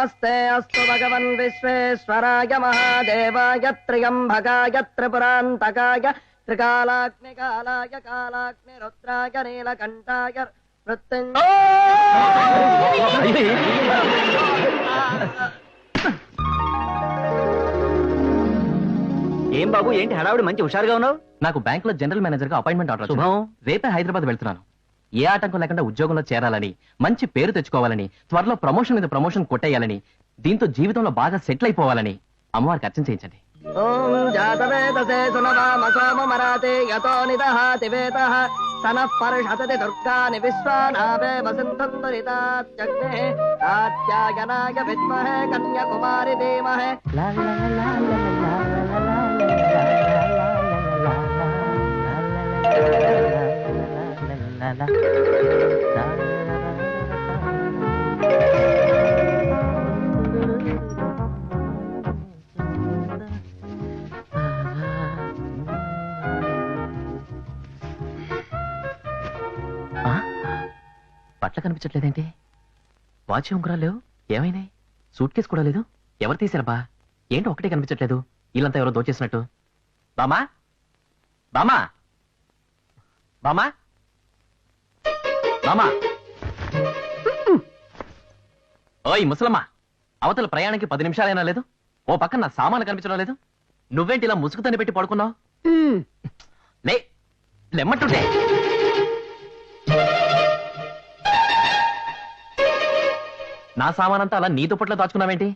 నమస్తే అస్తు భగవన్ విశ్వేశ్వరాయ మహాదేవాయ త్ర్యంబకాయ త్రిపురాంతకాయ త్రికాలాగ్నికాలాయ కాలాగ్ని రుద్రాయ నీలకంఠాయ ఏం బాబు, ఏంటి హడావుడి? మంచి హుషారుగా ఉన్నావు. నాకు బ్యాంక్ లో జనరల్ మేనేజర్ గా అపాయింట్మెంట్ ఆర్డర్ శుభం. రేపే హైదరాబాద్ వెళ్తున్నాను. ఏ ఆటంకం లేకుండా ఉద్యోగంలో చేరాలని, మంచి పేరు తెచ్చుకోవాలని, త్వరలో ప్రమోషన్ మీద ప్రమోషన్ కొట్టేయాలని, దీంతో జీవితంలో బాగా సెటిల్ అయిపోవాలని అమ్మవారికి అర్చన చేయించండి. ఓం జాతవేదసే సునవామ సోమమరాతే యతో నిదహాతి వేదః సనః పర్షతతి దుర్గాని విశ్వానాభే వసింధం దురితాత్యగ్నే కాత్యాయనాయ విద్మహే కన్యాకుమారి ధీమహే. బట్టలు కనిపించట్లేదేంటి? వాచి ఉంగరాలు లేవు, ఏమైనాయి? సూట్ కేసు కూడా లేదు. ఎవరు తీసారబ్బా? ఏంటి ఒకటే కనిపించట్లేదు? ఇల్లంతా ఎవరో దోచేసినట్టు. బామా, బామా, బామా, బామా. ఓయ్ ముసలమ్మా, అవతల ప్రయాణానికి 10 నిమిషాలైనా లేదు. ఓ పక్కన నా సామాన్లు కనిపించడం లేదు. నువ్వేంటి ఇలా ముసుగుతని పెట్టి పడుకున్నావు? లే, లెమ్మట్టుంటే. నా సామానంతా అలా నీ దుప్పట్లో దాచుకున్నావేంటి?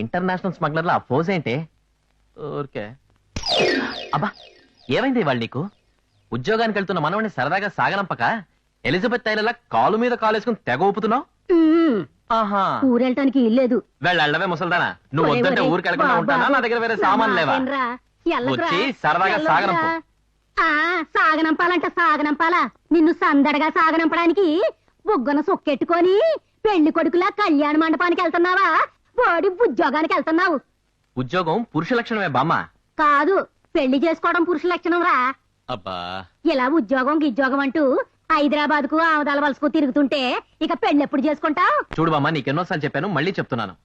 ఇంటర్నేషనల్ స్మగ్లర్ల ఆ పోజ్ ఏంటి? ఓకే. అబ్బా, ఏమైంది ఇవాళ నీకు? ఉద్యోగానికి వెళ్తున్న మనవని సరదాగా సాగనంపక ఎలిజబెత్ టైలర్లా కాలు మీద కాలేసుకుని తెగ ఊపుతున్నావు. ఆహా, ఊరెళ్ళటానికి ఇల్లేదు. వెళ్ళవే ముసల్దానా. నువ్వు వద్దంటే ఊరికి వెళ్ళకుండా ఉంటానా? నా దగ్గర వేరే సామాన్ లేవా? వచ్చి సరదాగా సాగనంపు. సాగనంపాలంట సాగనంపాలా? నిన్ను సందడగా సాగనంపడానికి బుగ్గన సొక్కెట్టుకొని పెళ్లి కొడుకులా కళ్యాణ మండపానికి వెళ్తున్నావా? వాడి ఉద్యోగానికి వెళ్తున్నావు. ఉద్యోగం పురుష లక్షణమే బామ్మ. కాదు, పెళ్లి చేసుకోవడం పురుష లక్షణం రా. అబ్బా, ఇలా ఉద్యోగం గిద్యోగం అంటూ హైదరాబాద్ కు ఆమదాల వలసకు తిరుగుతుంటే ఇక పెళ్లి ఎప్పుడు చేసుకుంటావు? చూడు బామ్మ, నీకెన్నోసార్లు చెప్పాను, మళ్ళీ చెప్తున్నాను.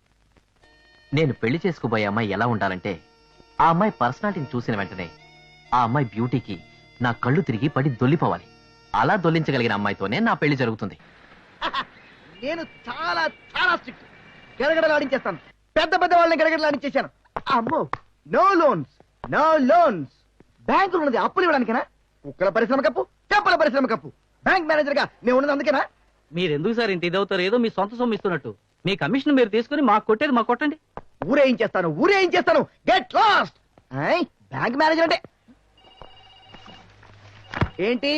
నేను పెళ్లి చేసుకోబోయే అమ్మాయి ఎలా ఉండాలంటే, ఆ అమ్మాయి పర్సనాలిటీని చూసిన వెంటనే ఆ అమ్మాయి బ్యూటీకి నా కళ్ళు తిరిగి పడి దొల్లిపోవాలి. అలా దొల్లించగలిగిన అమ్మాయితోనే నా పెళ్లి జరుగుతుంది. నేను చాలా చాలా స్ట్రిక్ట్. గడగడలాడించేస్తాను. పెద్ద పెద్ద వాళ్ళని గడగడలాడించేశాను. అమ్మో, నో లోన్స్, నో లోన్స్. బ్యాంకులు ఉన్నది అప్పులు ఇవ్వడానికేనా? కుక్కల పరిశ్రమ కప్పు, చెప్పల పరిశ్రమ కప్పు. బ్యాంక్ మేనేజర్ గా నేను ఉన్నది అందుకేనా? మీరెందుకు సార్ ఇంత ఇదవుతారు? ఏదో మీ సొంత సొమ్ము ఇస్తున్నట్టు. మీ కమిషన్ మీరు తీసుకుని మాకు కొట్టేది మాకు కొట్టండి. ఊరేయించేస్తాను, ఊరేయించేస్తాను. Get lost. బ్యాంక్ మేనేజర్ అంటే ఏంటి?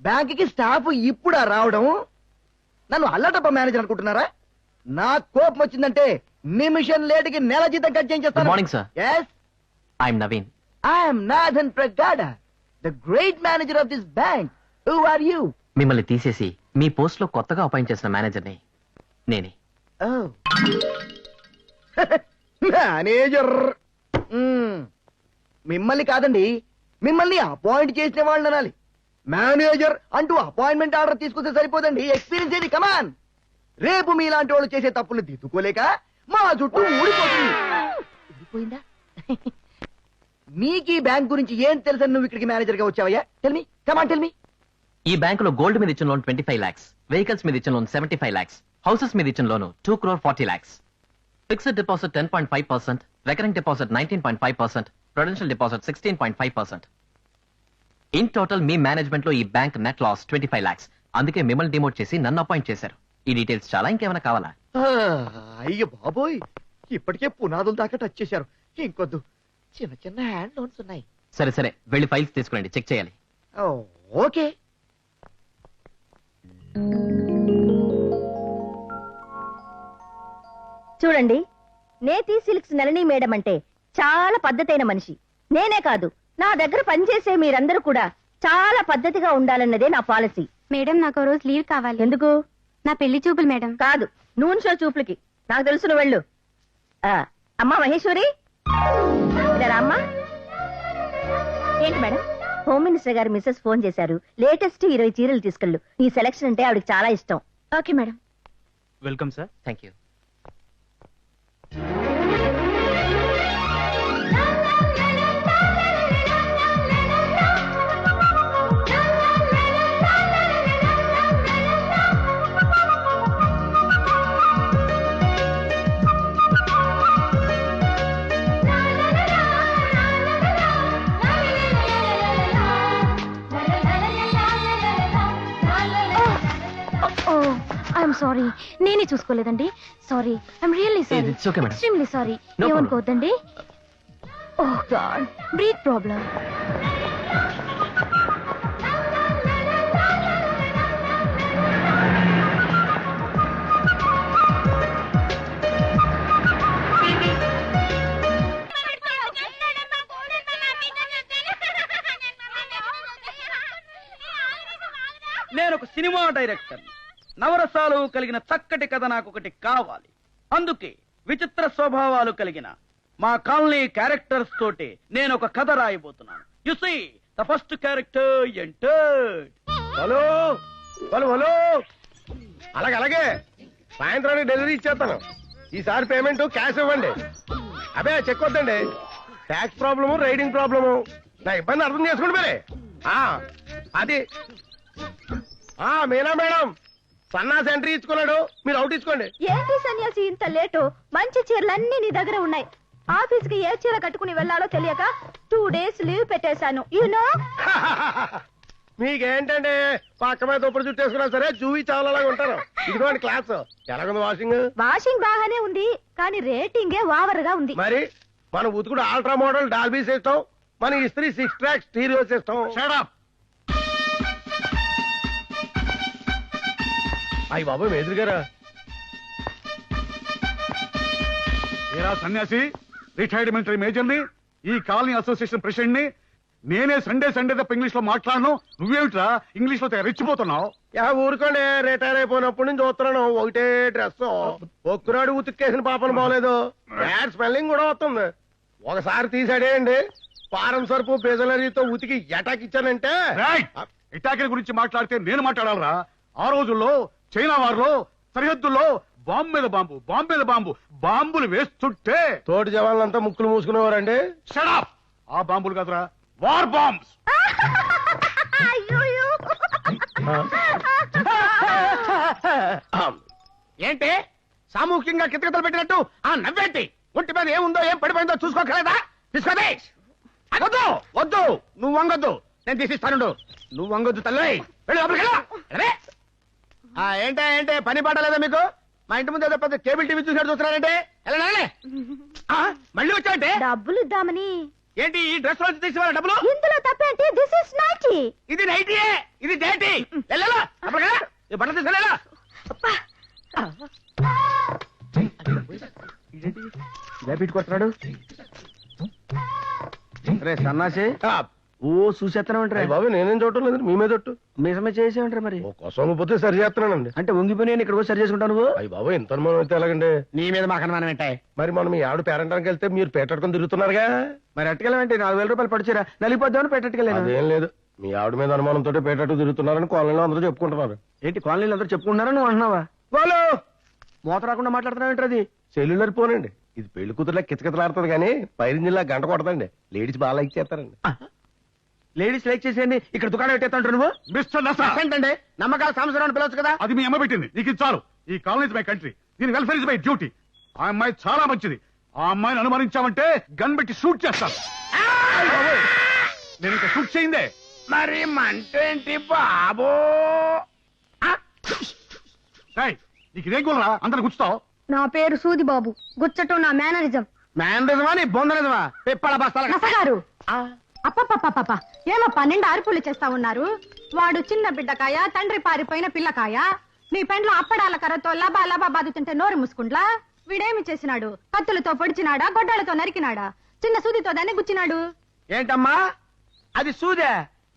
బ్యాంకుకి స్టాఫ్ ఇప్పుడా రావడం? నన్ను అల్లటప్ప మేనేజర్ అనుకుంటున్నారా? నా కోపం వచ్చిందంటే నిమిషం లేటుకి నెల జీతం కట్ చేయించేస్తాను. Good morning sir. yes, I'm Naveen. I am Nathan Pragada, the great manager of this bank. Who are you? మిమ్మల్ని తీసేసి మీ పోస్ట్ లో కొత్తగా అపాయింట్ చేసిన మేనేజర్ని నేనే. Oh. మేనేజర్. మిమ్మల్ని కాదండి, మిమ్మల్ని అపాయింట్ చేసిన వాళ్ళని అనాలి. మేనేజర్ అంటూ అపాయింట్మెంట్ ఆర్డర్ తీసుకుంటే సరిపోదండి. ఎక్స్పీరియన్స్ ఏది? కమాన్. రేపు మీలాంటి వాళ్ళు చేసే తప్పులు దిద్దుకోలేక మా చుట్టూ ఊడిపోతుంది. ఊడిపోయిందా? నీకు ఈ బ్యాంక్ గురించి ఏం తెలుసని నువ్వు ఇక్కడికి మేనేజర్ గా వచ్చావయ్యా? Tell me, come on tell me. ఈ బ్యాంకులో గోల్డ్ మీద ఇచ్చిన లోన్ 25 lakhs, వెహికల్స్ మీద ఇచ్చిన లోన్ 75 lakhs, హౌసెస్ మీద ఇచ్చిన loan 2,40 lakhs, fixed deposit 10.5%, recurring deposit 19.5%, Prudential deposit 16.5%. In total me management లో ఈ బ్యాంక్ నెట్ లాస్ 25 lakhs. అందుకే మిమ్మల్ని డిమోట్ చేసి నన్ను అపాయింట్ చేశారు. ఈ డీటెయిల్స్ చాలా, ఇంకేమైనా కావాలా? అయ్యో బాబోయ్, ఇప్పటికే పునాదులు దాకా టచ్ చేశారు. ఇంకొద్దు, చిన్న చిన్న హ్యాండ్ లోన్స్ ఉన్నాయి. సరే సరే, వెళ్ళి ఫైల్స్ తీసుకురండి, చెక్ చేయాలి. ఓకే. చూడండి, నేతి సిల్క్స్ నళిని మేడం అంటే చాలా పద్ధతైన మనిషి. నేనే కాదు, నా దగ్గర పనిచేసే మీరందరూ కూడా చాలా పద్ధతిగా ఉండాలన్నదే నా పాలసీ. మేడం, నాకు రోజు లీవ్ కావాలి. ఎందుకు? నా పెళ్లి చూపులు మేడం. కాదు, నూనె షో చూపులకి. నాకు తెలుసు, నువ్వు వెళ్ళు. అమ్మా మహేశ్వరి, ఇలా అమ్మా. ఏంటి మేడం? హోమ్ మినిస్టర్ గారు మిస్సెస్ ఫోన్ చేశారు. లేటెస్ట్ 20 చీరలు తీసుకెళ్ళు. ఈ సెలక్షన్ అంటే ఆవిడకి చాలా ఇష్టం. Okay madam. Welcome sir. Thank you. I'm sorry, నేనే చూసుకోలేదండి. Sorry, I'm really sorry. It's okay, madam. Extremely sorry. No ఏమనుకోవద్దండి. Oh God, breath problem. నేను ఒక సినిమా డైరెక్టర్. నవరసాలు కలిగిన చక్కటి కథ నాకు ఒకటి కావాలి. అందుకే విచిత్ర స్వభావాలు కలిగిన మా కాలనీ క్యారెక్టర్స్ తోటి నేను ఒక కథ రాయబోతున్నాను. You see the first character entered. Hello hello hello, అలాగే సాయంత్రానికి డెలివరీ ఇచ్చేస్తాను. ఈసారి పేమెంట్ క్యాష్ ఇవ్వండి. అదే చెక్ వద్దండి. Tax problem, riding problem. నా ఇబ్బంది అర్థం చేసుకోండి మరి. అది మీనా మేడం, సన్నాసి ఎంట్రీ ఇచ్చుకున్నాడు, మీరు అవుట్ ఇచ్చుకోండి. ఏంటి సన్యాసి ఇంత లేటు? మంచి చీరలన్నీ నీ దగ్గర ఉన్నాయి. ఆఫీస్ కి ఏ చీర కట్టుకుని వెళ్ళాలో తెలియక 2 days లీవ్ పెట్టేశాను. యూనో మీకేంటండి, పక్క మీద దుప్పటి చుట్టేసుకున్నా సరే జూవి చాలాగా ఉంటారు. ఇదిగోండి క్లాస్. ఎలాగుంది వాషింగ్? వాషింగ్ బాగానే ఉంది, కానీ రేటింగే ఓవర్ గా ఉంది. మరి మన ఉతుకుడు అల్ట్రా మోడల్ డాల్బీ సిస్టం, మన ఇస్త్రీ 6 ట్రాక్ స్టీరియో సిస్టం. అయ్యి బాబు మేదురు గారా. ఏరా సన్యాసి, రిటైర్డ్ మిలిటరీ మేజర్ ని, ఈ కాలనీ అసోసియేషన్ ప్రెసిడెంట్ ని. నేనే సండే తప్ప ఇంగ్లీష్ లో మాట్లాడను. నువ్వేమిట్రా ఇంగ్లీష్ లో రెచ్చిపోతున్నావు? ఊరుకోండి, రిటైర్ అయిపోయినప్పటి నుంచి చూస్తున్నాను ఒకటే డ్రెస్. ఒక్కనాడు ఉతికేసిన పాపను బాగలేదు. బ్యాడ్ స్మెల్లింగ్ కూడా వస్తుంది. ఒకసారి తీసాడేయండి, పారం సరుపు బెజలరీతో ఉతికి ఎటాక్ ఇచ్చానంటే. ఇటాకిల గురించి మాట్లాడితే నేను మాట్లాడాలరా? ఆ రోజుల్లో చైనా వారిలో సరిహద్దుల్లో బాంబు మీద బాంబు బాంబులు వేస్తుంటే తోటి జవాన్లంతా ముక్కులు మూసుకునేవారండి. షడప్! ఆ బాంబులు కాదురా, వార్ బాంబ్స్. ఏంటి సామూహికంగా కితకితలు పెట్టినట్టు ఆ నవ్వేంటి? ఒంటి మీద ఏముందో ఏం పడిపోయిందో చూసుకోగలదా? తీసుకోదే. వద్దు వద్దు, నువ్వు వంగొద్దు, నేను తీసిస్తాను. నువ్వు వంగొద్దు తల్లి. ఏంటే పని పాట లేదా మీకు? మా ఇంటి ముందు ఏదో పెద్ద కేబుల్ టీవీ చూసినట్టు చూస్తున్నారంటే. మళ్ళీ వచ్చావంటే డబ్బులు ఇద్దామని. ఏంటి ఈ డ్రెస్ రోజు తీసి వాళ్ళ డబ్బులు? ఇందులో తప్పేంటి? This is nightie. ఇది నైటీయే, ఇది డేటీ. బట్టలు తీసుకెళ్ళా. కొడుతున్నాడు రే సన్నాసి. ఓ చూసేస్తానంటారా బాబు? నేనేం చూడటం లేదు, మీ మీద మీసమే చేసేమంటారా? మరి కోసం పోతే సరి చేస్తున్నానండి. అంటే వంగిపోయి నేను ఇక్కడ సరి చేసుకుంటాను. నువ్వు అయ్యి బాబు ఎంత అనుమానం అయితే ఎలాగండి? నీ మీద మాకు అనుమానం ఏంటాయి? మరి మనం మీ ఆవిడ పేరంటానికి వెళ్తే మీరు పేటట్టుకుని తిరుగుతున్నారుగా. మరి అట్టుకెళ్ళమంటే 4000 రూపాయలు పడిచారా? నలిపోద్దామని పెట్టట్టుకెళ్ళాను. అదేం లేదు, మీ ఆవిడ మీద అనుమానంతో పేటట్టు తిరుగుతున్నారని కాలనీలో అందరూ చెప్పుకుంటున్నారు. ఏంటి కాలనీలో అందరూ చెప్పుకుంటున్నారా? నువ్వు అంటున్నావా? వాళ్ళు మూత రాకుండా మాట్లాడుతున్నావు ఏంటది? సెల్యులర్ పోనండి. ఇది పెళ్లి కూతురులా కితకితలాడుతుంది కానీ పైరింజిలా గంట కొడతండి. లేడీస్ బాగా లైక్ చేస్తారండి. లేడీస్ లైక్ చేసేయండి, ఇక్కడ దుకాణం పెట్టేస్తాంటారు నువ్వు. మిస్టర్ నసా, ఏంటండి నమ్మకాల సంవత్సరాన్ని పిలవచ్చు కదా. అది మీ అమ్మ పెట్టింది, నీకు ఇది చాలు. ఈ కాలనీ ఇస్ మై కంట్రీ, దీని వెల్ఫేర్ ఇస్ మై డ్యూటీ. ఆ అమ్మాయి చాలా మంచిది. ఆ అమ్మాయిని అనుమానించామంటే గన్ పెట్టి షూట్ చేస్తాను. నేను ఇంకా షూట్ చేయిందే. మరి మంటేంటి బాబో? నీకు ఇదేం కూలరా అందరు గుచ్చుతావు? నా పేరు సూది బాబు, గుచ్చటం నా మేనరిజం. మేనరిజమా నీ బొందరిజమా? పిప్పల బస్తాల నసగారు. అప్పప్ప ఏమో 12 అరుపులు చేస్తా ఉన్నారు. వాడు చిన్న బిడ్డకాయ, తండ్రి పారిపోయిన పిల్లకాయ. నీ పెండ్లో అప్పడాల కర్రతో లబా లబా బాదుతుంటే నోరు ముసుకుండ్లా. వీడేమి చేసినాడు? కత్తులతో పొడిచినాడా, గొడ్డలతో నరికినాడా, చిన్న సూదితో దాన్ని గుచ్చినాడు. ఏంటమ్మా అది సూదే?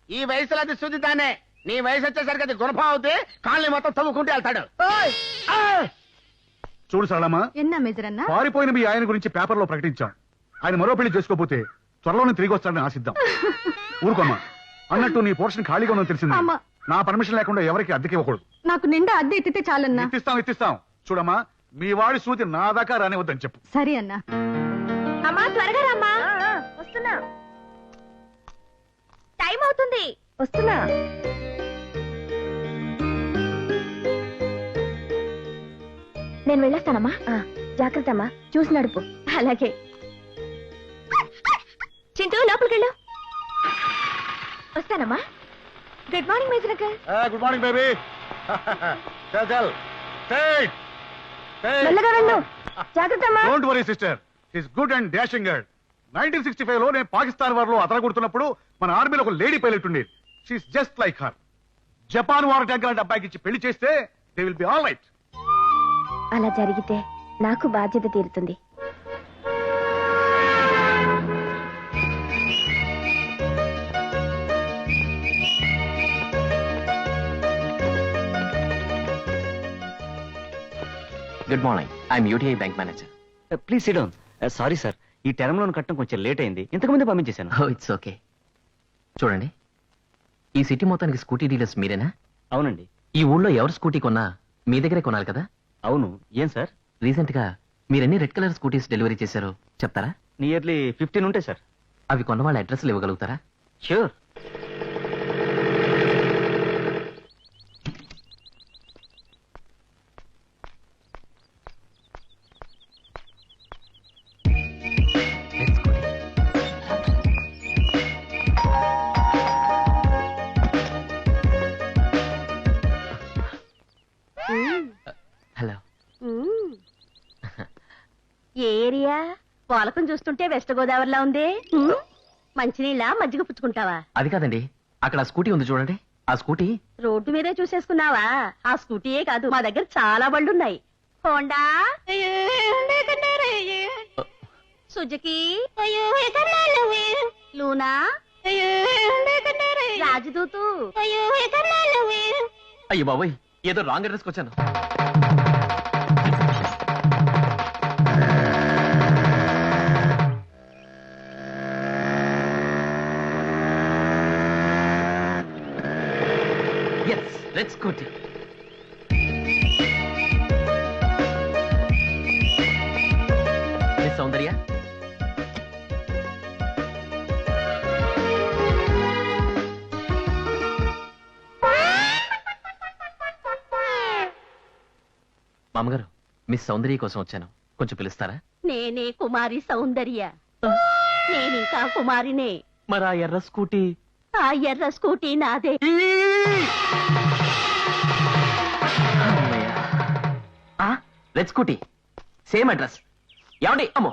ఈ వయసులో అది సూది తానే. నీ వయసు వచ్చేసరికి అది గుణపం అవుతే కాళ్ళని మొత్తం తవ్వుకుంటూ వెళ్తాడు. చూడు సరళమ్మా, ఎన్నా మేజరన్నా? పారిపోయిన మీ ఆయన గురించి పేపర్ లో ప్రకటించాం. ఆయన మరో పెళ్లి చేసుకోపోతే త్వరలోనే తిరిగి వస్తాడని ఆశిద్దాం. ఊరుకోమ్మా. అన్నట్టు నీ పోర్షన్ ఖాళీగా ఉందని తెలిసింది. అమ్మా. నా పర్మిషన్ లేకుండా ఎవరికి అద్దెకి ఇవ్వకూడదు. నాకు నిండా అద్దె ఎత్తితే చాలన్నా. ఇప్పిస్తాం. చూడమ్మా, మీ వాడి సూతి నా దాకా రానివద్దని చెప్పు. సరే అన్నా. అమ్మా త్వరగా రమ్మా. వస్తున్నా. టైం అవుతుంది. వస్తున్నా. నేను వెళ్ళొస్తానమ్మా. జాగ్రత్త అమ్మా, చూసి నడుపు. అలాగే. చింటూ లోపలికెళ్ళు. వస్తానమ్మా. Good morning major uncle. Good morning baby. చల్ చల్. మెల్లగా వెళ్ళు. జాగ్రత్త అమ్మా. Don't worry sister, his good and dashing girl. 1965 లో నేను పాకిస్తాన్ వారిలో అతరగొడుతున్నప్పుడు మన ఆర్మీలో ఒక లేడీ పైలట్ ఉండేది. She is just like her. Japan war tanker అంటే అబ్బాయికి ఇచ్చి పెళ్లి చేస్తే they will be all right. అలా జరిగితే నాకు బాధ్యత తీరుతుంది. Good morning, I'm UTI bank manager. Please sit down. Sorry sir, ఈ టర్మ్ లోన్ కట్టడం కొంచెం లేట్ అయింది. ఇంతకుముందే పంపించేశాను. Oh it's okay. చూడండి, ఈ సిటీ మొత్తానికి స్కూటీ డీలర్స్ మీరేనా? అవునండి. ఈ ఊళ్ళో ఎవరు స్కూటీ కొన్నా మీ దగ్గరే కొనాలి కదా? అవును. ఏం సార్? రీసెంట్ గా మీరెన్ని రెడ్ కలర్ స్కూటీస్ డెలివరీ చేశారో చెప్తారా? నియర్లీ 15 ఉంటాయి సార్. అవి కొన్న వాళ్ళ అడ్రస్లు ఇవ్వగలుగుతారా? ష్యూర్. హలో. ఏ ఏరియా? పాలకం చూస్తుంటే వెస్ట్ గోదావరిలా ఉంది. మంచినీళ్ళ మజ్జిగ పుచ్చుకుంటావా? అది కాదండి, అక్కడ ఆ స్కూటీ ఉంది చూడండి. ఆ స్కూటీ రోడ్డు మీదే చూసేసుకున్నావా? ఆ స్కూటీయే కాదు, మా దగ్గర చాలా బళ్ళున్నాయి. Honda, Suzuki, Luna, Rajdoot. అయ్యో బాబోయ్, ఏదో రాంగ్ అడ్రస్కి వచ్చాను. Red scooty. మిస్ సౌందర్య, మామగారు, మిస్ సౌందర్య కోసం వచ్చాను, కొంచెం పిలుస్తారా? నేనే కుమారి సౌందర్య. నేనింకా కుమారినే. మరి ఆ ఎర్ర స్కూటీ? ఆ ఎర్ర స్కూటీ నాదే. Red scooty, same address. ఏమండి? అమ్మో,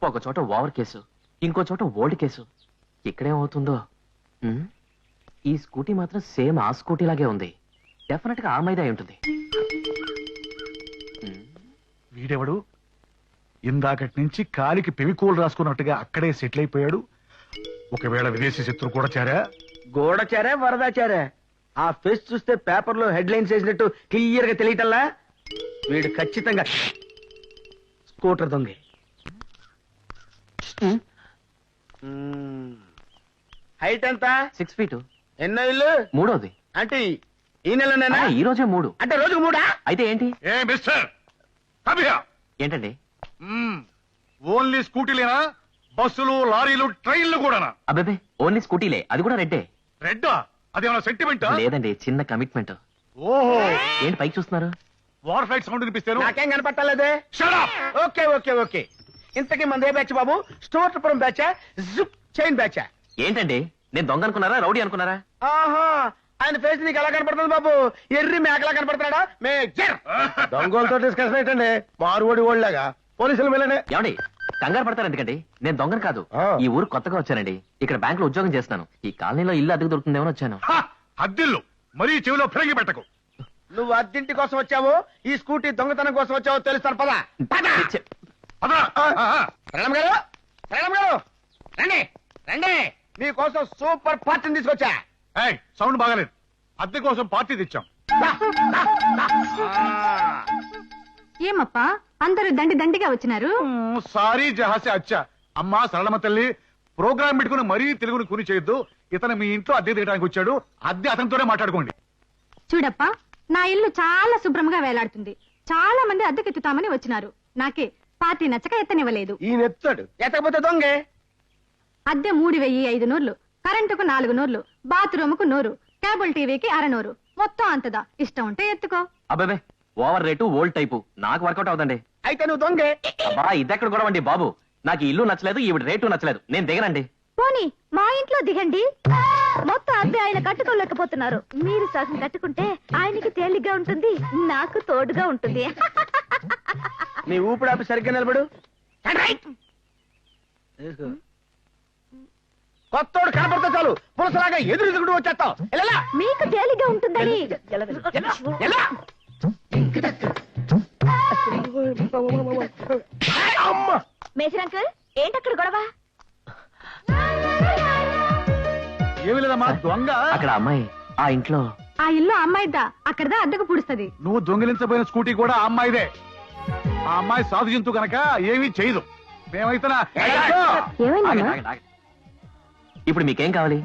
ఒక చోట ఓవర్ కేసు, ఇంకో చోట ఓల్డ్ కేసు. ఇక్కడేమవుతుందో. ఈ స్కూటీ మాత్రం సేమ్ ఆ స్కూటీ లాగే ఉంది. డెఫినెట్ గా ఆ మీద అయి ఉంటుంది. వీడెవడు? ఇందాకటి నుంచి కాలికి పెవికోలు రాసుకున్నట్టుగా అక్కడే సెటిల్ అయిపోయాడు. ఒకవేళ విదేశీ శత్రు కూడా చేరా? గోడచారా వరదాచారా? ఆ ఫేస్ చూస్తే పేపర్ లో హెడ్ లైన్స్ వేసినట్టు క్లియర్ గా తెలియటల్లా. వీడు ఖచ్చితంగా స్కూటర్ దొంగ. హైట్ ఎంత? 6 feet. ఎన్నో ఇల్లు? మూడోది. అంటే ఈ నెలనేనా? ఈ రోజే 3. అంటే రోజుకు 3? అయితే ఏంటి? ఏ మిస్టర్ కబియా, ఏంటండి? ఓన్లీ స్కూటీలేనా? బస్సులు, లారీలు, ట్రైన్లు కూడానా? అబ్బాబే, ఓన్లీ స్కూటీలే, అది కూడా రెడ్డే. రెడ్డా? అదేమన్నా సెంటిమెంటా? లేదండి, చిన్న కమిట్మెంట్. ఓహో, ఏంటి పైకి చూస్తున్నారు? వార్ ఫ్లైట్ సౌండ్ వినిపిస్తాను. నాకేం కనపట్టలేదే. Shut up! Okay okay okay. ఇంతకీ మందే బ్యాచ్ బాబు? స్టోర్పురం బ్యాచా? జుప్ చైన్ బ్యాచా? ఏంటండి, నేను దొంగ అనుకున్నారా, రౌడీ అనుకున్నారా? ఆహా, ఆయన ఫేస్ నీకు ఎలా కనపడుతుంది బాబు? ఎర్రి మేకలా కనపడుతున్నాడా? మేజర్ దొంగలతో డిస్కషన్ ఏంటండి? మారువడి ఓళ్ళగా పోలీసులు వెళ్ళండి. ఏమండి, కంగారు పడతారు ఎందుకండి? నేను దొంగను కాదు. ఆ. ఈ ఊరు కొత్తగా వచ్చానండి. ఇక్కడ బ్యాంక్ లో ఉద్యోగం చేస్తున్నాను. ఈ కాలనీలో ఇల్లు అద్దెకు దొరుకుతుందేమో వచ్చాను. అద్దిల్లు మరీ చెవిలో ఫిరంగి పెట్టకు. నువ్వు అద్దింటి కోసం వచ్చావు, ఈ స్కూటీ దొంగతనం కోసం వచ్చావు తెలుస్తాను. పద పద. అదా ప్రణమ్ గారు, ప్రణమ్ గారు, రండి రండి, మీకోసం సూపర్ పార్టీని తీసుకొచ్చా. సౌండ్ బాగాలేదు. అద్దె కోసం పార్టీ తెచ్చాం. దా, దా, దా. ఏమప్పా అందరూ దండిగా వచ్చినారు? సారీ జహాసే అచ్చా. అమ్మా సరళమ్మ తల్లి, ప్రోగ్రామ్ పెట్టుకుని మరీ తెలుగుని కుని చేయొద్దు. ఇతను మీ ఇంట్లో అద్దె తీయడానికి వచ్చాడు. అద్దె అతనితోనే మాట్లాడుకోండి. చూడప్పా, నా ఇల్లు చాలా శుభ్రంగా వేలాడుతుంది. చాలా మంది అద్దెకెత్తుతామని వచ్చినారు. నాకే పార్టీ నచ్చక ఎత్తనివ్వలేదు. ఈయన ఎత్తాడు, ఎత్తకపోతే దొంగే. అద్దె 3500, కరెంటుకు 400, బాత్రూముకు 100, కేబుల్ టీవీకి 600, మొత్తం అంతదా. ఇష్టం ఉంటే ఎత్తుకో. అబ్బాబే ఓవర్ రేటు ఓల్డ్ టైపు నాకు వర్కౌట్ అవుతండి. అయితే నువ్వు దొంగే. అబ్బా ఇదెక్కడ గొడవ అండి బాబు, నాకు ఈ ఇల్లు నచ్చలేదు, ఈవిడ రేటు నచ్చలేదు, నేను దిగనండి. పోనీ మా ఇంట్లో దిగండి. మొత్తం అద్దె ఆయన కట్టుకోలేకపోతున్నారు. మీరు సగం కట్టుకుంటే ఆయనకి తేలిగ్గా ఉంటుంది, నాకు తోడుగా ఉంటుంది. నీ ఊపిడాపి సరిగ్గా నిలబడు. కొత్తోడు కనపడితే చాలు పులసలాగా ఎదురు వచ్చేస్తావు. మీకు తేలిగ్గా ఉంటుందని. మేజర్ అంకుల్ ఏంటక్కడ గొడవ? ఏమి లేదమ్మా దొంగ. అక్కడ అమ్మాయి ఆ ఇంట్లో. ఆ ఇల్లు అమ్మాయిద్దా, అక్కడదా అద్దెకు పుడుస్తుంది. నువ్వు దొంగిలించబోయిన స్కూటీ కూడా ఆ అమ్మాయిదే. ఆ అమ్మాయి సాధు జంతు కనుక ఏమీ చేయదు. మేమైతే ఏమైందమ్మా? ఆగండి, ఆగండి, ఆగండి. ఇప్పుడు మీకేం కావాలి?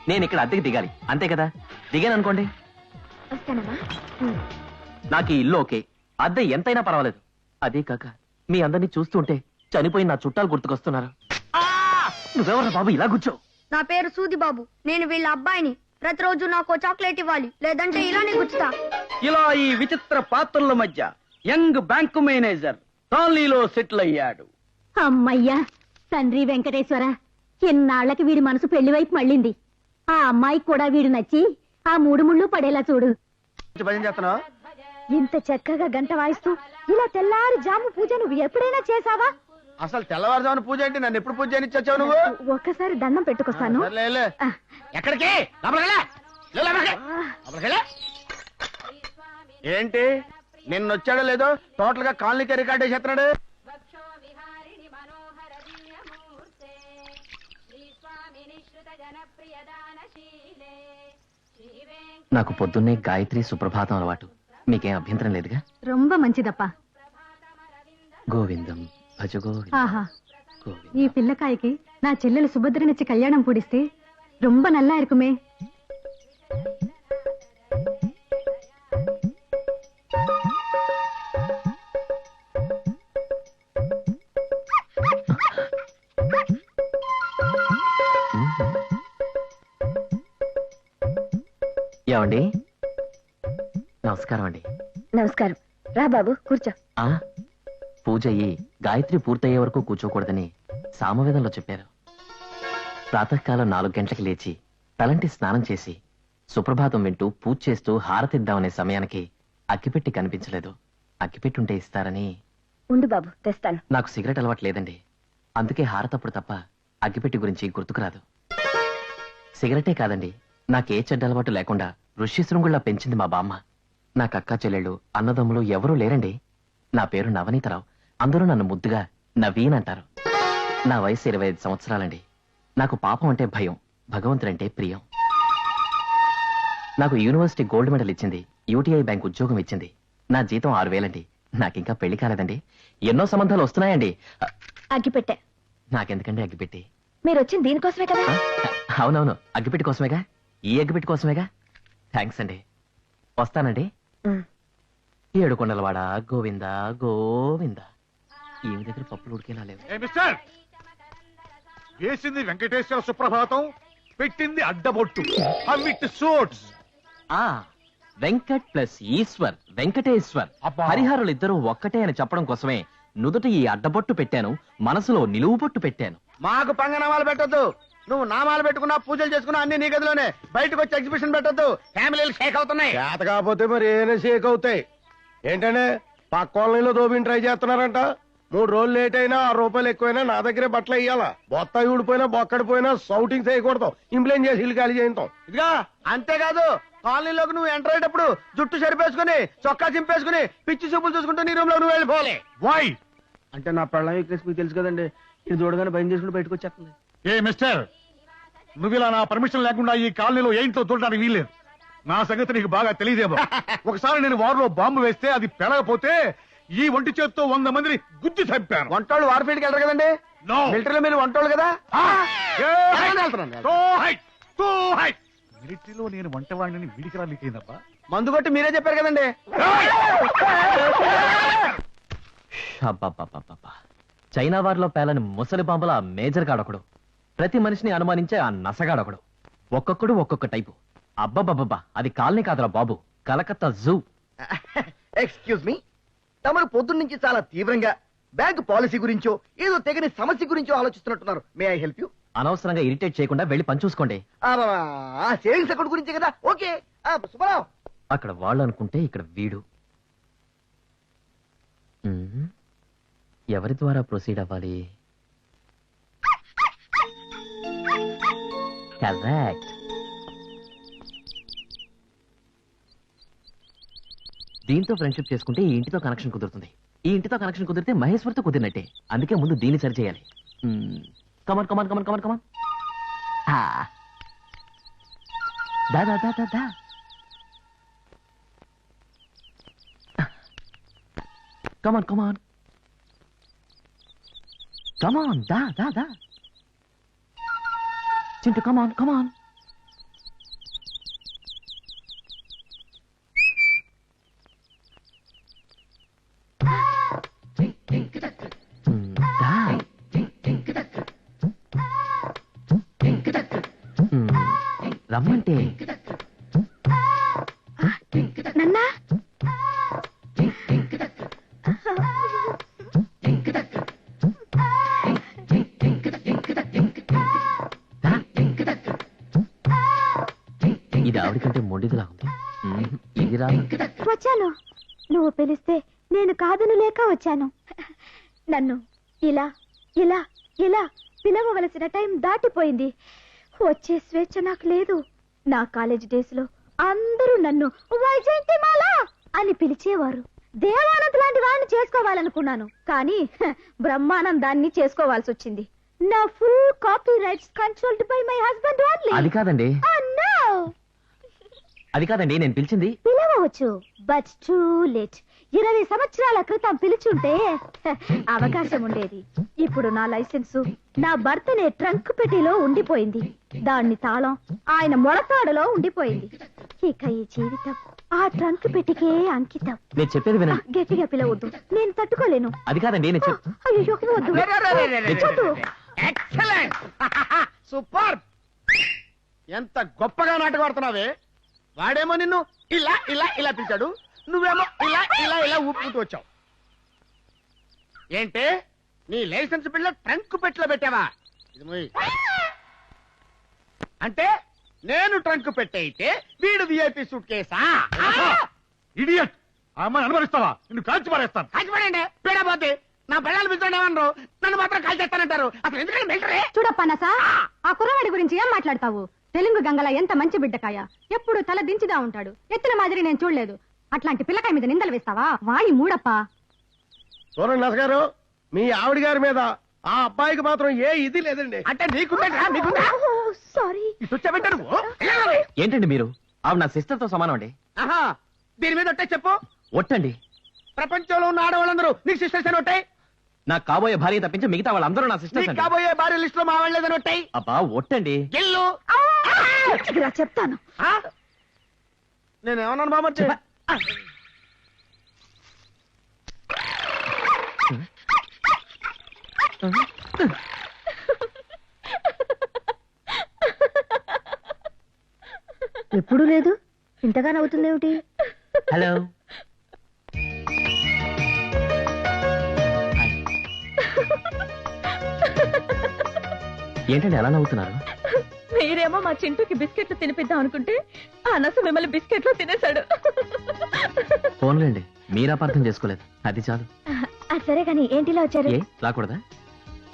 నేను ఇక్కడ అద్దెకి దిగాలి అంతే కదా. దిగాను అనుకోండి, వస్తానమ్మా. నాకు ఈ ఇల్లు ఓకే, అద్దె ఎంతైనా పర్వాలేదు. అదే కాక మీ అందరినీ చూస్తుంటే చనిపోయిన నా చుట్టాలు గుర్తుకొస్తున్నారు. నువ్వెవరా బాబు ఇలా కూర్చో? నా పేరు సూది బాబు. నేను వీళ్ళ అబ్బాయిని. ప్రతిరోజు నాకు చాక్లెట్ ఇవ్వాలి, లేదంటే ఇలానే గుచ్చుతా. ఇలా ఈ విచిత్ర పాత్రల మధ్య యంగ్ బ్యాంకు మేనేజర్ కాలనీలో సెటిల్ అయ్యాడు. అమ్మయ్యా తండ్రి వెంకటేశ్వర, ఎన్నాళ్లకి వీడి మనసు పెళ్లి వైపు మళ్ళింది. ఆ అమ్మాయికి కూడా వీడు నచ్చి ఆ 3 ముళ్ళు పడేలా చూడు. భజన చేస్తున్నావు? ఇంత చక్కగా గంట వాయిస్తూ ఇలా తెల్లారి జాము పూజ నువ్వు ఎప్పుడైనా చేసావా? అసలు తెల్లవారుజామున పూజ ఏంటి? నన్ను ఎప్పుడు పూజ చేయనిచ్చావు నువ్వు? ఒక్కసారి దండం పెట్టుకొస్తాను. సర్లే. ఆ. ఎక్కడికి? ఏంటి నిన్నొచ్చాడో లేదో టోటల్ గా కాలనీకి రికార్డ్ చేస్తున్నాడు. నాకు పొద్దున్నే గాయత్రి సుప్రభాతం అలవాటు. మీకేం అభ్యంతరం లేదుగా? రొంబ మంచిదప్పా. గోవిందం భజ గోవిందం ఆహా, గోవిందం. ఈ పిల్లకాయకి నా చెల్లెలు సుభద్రనిచ్చి కళ్యాణం పూడిస్తే రొంబ నల్లా இருக்குமே. ఏమండి? నమస్కారం అండి. నమస్కారం. రా బాబు కూర్చో. ఆ పూజ అయ్యి గాయత్రి పూర్తయ్యే వరకు కూర్చోకూడదని సామవేదంలో చెప్పారు. ప్రాతకాలం 4 గంటలకు లేచి తలంటి స్నానం చేసి సుప్రభాతం వింటూ పూజ చేస్తూ హారతిద్దామనే సమయానికి అగ్గిపెట్టి కనిపించలేదు. అగ్గిపెట్టుంటే ఇస్తారని. ఉండు బాబు తెస్తాను. నాకు సిగరెట్ అలవాటు లేదండి, అందుకే హారతప్పుడు తప్ప అగ్గిపెట్టి గురించి గుర్తుకురాదు. సిగరెటే కాదండి, నాకే చెడ్డ అలవాటు లేకుండా ఋష్యశృంగుళ్లా పెంచింది మా బామ్మ. నాకు అక్క చెల్లెళ్ళు అన్నదమ్ములు ఎవరూ లేరండి. నా పేరు నవనీతరావు, అందరూ నన్ను ముద్దుగా నవీన్ అంటారు. నా వయసు 25 సంవత్సరాలండి. నాకు పాపం అంటే భయం, భగవంతుడంటే ప్రియం. నాకు యూనివర్సిటీ గోల్డ్ మెడల్ ఇచ్చింది, యూటీఐ బ్యాంక్ ఉద్యోగం ఇచ్చింది. నా జీతం 6000 అండి. నాకింకా పెళ్లి కాలేదండి. ఎన్నో సంబంధాలు వస్తున్నాయండి. అగ్గిపెట్టే. నాకెందుకండి అగ్గిపెట్టి? మీరు వచ్చింది దీనికోసమే కదా? అవునవును, అగ్గిపెట్టి కోసమేగా. ఈ అగ్గిపెట్టి కోసమేగా. థ్యాంక్స్ అండి. వస్తానండి. 7 కొండలవాడ గోవింద గోవింద. ఈమె దగ్గర పప్పులు ఉడికేలా లేవు. మిస్టర్, వేసింది వెంకటేశ్వర సుప్రభాతం, పెట్టింది అడ్డబొట్టు. సూట్స్. ఆ వెంకట్ ప్లస్ ఈశ్వర్, వెంకటేశ్వర్. అబ్బా. హరిహరులు ఇద్దరు ఒక్కటే అని చెప్పడం కోసమే నుదుట ఈ అడ్డబొట్టు పెట్టాను, మనసులో నిలువు బొట్టు పెట్టాను. మాకు పంగనామాలు పెట్టొద్దు. నువ్వు నామాలు పెట్టుకున్నా పూజలు చేసుకున్నా అన్ని నీ గదిలోనే. బయటకు వచ్చి ఎగ్జిబిషన్ పెట్టొద్దు. ఫ్యామిలీలు షేక్ అవుతున్నాయి. చేత కాకపోతే మరి ఏమైనా షేక్ అవుతాయి. ఏంటంటే పక్క కాలనీలో దోబిని ట్రై చేస్తున్నారంట. 3 రోజులు లేట్ అయినా 6 రూపాయలు ఎక్కువైనా నా దగ్గరే బట్టలు వేయాలా. బొత్త ఊడిపోయినా బొక్కడిపోయినా సౌటింగ్ చేయకూడదు. ఇంప్లైన్ చేసి ఇల్లు ఖాళీ చేయించాం. ఇదిగా అంతేకాదు, కాలనీలోకి నువ్వు ఎంటర్ అయ్యేటప్పుడు జుట్టు సరిపేసుకుని చొక్కా చింపేసుకుని పిచ్చి చూపులు చూసుకుంటూ నీ రూమ్ లో నువ్వు వెళ్ళిపోవాలి. వై? అంటే నా పెళ్ళం వీక్నెస్ మీకు తెలుసు కదండి. ఇది చూడగానే భయం చేసుకుని బయటకు వచ్చేస్తుంది. ఏ మిస్టర్, నువ్వు ఇలా నా పర్మిషన్ లేకుండా ఈ కాలనీలో ఏంటో చూడడానికి వీల్లేదు. నా సంగతి నీకు బాగా తెలియదేమో. ఒకసారి నేను వారిలో బాంబు వేస్తే అది పెరగపోతే ఈ ఒంటి చేత్తో 100 మందిని గుద్ది చంపాను. వంటోళ్ళు వార్ఫీల్డ్కి వెళ్ళరు కదండి. No. మిలిటరీలో మీరు వంటోళ్ళు కదా. మిలిటరీలో నేను వంటవాడిని వీడికి రాలికైందబ్బా. మందు కొట్టి మీరే చెప్పారు కదండి. అబ్బబ్బబ్బబ్బబ్బా. చైనా వారిలో పేలని ముసలి బాంబుల మేజర్ గాడొకడు, ప్రతి మనిషిని అనుమానించే ఆ నసగాడొకడు, ఒక్కొక్కడు ఒక్కొక్క టైపు. అబ్బబ్బబ్బబ్బా, అది కాలనీ కాదురా బాబు, కలకత్తా జూ. ఎక్స్క్యూజ్ మీ, తమరు పొద్దున్న నుంచి చాలా తీవ్రంగా బ్యాంక్ పాలసీ గురించో ఏదో తెగని సమస్య గురించో ఆలోచిస్తున్నట్టున్నారు. May I help you? అనవసరంగా ఇరిటేట్ చేయకుండా వెళ్ళి పని చూసుకోండి. ఆ సేవింగ్స్ అకౌంట్ గురించే కదా. ఓకే సుబ్బారావు. అక్కడ వాళ్ళు అనుకుంటే ఇక్కడ వీడు. ఎవరి ద్వారా ప్రొసీడ్ అవ్వాలి? కరెక్ట్. దీంతో ఫ్రెండ్షిప్ చేసుకుంటే ఈ ఇంటితో కనెక్షన్ కుదురుతుంది. ఈ ఇంటితో కనెక్షన్ కుదిరితే మహేశ్వర్తో కుదిరినట్టే. అందుకే ముందు దీన్ని సరి చేయాలి. కమాన్ కమాన్ కమాన్ కమాన్ కమాన్. దా దా దా దా దా. కమాన్ కమాన్ కమాన్, దా దా దా. చింటూ కమాన్ కమాన్. రమ్మంటే నన్నా ఇది ఆవిడకంటే మొండిదిలా ఉంది. ఇది రా. వచ్చాను. నువ్వు పిలిస్తే నేను కాదను లేక వచ్చాను. నన్ను ఇలా ఇలా ఇలా పిలవవలసిన టైం దాటిపోయింది. వచ్చే స్వేచ్ఛ నాకు లేదు. నా కాలేజ్ డేస్ లో అందరూ నన్ను వైజయంతిమాల అని పిలిచేవారు. దేవానంద్ లాంటి వాడిని చేసుకోవాలనుకున్నాను, కానీ బ్రహ్మానందాన్ని చేసుకోవాల్సి వచ్చింది. నా full copy rights controlled by my husband only. అది కాదండి, అది కాదండి నేను పిలిచింది. పిలవచ్చు, బట్ టూ లేట్. 20 సంవత్సరాల క్రితం పిలుచుంటే అవకాశం ఉండేది. ఇప్పుడు నా లైసెన్సు నా భర్తనే ట్రంక్ పెట్టిలో ఉండిపోయింది. దాన్ని తాళం ఆయన మొలతాడులో ఉండిపోయింది. ఇక ఈ జీవితం ఆ ట్రంక్ పెట్టికే అంకితం. నేను చెప్పేది వినండి. గట్టిగా పిలవద్దు, నేను తట్టుకోలేను. అది కాదండి నేను అయ్యో వద్దు. వద్దు. Excellent, super. ఎంత గొప్పగా నాటకం ఆడుతున్నావే. వాడేమో నిన్ను ఇలా ఇలా ఇలా పిలిచాడు, నువ్వేమో ఇలా ఇలా ఇలా ఊపుకుంటూ వచ్చావు. ఏంటే నీ లైసెన్స్ బిల్ల ట్రంక్ పెట్టిలో పెట్టావా? ఇది మొయ్. అంటే నేను ట్రంక్ పెట్టయితే వీడు విఐపి సూట్ కేసా? ఇడియట్. ఆ అమ్మాయి అనుమతిస్తావా? నిన్ను కాల్చి పారేస్తాను. కాల్చిపడండి, పీడపోతే. నా పిల్లలు పిలుచుండేమన్నారు, నన్ను మాత్రం కాల్ చేస్తానంటారు. అసలు ఎందుకంటే మిలిటరీ. చూడప్ప నసా, ఆ కుర్రవాడి గురించి ఏం మాట్లాడతావు? తెలుగు గంగల ఎంత మంచి బిడ్డకాయ, ఎప్పుడు తల దించిదా ఉంటాడు. ఎత్తుల మాదిరి నేను చూడలేదు. అట్లాంటి పిల్లకాయ మీద నిందలు వేస్తావా? వాడి మూడప్ప. చూడండి నసగారు, మీ ఆవిడ గారి మీద ఆ అబ్బాయికి మాత్రం ఏ ఇది లేదండి. అంటే సారీ. ఏంటండి మీరు? ఆవిడ నా సిస్టర్ తో సమానం అండి. ఆహా, దీని మీద ఒట్టే చెప్పు. ఒట్టండి. ప్రపంచంలో ఉన్న ఆడవాళ్ళందరూ నీకు సిస్టర్స్ అని ఒట్టాయి. నాకు కాబోయే భార్య తప్పించి మిగతా వాళ్ళందరూ నా సిస్టర్స్ అండి. కాబోయే భార్య లిస్ట్ లో మా వాళ్ళేదని ఒట్టాయి. అబ్బా ఒట్టండి. గిల్లు చెప్తాను. నేనేమన్నాను బాబు? ఎప్పుడు లేదు, ఇంతగా నవ్వుతుందేమిటి? హలో. ఏంటండి ఎలా నవ్వుతున్నారు? మీరేమో మా చింటూకి బిస్కెట్లు తినిపిద్దాం అనుకుంటే ఆ నసు మిమ్మల్ని బిస్కెట్లు తినేశాడు. ఫోన్లేండి, మీరు అపార్థం చేసుకోలేదు, అది చాలు. సరే కానీ ఏంటిలా వచ్చారు? ఏ రాకూడదా?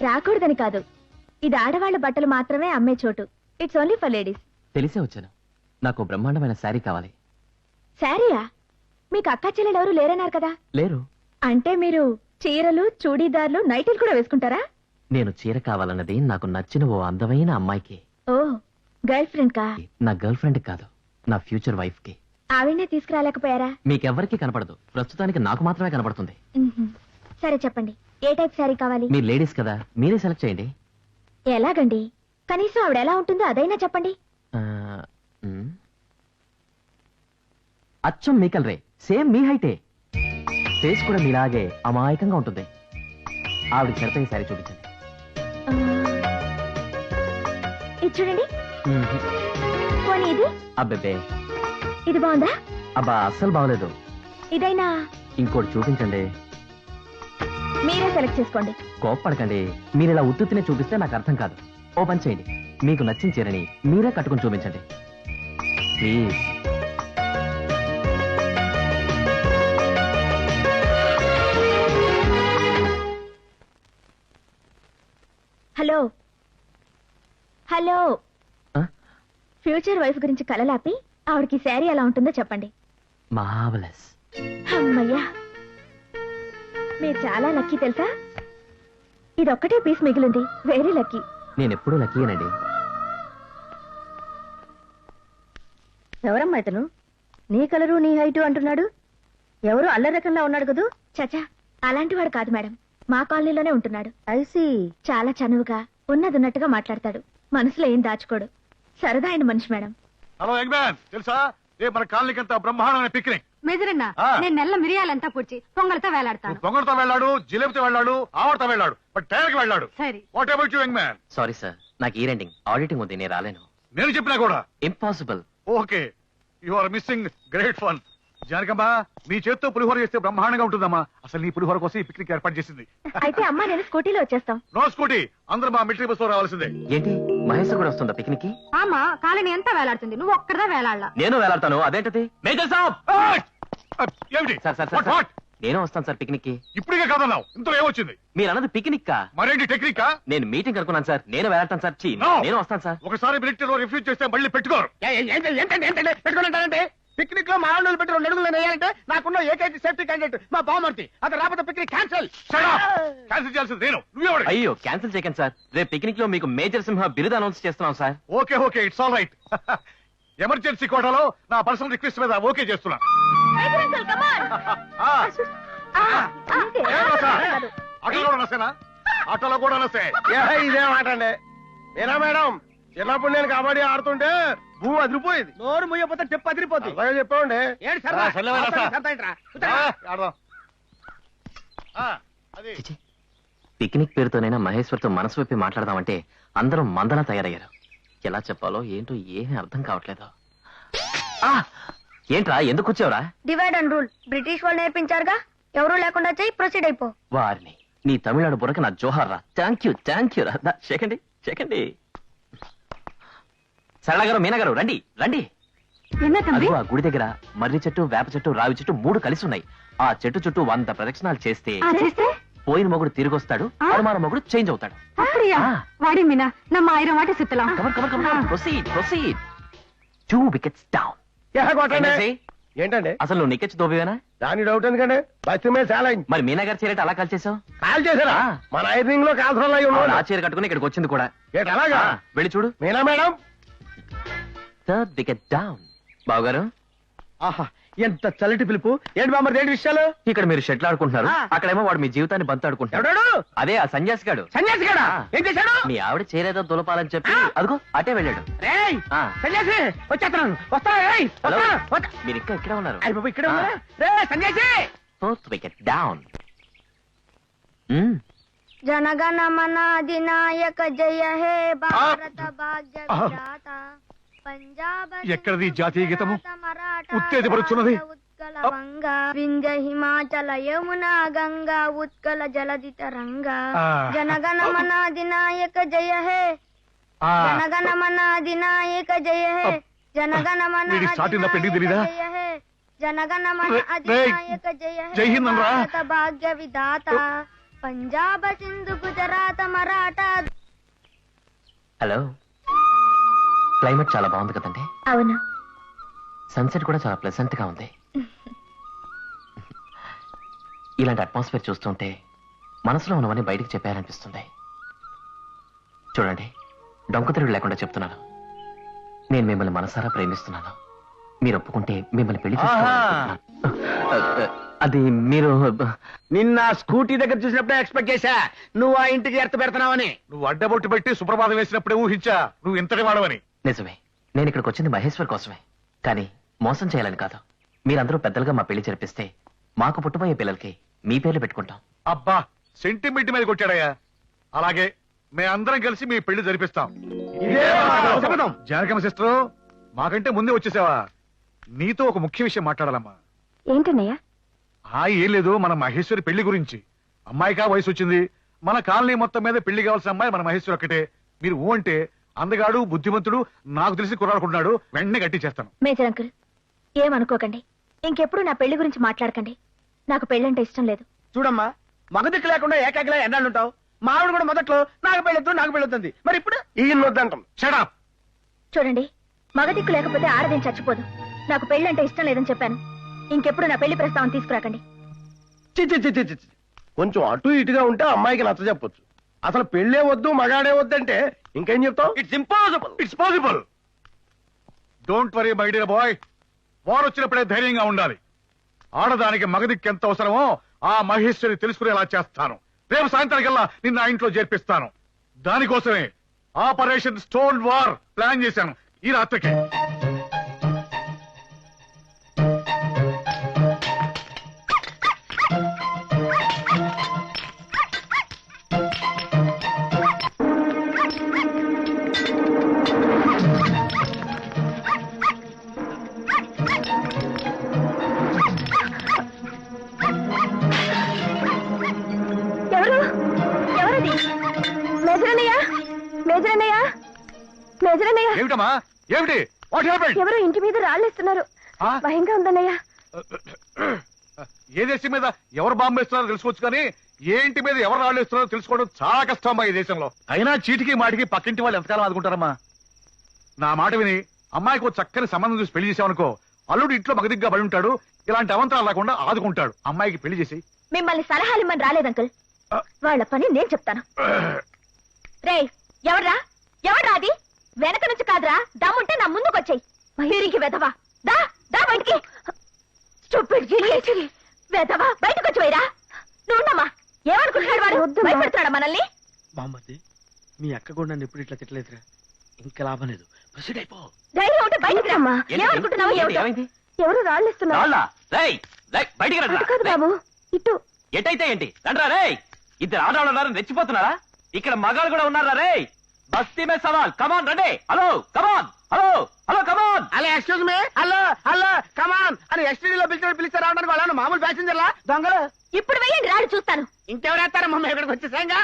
రాకూడదని కాదు, ఇది ఆడవాళ్ల బట్టలు మాత్రమే అమ్మే చోటు. It's only for ladies. తెలిసే వచ్చాను. నాకు బ్రహ్మాండమైన శారీ కావాలి. శారీయా? మీకు అక్క చెల్లెలు ఎవరు లేరన్నారు కదా? లేరు. అంటే మీరు చీరలు, చూడీదార్లు, నైటీలు కూడా వేసుకుంటారా? నేను చీర కావాలన్నది నాకు నచ్చిన ఓ అందమైన అమ్మాయికి. ఓ, గర్ల్ ఫ్రెండ్ కా? నా గర్ల్ ఫ్రెండ్ కాదు, నా ఫ్యూచర్ వైఫ్ కి. ఆవిడనే తీసుకురాలేకపోయారా? మీకెవ్వరికి కనపడదు, ప్రస్తుతానికి నాకు మాత్రమే కనపడుతుంది. సరే చెప్పండి, ఏ టైప్ శారీ కావాలి? మీరు లేడీస్ కదా, మీరే సెలెక్ట్ చేయండి. ఎలాగండి? కనీసం ఆవిడ ఎలా ఉంటుందో అదైనా చెప్పండి. అచ్చం మీ కలరే, సేమ్ మీ హైటే. ఫేస్ కూడా మీలాగే అమాయకంగా ఉంటుంది. ఆవిడకి సరిపోయే సారీ చూపించండి. ఇది చూడండి. పోనీ ఇది. అబ్బెబ్బే, ఇది బాగుందా? అబ్బా అస్సలు బాగలేదు. ఇదైనా ఇంకోటి చూపించండి. మీరే సెలెక్ట్ చేసుకోండి. కోప్పడకండి, మీరు ఇలా ఉత్తునే చూపిస్తే నాకు అర్థం కాదు. ఓ పని చేయండి, మీకు నచ్చిన చీరని మీరే కట్టుకుని చూపించండి ప్లీజ్. హలో హలో, ఆ? ఫ్యూచర్ వైఫ్ గురించి కలలాపి ఆవిడకి శారీ ఎలా ఉంటుందో చెప్పండి. మార్వెలస్. అమ్మయ్యా, మీరు చాలా లక్కీ తెలుసా. ఇదొక్కటే పీస్ మిగిలింది. Very lucky. నేను ఎప్పుడూ లక్కీనండి. ఎవరమ్మా ఇతను? నీ కలరు నీ హైటు అంటున్నాడు. ఎవరు అల్లరి రకంగా ఉన్నాడు కదూ? చచా, అలాంటి వాడు కాదు మేడం. మా కాలనీలోనే ఉంటున్నాడు. ఐసి. చాలా చనువుగా ఉన్నట్టుగా మాట్లాడతాడు. మనసులో ఏం దాచుకోడు. సరదా అయిన మనిషి మేడం. హలో యంగ్ మ్యాన్, తెలుసా రేపు మన కాలనీకి అంత బ్రహ్మాండమైన పిక్నిక్. మెజరన్నా, నేను నెల్ల మిరియాలంతా పూడ్చి పొంగలతో వేలాడతాను. పొంగల్తో వెళ్ళాడు, జిలేబితో వెళ్ళాడు, ఆవడతో వెళ్ళాడు, బట్ టైర్కి వెళ్ళాడు. సరే. What about you young man? Sorry sir, నాకు ఈ రెండింగ్ ఆడిటింగ్ ఉంది, నేను రాలేను. నేను చెప్పినా కూడా impossible. Okay, you are missing great fun. జానకమ్మా, మీ చేత్తో పులిహోర చేస్తే బ్రహ్మాండంగా ఉంటుందమ్మా. అసలు నీ పులిహోర కోసం ఈ పిక్నిక్ ఏర్పాటు చేసింది. అయితే అమ్మ నేను స్కూటీలో వచ్చేస్తాం. నో స్కూటీ, అందరూ మా మిలిటరీ బస్ లో రావాల్సిందే. ఏంటి, మహేష్ కూడా వస్తుందా పిక్నిక్ కి? ఆమా, కాలనీ ఎంత వేలాడుతుంది, నువ్వు ఒక్కడదా వేలాడలా. నేను వేలాడతాను. అదేంటది? మేజర్ సాబ్! ఏమిటి? Sir sir What, sir, what? నేను వస్తాను సార్ పిక్నిక్ కి. ఇప్పుడే కాదన్నావు, ఇంతలో ఏమొచ్చింది? మీరు అన్నది పిక్నిక్ కా? మరేంటి టెక్నిక్? నేను మీటింగ్ అనుకున్నాను సార్. నేను వేలాడతాను సార్. No. నేను వస్తాను సార్. ఒకసారి మిలిటరీలో రిఫ్యూజ్ చేస్తే మళ్ళీ పెట్టుకోరు. ఏంటంటే పెట్టుకుంటానంటే పిక్నిక్ లో మా ఆండోళ్ళు పెట్టి 2 అడుగులు వేయాలంటే నాకున్న ఏకైక సేఫ్టీ క్యాండిడేట్ మా బావమర్తి. అతను రాకపోతే పిక్నిక్ క్యాన్సిల్. క్యాన్సిల్ చేయాల్సింది నేను, నువ్వెవడు? అయ్యో, క్యాన్సిల్ చేయకండి సార్. రేపు పిక్నిక్ లో మీకు మేజర్ సింహ బిరుదు అనౌన్స్ చేస్తున్నాం sir. Okay okay, it's all right. Emergency కోటాలో నా పర్సనల్ రిక్వెస్ట్ మీద ఓకే చేస్తున్నా. ఆటోలో కూడా నసేనా? ఆటోలో కూడా నసే. ఇదే మాట అండి. ఏనా మేడం, చిన్నప్పుడు నేను కబడ్డీ ఆడుతుంటే భూమి అదిరిపోయేది. నోరు ముయ్యపోతే చెప్పు అదిరిపోతుంది. అలాగే చెప్పండి. ఏంటి సరదా? అది చిచి, పిక్నిక్ పేరుతోనైనా మహేశ్వర్తో మనసు వైపి మాట్లాడదామంటే అందరం మందలా తయారయ్యారు. ఎలా చెప్పాలో ఏంటో ఏమీ అర్థం కావట్లేదు. ఆ! ఏంట్రా, ఎందుకు వచ్చావురా? డివైడ్ అండ్ రూల్ బ్రిటిష్ వాళ్ళు నేర్పించారుగా. ఎవరు లేకుండా చెయ్యి, ప్రొసీడ్ అయిపో. వారిని, నీ తమిళనాడు బుర్రకి నా జోహార్ రా. థ్యాంక్ యూ రా. చెకండి చెకండి. సరళ గారు, మీనా గారు, రండి రండి. అదిగో ఆ గుడి దగ్గర మర్రి చెట్టు, వేప చెట్టు, రావి చెట్టు 3 కలిసి ఉన్నాయి. ఆ చెట్టు చుట్టూ 100 ప్రదక్షిణాలు చేస్తే పోయిన మొగుడు తిరిగి వస్తాడు, అనుమాన మొగుడు చేంజ్ అవుతాడు. వాడి మీనా నమ్మ 1000 వాటి సుత్తலாம். ప్రొసీడ్. 2 wickets down. ఏంటండి అసలు నువ్వు నికెచ్ దోబివేనా? దాని డౌట్ ఎందుకండి? బస్సు మీద చాలా అయింది. మరి మీనా గారు చీరట అలా కాల్చేసావు? కాల్ చేశారా? మన ఐరింగ్ లో కాల్సరాలు అయి ఆ ఉన్నాడు. చీర కట్టుకుని ఇక్కడికి వచ్చింది కూడా. ఏంటి అలాగా? వెళ్ళి చూడు. Meena madam, 3rd wicket down. బావగారు, ఆహా, ఎంత చల్లటి పిలుపు. ఏంటి బామ్మది, ఏంటి విషయాలు? ఇక్కడ మీరు షెట్లు ఆడుకుంటున్నారు, అక్కడేమో వాడు మీ జీవితాన్ని బంతు ఆడుకుంటాడు. ఎవడాడు? అదే ఆ సన్యాసి గాడు. సన్యాసి గడా? ఏం చేశాడు? మీ ఆవిడ చీరేదో దులపాలని చెప్పి అదిగో అటే వెళ్ళాడు. రేయ్ ఆ. సన్యాసి, వచ్చేస్తున్నాను. వస్తా రేయ్, హలో, వస్తా. మీరు ఇంకా ఇక్కడే ఉన్నారు. అయ్య బాబు, ఇక్కడ ఉన్నారా? రే సన్యాసి. 4th wicket down. జనగణ మన అధినాయక జయ హే భారత భాగ్య విధాత పంజాబ ఎక్కడిది జాతీయ గీతము? మరాఠా ఉత్తేజపరుచున్నది. ఉత్కల వంగ వింధ్య హిమాచల యమున గంగా ఉత్కల జలధి తరంగా జనగణ మన అధినాయక జయ హే జనగణ మన అధినాయక జయ హే జనగణ మన వీడి స్టార్టింగ్ లో పెండింగ్ తెలీదా? జయ హే జనగణ మన రేయ్, అధినాయక జయ జై హే హింద్ అనరా? భారత భాగ్య విధాత పంజాబ సింధు గుజరాత మరాఠా. హలో, క్లైమేట్ చాలా బాగుంది కదండి. అవును. సన్సెట్ కూడా చాలా ప్లెజెంట్ గా ఉంది. ఇలాంటి అట్మాస్ఫియర్ చూస్తుంటే మనసులో ఉన్నవన్నీ బయటికి చెప్పారనిపిస్తుంది. చూడండి, డొంక తిరుగు లేకుండా చెప్తున్నాను. నేను మిమ్మల్ని మనసారా ప్రేమిస్తున్నాను. మీరు ఒప్పుకుంటే మిమ్మల్ని పెళ్లి చేసుకోవాలనుకుంటున్నాను. అది మీరు నిన్న స్కూటీ దగ్గర చూసినప్పుడే ఎక్స్పెక్ట్ చేశా నువ్వు ఆ ఇంటికి ఎర్త పెడుతున్నావని. నువ్వు అడ్డబొట్టు పెట్టి సుప్రభాతం వేసినప్పుడే ఊహించా నువ్వు ఇంతటి వాడవని. నిజమే, నేను ఇక్కడికి వచ్చింది మహేశ్వర్ కోసమే, కానీ మోసం చేయాలని కాదు. మీరందరూ పెద్దలుగా మా పెళ్లి జరిపిస్తే మాకు పుట్టబోయే పిల్లలకి మీ పేర్లు పెట్టుకుంటాం. అబ్బా సెంటిమెంట్ మీద కొట్టాడయ్యా. అలాగే మేమందరం కలిసి మీ పెళ్లి జరిపిస్తాం. జానకమ్మ సిస్టర్, మాకంటే ముందే వచ్చేసావా? నీతో ఒక ముఖ్య విషయం మాట్లాడాలమ్మా. ఏంటన్నయ్యా? ఏం లేదు, మన మహేశ్వరి పెళ్లి గురించి. అమ్మాయికా వయసు వచ్చింది. మన కాలనీ మొత్తం మీద పెళ్లి కావాల్సిన అమ్మాయి మన మహేశ్వరి ఒక్కటే. మీరు ఊ అంటే అందగాడు, బుద్ధిమంతుడు, నాకు తెలిసి కుర్రాడుకుంటున్నాడు, వెంటనే గట్టి చేస్తాను. మేజర్ అంకుల్, ఏమనుకోకండి. ఇంకెప్పుడు నా పెళ్లి గురించి మాట్లాడకండి. నాకు పెళ్ళంటే ఇష్టం లేదు. చూడమ్మా, మగదిక్కు లేకుండా ఏకాకిలా ఎన్నాళ్ళుంటావు? మా ఆవిడ కూడా మొదట్లో నాకు పెళ్ళొద్దు మరి ఇప్పుడు ఈయన వద్దంటాం. Shut up. చూడండి, మగదిక్కు లేకపోతే ఆడదేం చచ్చిపోదు. నాకు పెళ్ళంటే ఇష్టం లేదని చెప్పాను. ఇంకెప్పుడు నా పెళ్లి ప్రస్తావన తీసుకురాకండి. కొంచెం అటు ఇటుగా ఉంటే అమ్మాయికి నచ్చ చెప్పొచ్చు. అసలు పెళ్ళే వద్దు మగాడే వద్దంటే ఇంకేం చెప్తావు? It's impossible. It's possible. Don't worry my dear bye. వారు వచ్చినప్పుడే ధైర్యంగా ఉండాలి. ఆడదానికి మగదిక్కు ఎంత అవసరమో ఆ మహేశ్వరి తెలుసుకునేలా చేస్తాను. రేపు సాయంత్రానికల్లా నిన్న ఆ ఇంట్లో చేర్పిస్తాను. దానికోసమే ఆపరేషన్ స్టోన్ వార్ ప్లాన్ చేశాను ఈ రాత్రికి. ఏమిటమ్మా? ఏమిటి? What happened? ఎవరో ఇంటి మీద రాళ్ళేస్తున్నారు. భయంగా ఉందన్నయ్యా. ఏ దేశం మీద ఎవరు బాంబు వేస్తున్నారో తెలుసుకోవచ్చు, కానీ ఏ ఇంటి మీద ఎవరు రాళ్ళు వేస్తున్నారో తెలుసుకోవడం చాలా కష్టం ఈ దేశంలో. అయినా చీటికి మాటికి పక్కింటి వాళ్ళు ఎంతకాలం ఆదుకుంటారమ్మా? నా మాట విని అమ్మాయికి ఒక చక్కని సంబంధం చూసి పెళ్లి చేసావనుకో, అల్లుడు ఇంట్లో మగదిగ్గా పడి ఉంటాడు. ఇలాంటి అవంతరాలు రాకుండా ఆదుకుంటాడు. అమ్మాయికి పెళ్లి చేసి మిమ్మల్ని సలహాలిమ్మని రాలేదంకుల్. వాళ్ళ పని నేను చెప్తాను. రే, ఎవడ్రా అది? వెనక నుంచి కాదురా, దమ్ముంటే నా ముందుకు వచ్చాయి. మయూరికి వెధవా, దా దా బయటికి. వెధవా, బయటకు వచ్చి వైరా. నువ్వుండమ్మా. ఏమనుకుంటున్నాడు వాడు? భయపెడుతున్నాడా మనల్ని? బామ్మది, మీ అక్క కూడా నన్ను ఎప్పుడు ఇట్లా తిట్టలేదురా. ఇంకా లాభం లేదు, ప్రొసీడ్ అయిపో. ధైర్యం ఉంటే బయటికి రమ్మా. ఏమనుకుంటున్నావు? ఎవరు రాళ్ళిస్తున్నారు? కాదు బాబు, ఇటు. ఎటైతే ఏంటి? రండ్రా రే. ఇద్దరు ఆడవాళ్ళు ఉన్నారని రెచ్చిపోతున్నారా? ఇక్కడ మగాళ్ళు కూడా ఉన్నారా రే? బస్తీ మే సవాల్. కమాన్ రండి. Hello come on. Hello hello come on. అలా excuse me, hello hello come on అని ఎస్టీడీలో పిలిచి రావడానికి వాళ్ళని మామూలు ప్యాసింజర్లా దొంగలు. ఇప్పుడు వెయ్యండి, రాడు చూస్తాను. ఇంకెవరేస్తారమ్మా? మేము ఇక్కడికి వచ్చేసాంగా.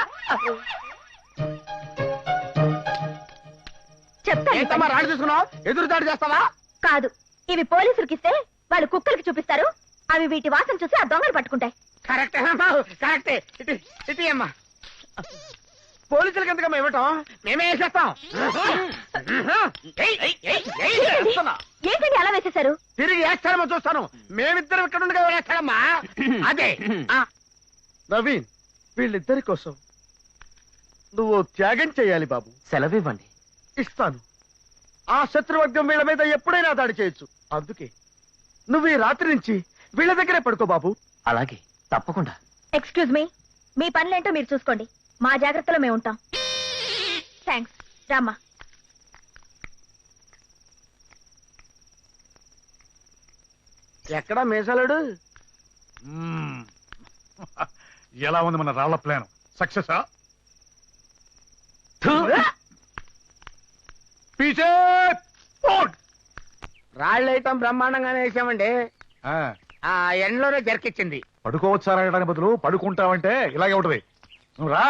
చెప్తాను. రాడు చూసుకున్నావు, ఎదురు దాడి చేస్తావా? కాదు, ఇవి పోలీసులకి ఇస్తే వాళ్ళు కుక్కలకి చూపిస్తారు. అవి వీటి వాసన చూసి ఆ దొంగలు పట్టుకుంటాయి. కరెక్టే కరెక్టే. ఇటీ అమ్మా. పోలీసులకి ఎంతకమ్మా ఇవ్వటం? మేమే వేసేస్తాం. ఏంటండి అలా వేసేశారు? తిరిగి వేస్తారేమో చూస్తాను. మేమిద్దరం ఇక్కడ ఉండగా వేస్తాడమ్మా. అదే నవీన్, వీళ్ళిద్దరి కోసం నువ్వు త్యాగం చేయాలి బాబు. సెలవివ్వండి. ఇస్తాను. ఆ శత్రువర్గం వీళ్ళ మీద ఎప్పుడైనా దాడి చేయొచ్చు. అందుకే నువ్వు ఈ రాత్రి నుంచి వీళ్ళ దగ్గరే పడుకో బాబు. అలాగే, తప్పకుండా. ఎక్స్క్యూజ్ మీ, మీ పనులేంటో మీరు చూసుకోండి. మా జాగ్రత్తలో మేము ఉంటాం. థ్యాంక్స్. రామ్మా. ఎక్కడా మేసాలాడు? ఎలా ఉంది మన రాళ్ల ప్లాన్? సక్సెస్? రాళ్ళైతం బ్రహ్మాండంగానే వేసామండి. ఆ ఎండలోనే జరికిచ్చింది. పడుకోవచ్చారాయడానికి బదులు పడుకుంటావంటే ఇలాగే ఉంటది. నువ్వు రా.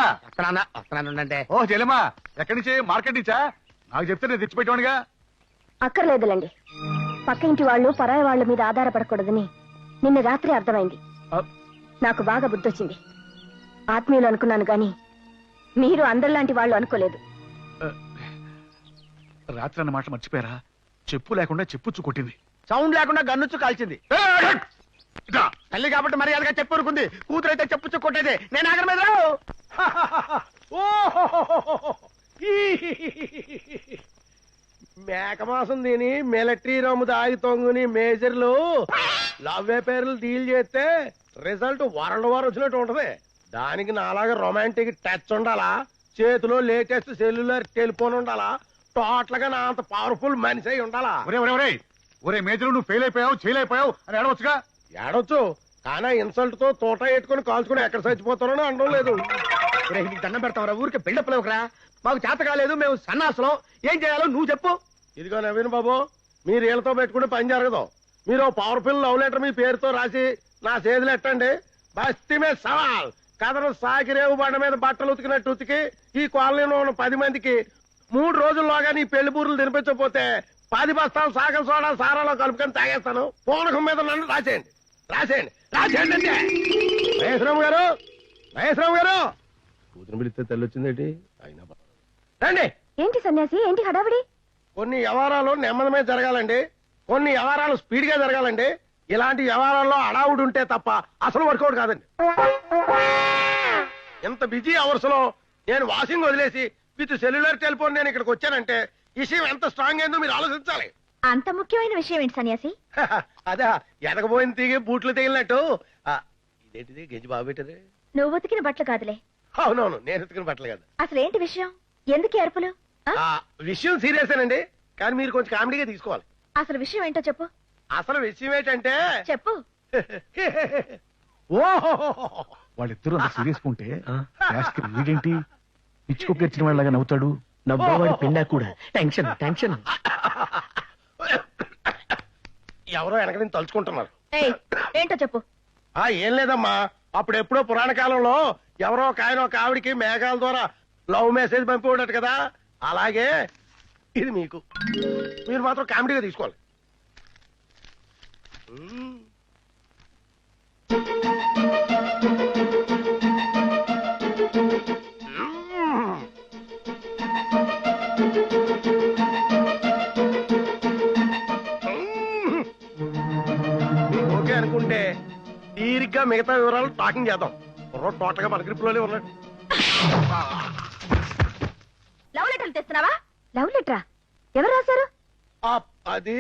వస్తున్నానంటే. ఓ చెల్లెమ్మా, ఎక్కడి నుంచి? మార్కెట్ నుంచా? నాకు చెప్తే నేను తెచ్చిపెట్టానుగా. అక్కర్లేదులండి. పక్క ఇంటి వాళ్ళు పరాయి వాళ్ళ మీద ఆధారపడకూడదని నిన్న రాత్రి అర్థమైంది. నాకు బాగా బుద్ధొచ్చింది. ఆత్మీయులు అనుకున్నాను గాని మీరు అందరిలాంటి వాళ్ళు అనుకోలేదు. రాత్రి అన్న మాట మర్చిపోయారా? చెప్పు లేకుండా చెప్పుచ్చు కొట్టింది. సౌండ్ లేకుండా గన్నుచ్చు కాల్చింది. తల్లి కాబట్టి మర్యాదగా చెప్పు ఊరుకుంది. కూతురైతే చెప్పుచ్చు కొట్టేది. నేను ఆగర మీద మేకమాసం తిని మిలిటరీ రమ్ము దాగి తొంగుని మేజర్లు లవ్ అఫైర్లు డీల్ చేస్తే రిజల్ట్ వరల్డ్ వార్ వచ్చినట్టు ఉంటది. దానికి నాలాగా రొమాంటిక్ టచ్ ఉండాలా, చేతిలో లేటెస్ట్ సెల్యులర్ టెలిఫోన్ ఉండాలా, టోటల్ గా నా అంత పవర్ఫుల్ మనిషి అయి ఉండాలా. ఒరే మేజర్ నువ్వు ఫెయిల్ అయిపోయావు చేయలేకపోయావు అని అడవచ్చుగా. ఏడొచ్చు కానీ ఇన్సల్ట్ తో తోట ఎట్టుకుని కాల్చుకుని ఎక్కడ చచ్చిపోతారో అనడం లేదు. నీకు దండం పెడతావరా, ఊరికి బిల్డప్ లేవురా. మాకు చేత కాలేదు, మేము సన్నాసులం. ఏం చేయాలో నువ్వు చెప్పు. ఇదిగో నవీన్ బాబు, మీరు వీళ్ళతో పెట్టుకుంటే పని జరగదు. మీరు పవర్ఫుల్ లవ్ లెటర్ మీ పేరుతో రాసి నా చేతులు ఎట్టండి. బస్తీ మీద సవాల్ కథను సాకిరేవు బండ మీద బట్టలు ఉతికినట్టు ఉతికి ఈ కాలనీలో ఉన్న 10 మందికి 3 రోజుల్లోగా నీ పెళ్లి బూరులు తినిపించకపోతే 10 బస్తాలు సాగం సోడా సారాలో కలుపుకొని తాగేస్తాను. పూనకం మీద నన్ను రాసేయండి రాసేయండి రాసేయండి అంటే. మహేశ్వరరావు గారు, మహేశ్వరరావు గారు, కూతురు పిలిస్తే తెల్లి వచ్చిందేంటి? అయినా రండి. ఏంటి సన్యాసి, ఏంటి హడావిడి? కొన్ని వ్యవహారాలు నెమ్మదమే జరగాలండి, కొన్ని వ్యవహారాలు స్పీడ్ గా జరగాలండి. ఇలాంటి వ్యవహారాల్లో అడావుడు ఉంటే తప్ప అసలు వర్కౌట్ కాదండి. ఇంత బిజీ అవర్స్ లో నేను వాషింగ్ వదిలేసి విత్ సెల్యులర్ టెలిఫోన్ నేను ఇక్కడికి వచ్చానంటే విషయం ఎంత స్ట్రాంగ్ అయిందో మీరు ఆలోచించాలి. అంత ముఖ్యమైన విషయం ఏంటి సన్యాసి? అదే ఎదగబోయిన తీగి బూట్లు తగిలినట్టు. ఇదేంటిది గెంజి బాగా పెట్టారు? నువ్వు ఉతికిన బట్టలు కాదులే. అవునవును, నేను ఉతికిన బట్టలు కాదు. అసలు ఏంటి విషయం? ఎందుకు అరుపులు? విషయం సీరియసేనండి, కానీ మీరు కొంచెం కామెడీగా తీసుకోవాలి. అసలు విషయం ఏంటో చెప్పు. అసలు విషయం ఏంటంటే చెప్పు. ఓహో, వాళ్ళిద్దరూ అంత సీరియస్ ఉంటే వీడేంటి పిచ్చుకు గెలిచిన వాళ్ళగా నవ్వుతాడు. నవ్వేవాడు పిండా కూడా. Tension tension. ఎవరో వెనక నుంచి తలుచుకుంటున్నారు. ఏయ్, ఏంటో చెప్పు. ఏం లేదమ్మా, అప్పుడెప్పుడో పురాణ కాలంలో ఎవరో ఒక ఆయన ఒక ఆవిడికి మేఘాల ద్వారా లవ్ మెసేజ్ పంపిపోడట కదా, అలాగే ఇది మీకు. మీరు మాత్రం కామెడీగా తీసుకోవాలి. ఓకే అనుకుంటే తీరిగ్గా మిగతా వివరాలు టాకింగ్ చేద్దాం. టోటల్ గా మన గ్రిప్లోనే ఉన్నాడు. లవ్ లెటర్లు తెస్తున్నావా? లవ్ లెటరా? ఎవరు రాశారు? అది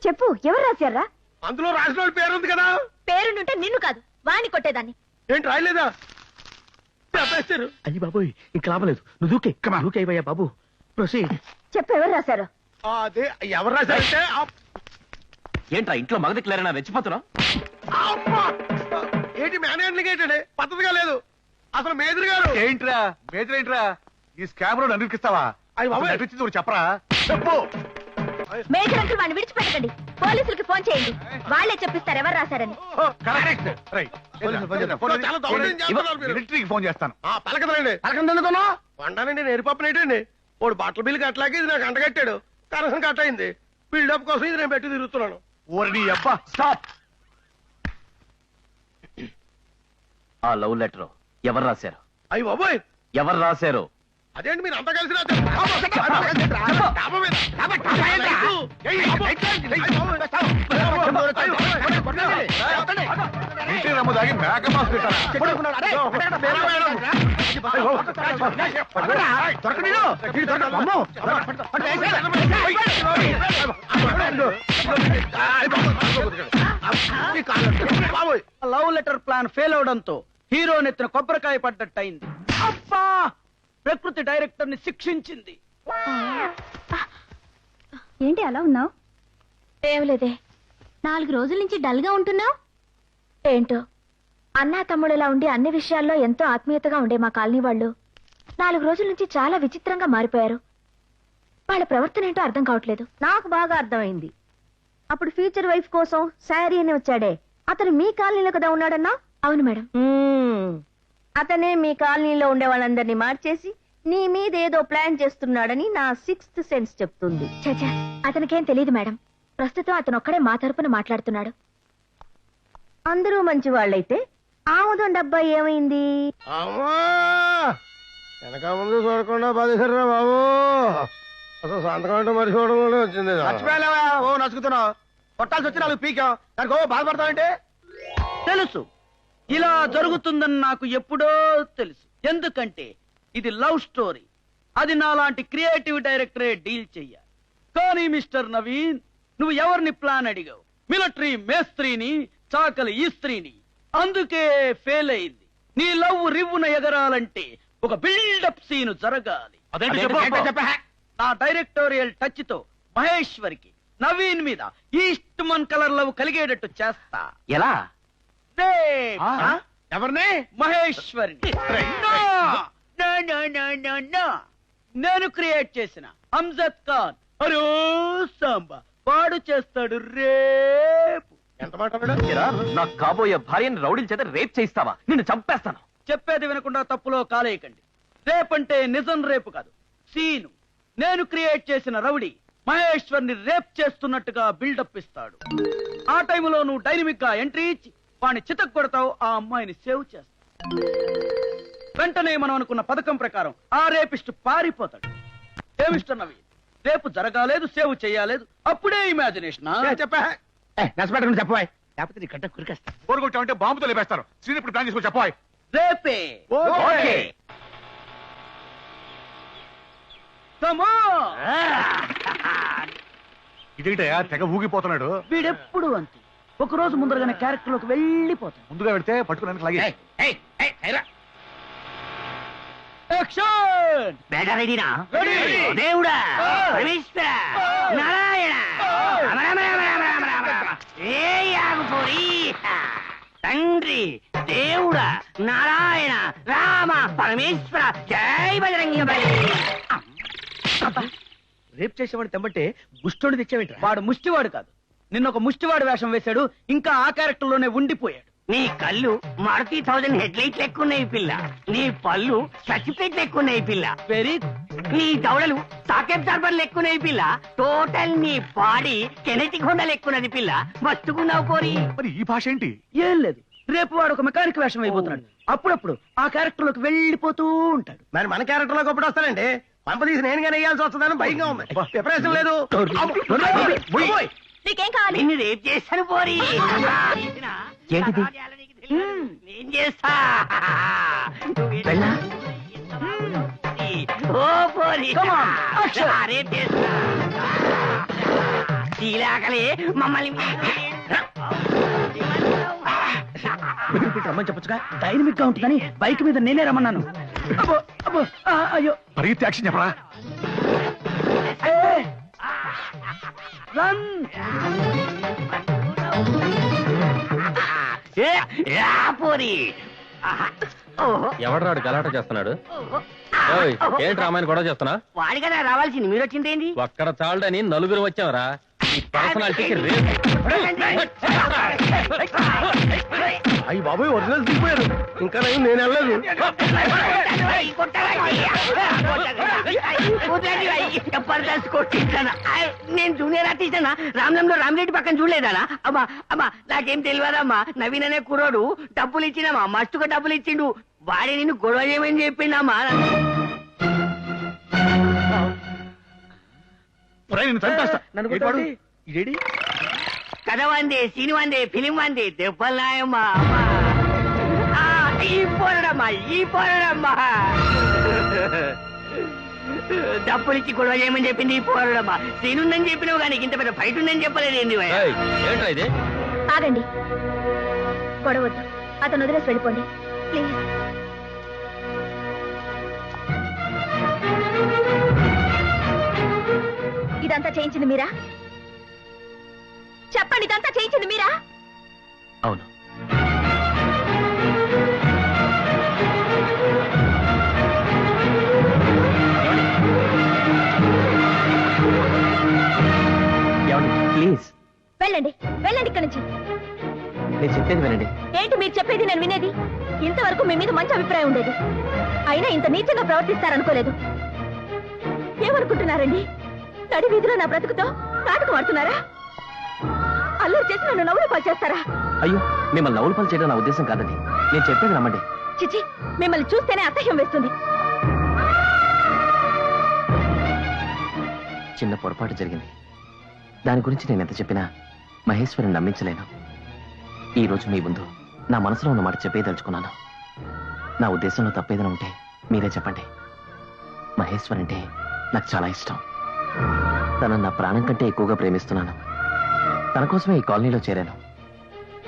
చెప్పు, ఎవరు రాశారా? అందులో రాసిన వాళ్ళ పేరు ఉంది కదా. పేరుంటే నిన్ను కాదు వాణ్ణి కొట్టేదాన్ని. ఏంటి రాయలేదా? చెప్పేస్తారు. అయ్యి బాబోయ్, ఇంక లాభలేదు. నువ్వు దూకే దూకే అయ్యా బాబు. ప్రొసీడ్. చెప్పు, ఎవరు రాశారు? అదే ఎవరు రాశారంటే ఏంట్రా ఇంట్లో మగదిక్లేరన్నా రెచ్చిపోతున్నావు? ఏంటి మేనేజ్మెంట్ ఏంటండి? పద్ధతిగా లేదు అసలు. మేజర్ గారు ఏంట్రా మేజర్ ఏంట్రా ఈ స్కామ్ లో నన్నుకిస్తావా? అయ్యి బాబోయ్, నటించింది ఒకటి చెప్పరా? చెప్పు. మేజర్ అంకుల్ వాడిని విడిచిపెట్టకండి. పోలీసులకి ఫోన్ చేయండి, వాళ్ళే చెప్పిస్తారు ఎవరు రాశారని. కరెక్ట్. రైట్. చాలా దౌర్జన్యం చేస్తున్నారు మీరు. మిలిటరీకి ఫోన్ చేస్తాను. పలకదండి. పలకం ఎందుకున్నా వండానండి. నేను పప్పునేటండి. వాడు బట్టల బిల్లు కట్టలాగా ఇది నాకు అంటగట్టాడు. కనీసం కట్ అయింది. బిల్డప్ కోసం ఇది నేను పెట్టి తిరుగుతున్నాను. ఓరి అబ్బా, స్టాప్. ఆ లవ్ లెటర్ ఎవరు రాశారు? అయ్యి బాబోయ్, ఎవరు రాశారు? అదేంటి మీరు అంతా కలిసి ఇంటి రమ్ము దాగి మేక మాస్ పెట్టారా? లవ్ లెటర్ ప్లాన్ ఫెయిల్ అవడంతో హీరో నెత్తిన కొబ్బరికాయ పడ్డట్టయింది. అబ్బా, ప్రకృతి డైరెక్టర్ ని శిక్షించింది. ఏంటి అలా ఉన్నావు? ఏం లేదే. 4 రోజుల నుంచి డల్ గా ఉంటున్నావు ఏంటో. అన్నా తమ్ముడులా ఉండి అన్ని విషయాల్లో ఎంతో ఆత్మీయతగా ఉండే మా కాలనీ వాళ్ళు 4 రోజుల నుంచి చాలా విచిత్రంగా మారిపోయారు. వాళ్ళ ప్రవర్తన ఏంటో అర్థం కావట్లేదు. నాకు బాగా అర్థమైంది. అప్పుడు ఫ్యూచర్ వైఫ్ కోసం శారీ అని వచ్చాడే, అతను మీ కాలనీలో కదా ఉన్నాడన్నా? అవును మేడం. అతనే మీ కాలనీలో ఉండే వాళ్ళందరినీ మార్చేసి నీ మీద ఏదో ప్లాన్ చేస్తున్నాడని నా 6th సెన్స్ చెప్తుంది. చచ్చా, అతనికేం తెలియదు మేడం. ప్రస్తుతం అతను ఒక్కడే మా తరపున మాట్లాడుతున్నాడు. అందరూ మంచి వాళ్ళైతే ఆముదం డబ్బా ఏమైంది? అమ్మా, వెనక ముందు చూడకుండా బాధేశారా బాబు. అసలు సంతకం అంటే మర్చిపోవడం కూడా వచ్చింది. మర్చిపోయావా? ఓ నసుకుతున్నావు. కొట్టాల్సి వచ్చి 4 పీకాం. దానికి ఓ బాధపడతావంటే? తెలుసు ఇలా జరుగుతుందని నాకు ఎప్పుడో తెలుసు. ఎందుకంటే ఇది లవ్ స్టోరీ. అది నాలాంటి క్రియేటివ్ డైరెక్టరే డీల్ చెయ్యాలి. కానీ మిస్టర్ నవీన్, నువ్వు ఎవరిని ప్లాన్ అడిగావు? మిలిటరీ మేస్త్రీని, చాకలి ఈ స్త్రీని. అందుకే ఫెయిల్ అయింది. నీ లవ్ రివ్వున ఎగరాలంటే ఒక బిల్డప్ సీను జరగాలి. నా డైరెక్టోరియల్ టచ్ తో మహేశ్వరికి నవీన్ మీద ఈస్ట్మన్ కలర్ లవ్ కలిగేటట్టు చేస్తా. ఎలా? రేప్. ఎవరిని? మహేశ్వరిని. No! No, no, no, no, no. నేను క్రియేట్ చేసిన అంజద్ ఖాన్ అరే సాంబా వాడు చేస్తాడు రేపు. ఎంత మాట్లాడాడు? నాకు కాబోయే భార్యను రౌడీల చేత రేప్ చేయిస్తావా? నిన్ను చంపేస్తాను. చెప్పేది వినకుండా తప్పులో కాలేయకండి. రేపంటే నిజం రేపు కాదు, సీను. నేను క్రియేట్ చేసిన రౌడీ మహేశ్వర్ని రేప్ చేస్తున్నట్టుగా బిల్డప్ ఇస్తాడు. ఆ టైంలో నువ్వు డైనమిక్ గా ఎంట్రీ ఇచ్చి వాడిని చితక్ కొడతావు, ఆ అమ్మాయిని సేవ్ చేస్తావు. వెంటనే మనం అనుకున్న పథకం ప్రకారం ఆ రేపిస్ట్ పారిపోతాడు. ఏమిస్టర్ నవీన్, రేపు జరగాలేదు, సేవ్ చెయ్యాలేదు, అప్పుడే ఇమాజినేషన్. చెప్పా చెప్పవా? లేకపోతే నీ కట్ట కురికేస్తా. కోరుకొచ్చామంటే బాంబుతో లేపేస్తారు. శ్రీని ఇప్పుడు ప్లాన్ చేసుకో చెప్పాయి. రేపే. ఓకే. Come on. ఇదేంటయ్యా తెగ ఊగిపోతున్నాడు. వీడెప్పుడు అంతే, ఒక రోజు ముందరగానే క్యారెక్టర్ లోకి వెళ్ళిపోతాడు. ముందుగా పెడితే పట్టుకున్నానికి లాగే. యాక్షన్. బేటా రెడీనా? రెడీ. దేవుడా, పరమేశ్వర, నారాయణ, రమ రమ రమ రమ రమ రమ రమ. ఏ యాగుపోరి, తండ్రి, దేవుడా, నారాయణ, రామ, పరమేశ్వర, జై బజరంగి బలి. రేప్ చేసేవాడు తెమ్మంటే ముష్టోడు తెచ్చావేంటి? వాడు ముష్టివాడు కాదు, నిన్న ఒక ముష్టివాడు వేషం వేశాడు, ఇంకా ఆ క్యారెక్టర్ లోనే ఉండిపోయాడు. నీ కళ్ళు మారుతి 1000 హెడ్లైట్ లెక్కున్నాయి పిల్ల. నీ పళ్ళు సర్టిఫికేట్ లెక్కున్నాయి పిల్ల. వెరీ నీ దవడలు సాకెట్ దర్బర్ లెక్కున్నాయి పిల్ల. టోటల్ నీ బాడీ కెనెటిక్ హోండా లెక్కున్నది పిల్ల. మస్తుకున్నావు పోరి. మరి ఈ భాష ఏంటి? ఏం లేదు, రేపు వాడు ఒక మెకానిక్ వేషం అయిపోతున్నాడు. అప్పుడప్పుడు ఆ క్యారెక్టర్ లోకి వెళ్ళిపోతూ ఉంటాడు. మరి మన క్యారెక్టర్ లోకి ఎప్పుడు వస్తానండి? పంప తీసి నేనుగానే వేయాల్సి వస్తుందని భయంగా ఉంది. ప్రిపరేషన్ లేదు. నీకేం కావాలి? నిన్ను రేపు చేస్తాను పోరి. ఏంటిది? నేను చేస్తా. వెళ్ళా? ఓ పోరి, Come on, action. రేపు చేస్తా. ఇలాగలే మమ్మల్ని రమ్మని చెప్పొచ్చుగా, డైనమిక్ గా ఉంటుందని బైక్ మీద నేనే రమ్మన్నాను. అబ్బో అబ్బో, అయ్యో. పరిగెత్తి యాక్షన్ చెప్పరా. రన్. పోరి. ఎవడరాడు గలాట చేస్తున్నాడు? ఏంటి రామాయణ గొడవ చేస్తున్నా? వాడి కదా రావాల్సింది, మీరు వచ్చిందేంటి? ఒక్కడ చాలడని నలుగురు వచ్చావరా. ఈ పర్సనాలిటీకి అయ్యి బాబోయ్, ఒరిజినల్ దిగిపోయారు. ఇంకా నేను వెళ్ళలేదు. నేను జూనియర్ ఆర్టిస్ట్ అన్నా, రామ్లంలో రామిరెడ్డి పక్కన చూడలేదనా? అమ్మా అమ్మా, నాకేం తెలియదమ్మా. నవీన్ అనే కుర్రోడు డబ్బులు ఇచ్చినమ్మా, మస్తుగా డబ్బులు ఇచ్చిండు. వాడి నిన్ను గొడవ చేయమని చెప్పిండమ్మా. కథ వందే, సీన్ వందే, ఫిలిం వందే, దెబ్బలు నాయమ్మా. ఈ పోరడమ్మా, ఈ పోరడమ్మా. డబ్బులు ఇచ్చి గొడవ చేయమని చెప్పింది ఈ పోరడమ్మా. సీన్ ఉందని చెప్పినావు కానీ ఇంత పెద్ద ఫైట్ ఉందని చెప్పలేదు. ఏంది ఏంట్రా ఇది? ఆగండి, గొడవద్దు. అతను వదిలేసి వెళ్ళిపోండి ప్లీజ్. ఇదంతా చేయించింది మీరా? చెప్పండి, ఇదంతా చేయించింది మీరా? అవును. ప్లీజ్ వెళ్ళండి, వెళ్ళండి ఇక్కడి నుంచి. నేను చెప్పేది వినండి. ఏంటి మీరు చెప్పేది నేను వినేది? ఇంతవరకు మీ మీద మంచి అభిప్రాయం ఉండేది, అయినా ఇంత నీచంగా ప్రవర్తిస్తారనుకోలేదు. ఏమనుకుంటున్నారండి? నడి వీధిలో నా బ్రతుకుతో నాటకం ఆడుతున్నారా? అల్లరి చేసి నన్ను నవ్వులు పాలు చేస్తారా? అయ్యో, మిమ్మల్ని నవ్వులు పాలు చేయడం నా ఉద్దేశం కాదండి. నేను చెప్పేది నమ్మండి. చిచి, మిమ్మల్ని చూస్తేనే అసహ్యం వేస్తుంది. చిన్న పొరపాటు జరిగింది. దాని గురించి నేను ఎంత చెప్పినా మహేశ్వరిని నమ్మించలేను. ఈ రోజు మీ ముందు నా మనసులో ఉన్న మాట చెప్పేదలుచుకున్నాను. నా ఉద్దేశంలో తప్పేదైనా ఉంటే మీరే చెప్పండి. మహేశ్వర్ అంటే నాకు చాలా ఇష్టం. తనను నా ప్రాణం కంటే ఎక్కువగా ప్రేమిస్తున్నాను. తన కోసమే ఈ కాలనీలో చేరాను.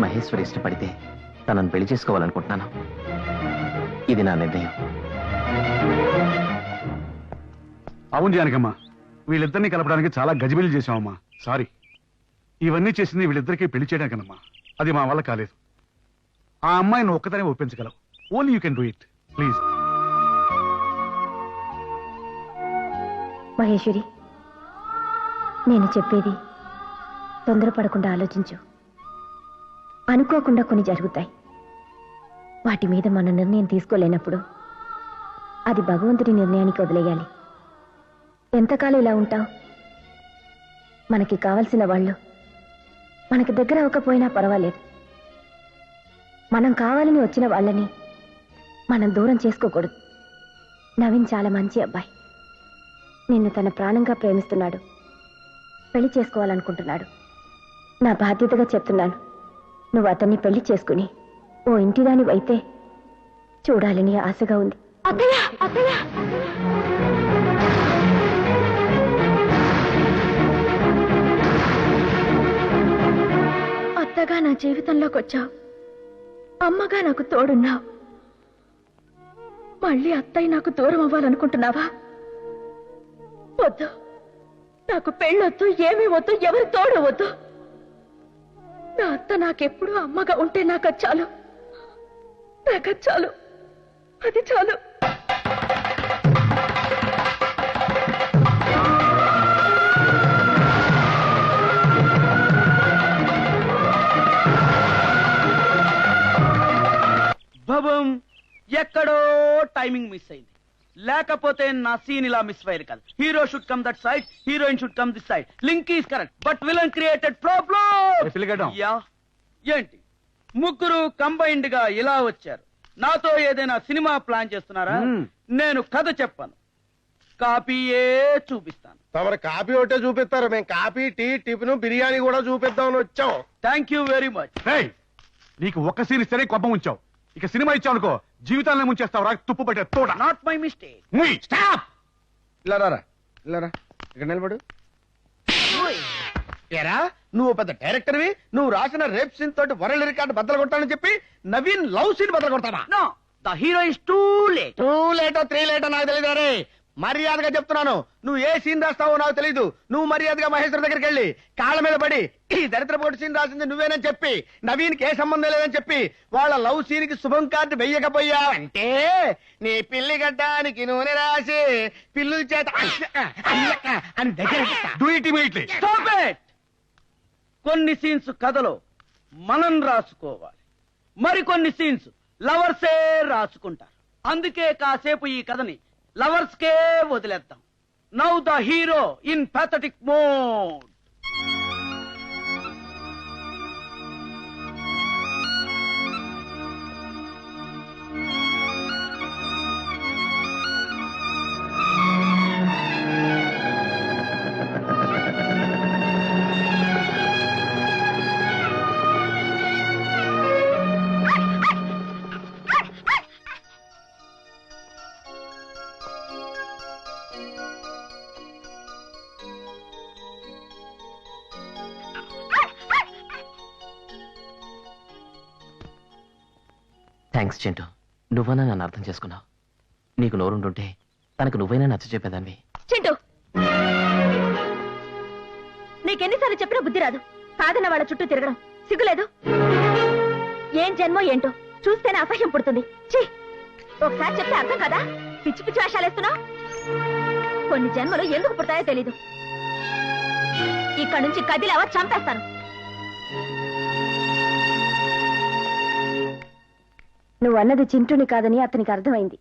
మహేశ్వరి ఇష్టపడితే తనను పెళ్లి చేసుకోవాలనుకుంటున్నాను. ఇది నా నిర్ణయం. అవును జానకమ్మా, వీళ్ళిద్దరినీ కలపడానికి చాలా గజిబిలి చేశామమ్మా. సారీ. ఇవన్నీ చేసింది వీళ్ళిద్దరికీ పెళ్లి చేయడానికనమ్మా. అది మా వల్ల కాలేదు. ఆ అమ్మాయిని ఒక్కదానే ఒప్పించగలవు. Only you can do it please. Maheshwari, నేను చెప్పేది తొందరపడకుండా ఆలోచించు. అనుకోకుండా కొన్ని జరుగుతాయి. వాటి మీద మన నిర్ణయం తీసుకోలేనప్పుడు అది భగవంతుడి నిర్ణయానికి వదిలేయాలి. ఎంతకాలం ఇలా ఉంటావు? మనకి కావలసిన వాళ్ళు మనకి దగ్గర అవ్వకపోయినా పర్వాలేదు. మనం కావాలని వచ్చిన వాళ్ళని మనం దూరం చేసుకోకూడదు. నవీన్ చాలా మంచి అబ్బాయి. నిన్ను తన ప్రాణంగా ప్రేమిస్తున్నాడు. పెళ్లి చేసుకోవాలనుకుంటున్నాడు. నా బాధ్యతగా చెప్తున్నాను, నువ్వు అతన్ని పెళ్లి చేసుకుని ఓ ఇంటిదాని అయితే చూడాలని ఆశగా ఉంది. అత్తయ్య, అత్తయ్య. అత్తగా నా జీవితంలోకి వచ్చావు. అమ్మగా నాకు తోడున్నావు. మళ్ళీ అత్తయ్య నాకు దూరం అవ్వాలనుకుంటున్నావా? వద్దు. నాకు పెళ్ళొద్దు, ఏమీ వద్దు, ఎవరి తోడు వద్దు. నా అత్త నాకెప్పుడు అమ్మగా ఉంటే నాకు చాలు. నాకు చాలు. అది చాలు. భవం, ఎక్కడో టైమింగ్ మిస్ అయింది. లేకపోతే నా సీన్ ఇలా మిస్ ఫైర్ కాదు. Hero should come that side, heroine should come this side. Link is correct but villain created problem. Yeah, ఏంటి ముగ్గురు కంబైన్డ్ గా ఇలా వచ్చారు? నాతో ఏదైనా సినిమా ప్లాన్ చేస్తున్నారా? నేను కథ చెప్పను, కాపీయే చూపిస్తాను. తమరు కాపీ ఒకటే చూపిస్తారు, మేము కాపీ, టీ, టిఫిన్, బిర్యానీ కూడా చూపిద్దామని వచ్చాం. Thank you very much. నీకు ఒక్క సీన్ ఇస్తేనే కోపం ఉంచావు. ఇక సినిమా ఇచ్చావు అనుకో, జీవితాన్ని ముంచేస్తావు. రా తుప్పు పెట్టే తోట. Not my mistake. స్టాప్. ఇలా రారా, ఇలా రా, ఇక్కడ నిలబడు. ఏరా, నువ్వు పెద్ద డైరెక్టర్వి. నువ్వు రాసిన రేప్ సీన్ తోటి వరల్డ్ రికార్డు బద్దలు కొట్టాలని చెప్పి నవీన్ లవ్ సీన్ బద్దలు కొడతావా? No, the hero is too late. 2 లేటో 3 లేటో నాకు తెలియదు. రే, మర్యాదగా చెప్తున్నాను, నువ్వు ఏ సీన్ రాస్తావో నాకు తెలీదు. నువ్వు మర్యాదగా మహేశ్వర్ దగ్గరికి వెళ్ళి కాళ్ళ మీద పడి ఈ దరిద్రపోటు సీన్ రాసింది నువ్వేనని చెప్పి, నవీన్కి ఏ సంబంధం లేదని చెప్పి, వాళ్ళ లవ్ సీన్ కి శుభం కార్డు వెయ్యకపోయావంటే నీ పిల్లి గడ్డానికి నూనె రాసి పిల్లుల చేత అని దగ్గర do it immediately. Stop it! కొన్ని సీన్స్ కథలో మనం రాసుకోవాలి, మరికొన్ని సీన్స్ లవర్సే రాసుకుంటారు. అందుకే కాసేపు ఈ కథని లవర్స్ కే వదిలేద్దాం. Now the hero in pathetic mode. Thanks Chintu, నువ్వన్నా నన్ను అర్థం చేసుకున్నావు. నీకు నోరుంటుంటే తనకు నువ్వైనా నచ్చ చెప్పేదాన్ని. చింటూ, నీకెన్నిసార్లు చెప్పినా బుద్ధి రాదు. కాదన్న వాళ్ళ చుట్టూ తిరగడం సిగ్గులేదు? ఏం జన్మో ఏంటో చూస్తేనే అసహ్యం పుడుతుంది. ఛీ, ఒకసారి చెప్తే అర్థం కదా? పిచ్చి పిచ్చి వేషాలేస్తున్నావు. కొన్ని జన్మలు ఎందుకు పుడతాయో తెలీదు. ఇక్కడ నుంచి కదిలేవా చంపేస్తాను. నువ్వు అన్నది చింటూని కాదని అతనికి అర్థమైంది.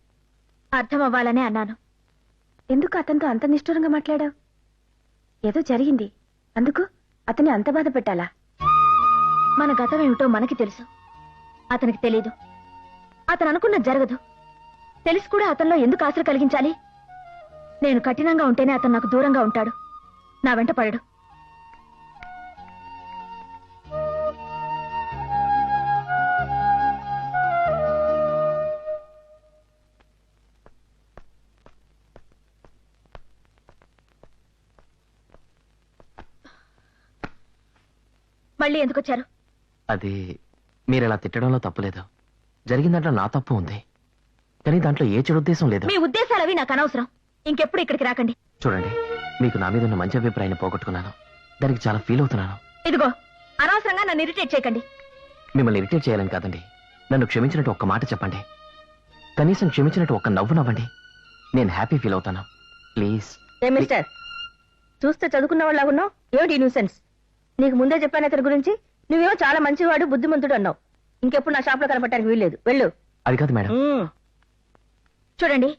అర్థం అవ్వాలనే అన్నాను. ఎందుకు అతనితో అంత నిష్ఠూరంగా మాట్లాడావు? ఏదో జరిగింది, అందుకు అతన్ని అంత బాధ పెట్టాలా? మన గతం ఏమిటో మనకి తెలుసు, అతనికి తెలీదు. అతను అనుకున్నది జరగదు. తెలిసి కూడా అతనిలో ఎందుకు ఆశలు కలిగించాలి? నేను కఠినంగా ఉంటేనే అతను నాకు దూరంగా ఉంటాడు, నా వెంట పడడు. మళ్ళీ ఎందుకు వచ్చారు? అది మీరు ఇలా తిట్టడంలో తప్పులేదు. జరిగిన దాంట్లో నా తప్పు ఉంది, కానీ దాంట్లో ఏ చెడు ఉద్దేశం లేదు. మీ ఉద్దేశాలు అవి నాకు అనవసరం. ఇంకెప్పుడు ఇక్కడికి రాకండి. చూడండి, మీకు నా మీద ఉన్న మంచి అభిప్రాయాన్ని పోగొట్టుకున్నాను. దానికి చాలా ఫీల్ అవుతున్నాను. ఇదిగో అనవసరంగా నన్ను ఇరిటేట్ చేయకండి. మిమ్మల్ని ఇరిటేట్ చేయాలని కాదండి, నన్ను క్షమించినట్టు ఒక్క మాట చెప్పండి. కనీసం క్షమించినట్టు ఒక్క నవ్వు నవ్వండి. నేను హ్యాపీ ఫీల్ అవుతాను. ప్లీజ్. ఏ మిస్టర్, చూస్తే చదువుకున్న వాళ్ళగున్నావు. ఏమిటి న్యూసెన్స్? నీకు ముందే చెప్పాను అతని గురించి. నువ్వేమో చాలా మంచివాడు, బుద్ధిమంతుడు అన్నావు. ఇంకెప్పుడు నా షాప్ లో కనపడటానికి వీల్లేదు. వెళ్ళు. అది కాదు మేడం. చూడండి,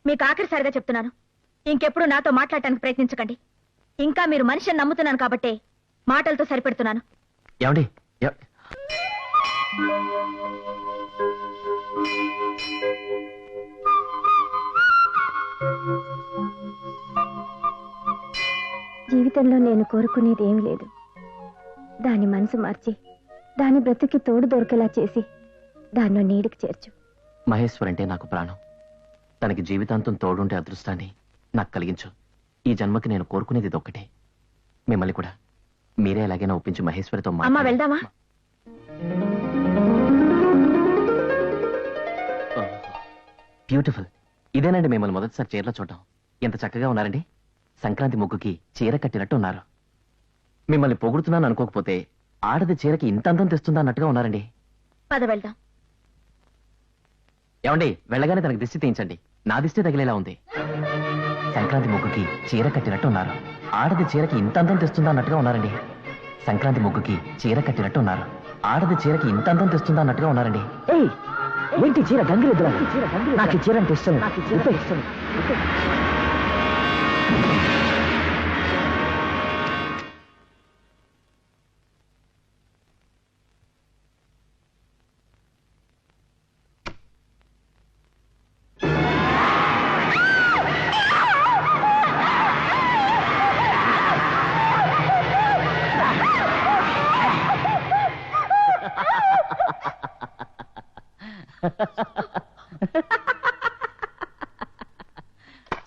మీకు ఆఖరిసారిగా చెప్తున్నాను, ఇంకెప్పుడు నాతో మాట్లాడటానికి ప్రయత్నించకండి. ఇంకా మీరు మనిషిని నమ్ముతున్నాను కాబట్టే మాటలతో సరిపెడుతున్నాను. ఏమండి? జీవితంలో నేను కోరుకునేది ఏమీ లేదు. దాని మనసు మార్చి, దాని బ్రతుకి తోడు దొరికేలా చేసి దాన్ని నీడికి చేర్చు. మహేశ్వర్ అంటే నాకు ప్రాణం. తనకి జీవితాంతం తోడుండే అదృష్టాన్ని నాకు కలిగించు. ఈ జన్మకి నేను కోరుకునేది ఇదొక్కటే. మిమ్మల్ని కూడా మీరే ఎలాగైనా ఒప్పించి మహేశ్వరితో అమ్మా వెళ్దామా? బ్యూటిఫుల్. ఇదేనండి మిమ్మల్ని మొదటిసారి చీరలో చూడటం. ఎంత చక్కగా ఉన్నారండి. సంక్రాంతి ముగ్గుకి చీర కట్టినట్టు ఉన్నారు. మిమ్మల్ని పొగుడుతున్నాను అనుకోకపోతే ఆడది చీరకి ఇంత అందం తెస్తుందా అన్నట్టుగా ఉన్నారండి. పద వెళ్దాం. ఏమండి, వెళ్ళగానే తనకి దిష్టి తీయించండి. నా దిష్టి తగిలేలా ఉంది. సంక్రాంతి ముగ్గుకి చీర కట్టినట్టు ఉన్నారు. ఆడది చీరకి ఇంత అందం తెస్తుందా అన్నట్టుగా ఉన్నారండి. సంక్రాంతి ముగ్గుకి చీర కట్టినట్టు ఉన్నారు. ఆడది చీరకి ఇంత అందం తెస్తుందా అన్నట్టుగా ఉన్నారండి. ఏంటి చీర గంగిరెద్దులా? నాకు చీర అంటే ఇష్టం.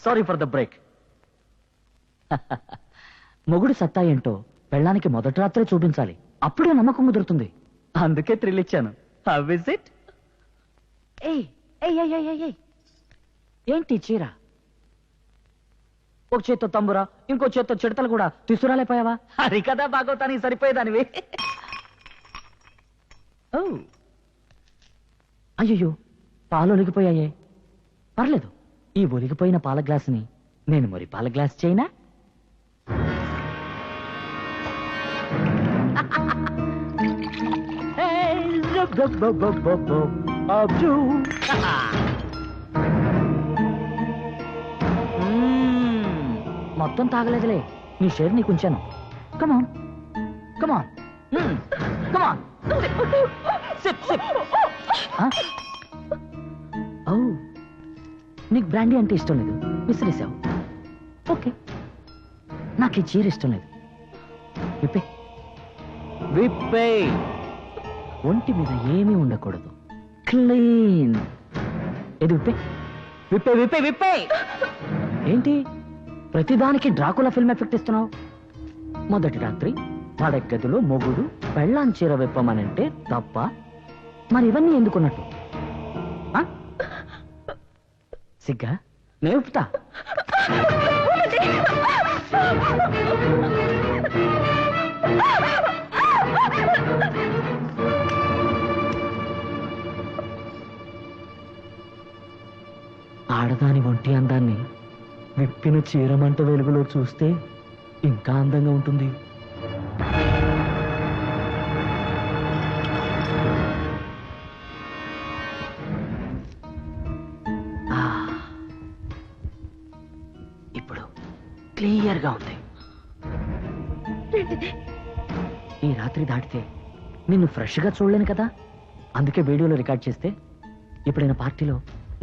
Sorry for the break. మొగుడు సత్తా ఏంటో పెళ్ళానికి మొదటి రాత్రే చూపించాలి. అప్పుడే నమ్మకం కుదురుతుంది. అందుకే థ్రిల్ ఇచ్చాను. How is it? ఏంటి చీర? ఒక చేత్తో తంబురా, ఇంకో చేత్తో చిడతలు కూడా తీసుకురాలేపోయావా? అది కదా బాగోతానికి సరిపోయేదానివి. అయ్యో, పాలు ఒలిగిపోయాయే. పర్లేదు, ఈ ఒలిగిపోయిన పాల గ్లాసుని నేను మరి పాల గ్లాస్ చేయనా? మొత్తం తాగలేదులే, నీ షేర్ నీకు ఉంచాను. కమాన్ కమాన్ కమాన్. నీకు బ్రాండీ అంటే ఇష్టం లేదు, విసిరేసావు. ఓకే, నాకు ఈ చీర ఇష్టం లేదు. విప్పే విప్పే. ఒంటి మీద ఏమీ ఉండకూడదు, క్లీన్. ఏది విప్పే విప్పే విప్పే విప్పే. ఏంటి ప్రతిదానికి డ్రాకులా ఫిల్మ్ ఎఫెక్ట్ ఇస్తున్నావు? మొదటి రాత్రి పడగదిలో మొగుడు పెళ్ళాం చీర విప్పమనంటే తప్ప? మరి ఇవన్నీ ఎందుకున్నట్టు? సిగ్గా? నేను విప్పుతా. ఆడదాని ఒంటి అందాన్ని విప్పిన చీరమంట వెలుగులో చూస్తే ఇంకా అందంగా ఉంటుంది. ఇప్పుడు క్లియర్గా ఉంది. ఈ రాత్రి దాటితే నిన్ను ఫ్రెష్గా చూడలేను కదా, అందుకే వీడియోలో రికార్డ్ చేస్తే ఎప్పుడైనా పార్టీలో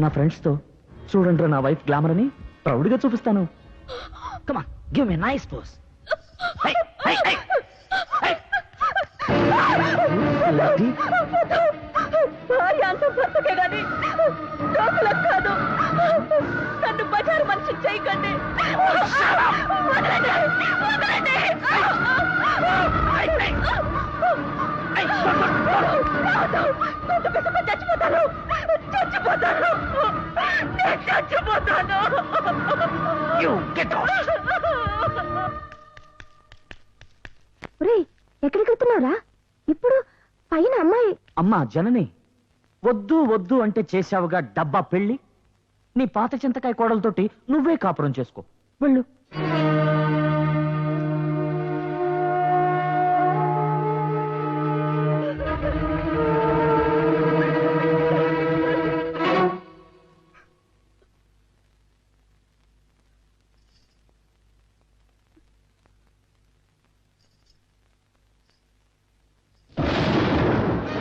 నా ఫ్రెండ్స్తో చూడండి నా వైఫ్ గ్లామర్ అని ప్రౌడ్గా చూపిస్తాను. కమా, గివ్ మీ నైస్ పోజ్. కాదు, నన్ను బజారు మనిషి చేయకండి. చచ్చిపోతాను, చచ్చిపోతాను, చచ్చిపోతాను. ఎక్కడున్నారా? ఇప్పుడు పైన అమ్మాయి. అమ్మా జనని, వద్దు వద్దు అంటే చేశావుగా డబ్బా పెళ్లి. నీ పాత చింతకాయ కోడలతోటి నువ్వే కాపురం చేసుకో, వెళ్ళు.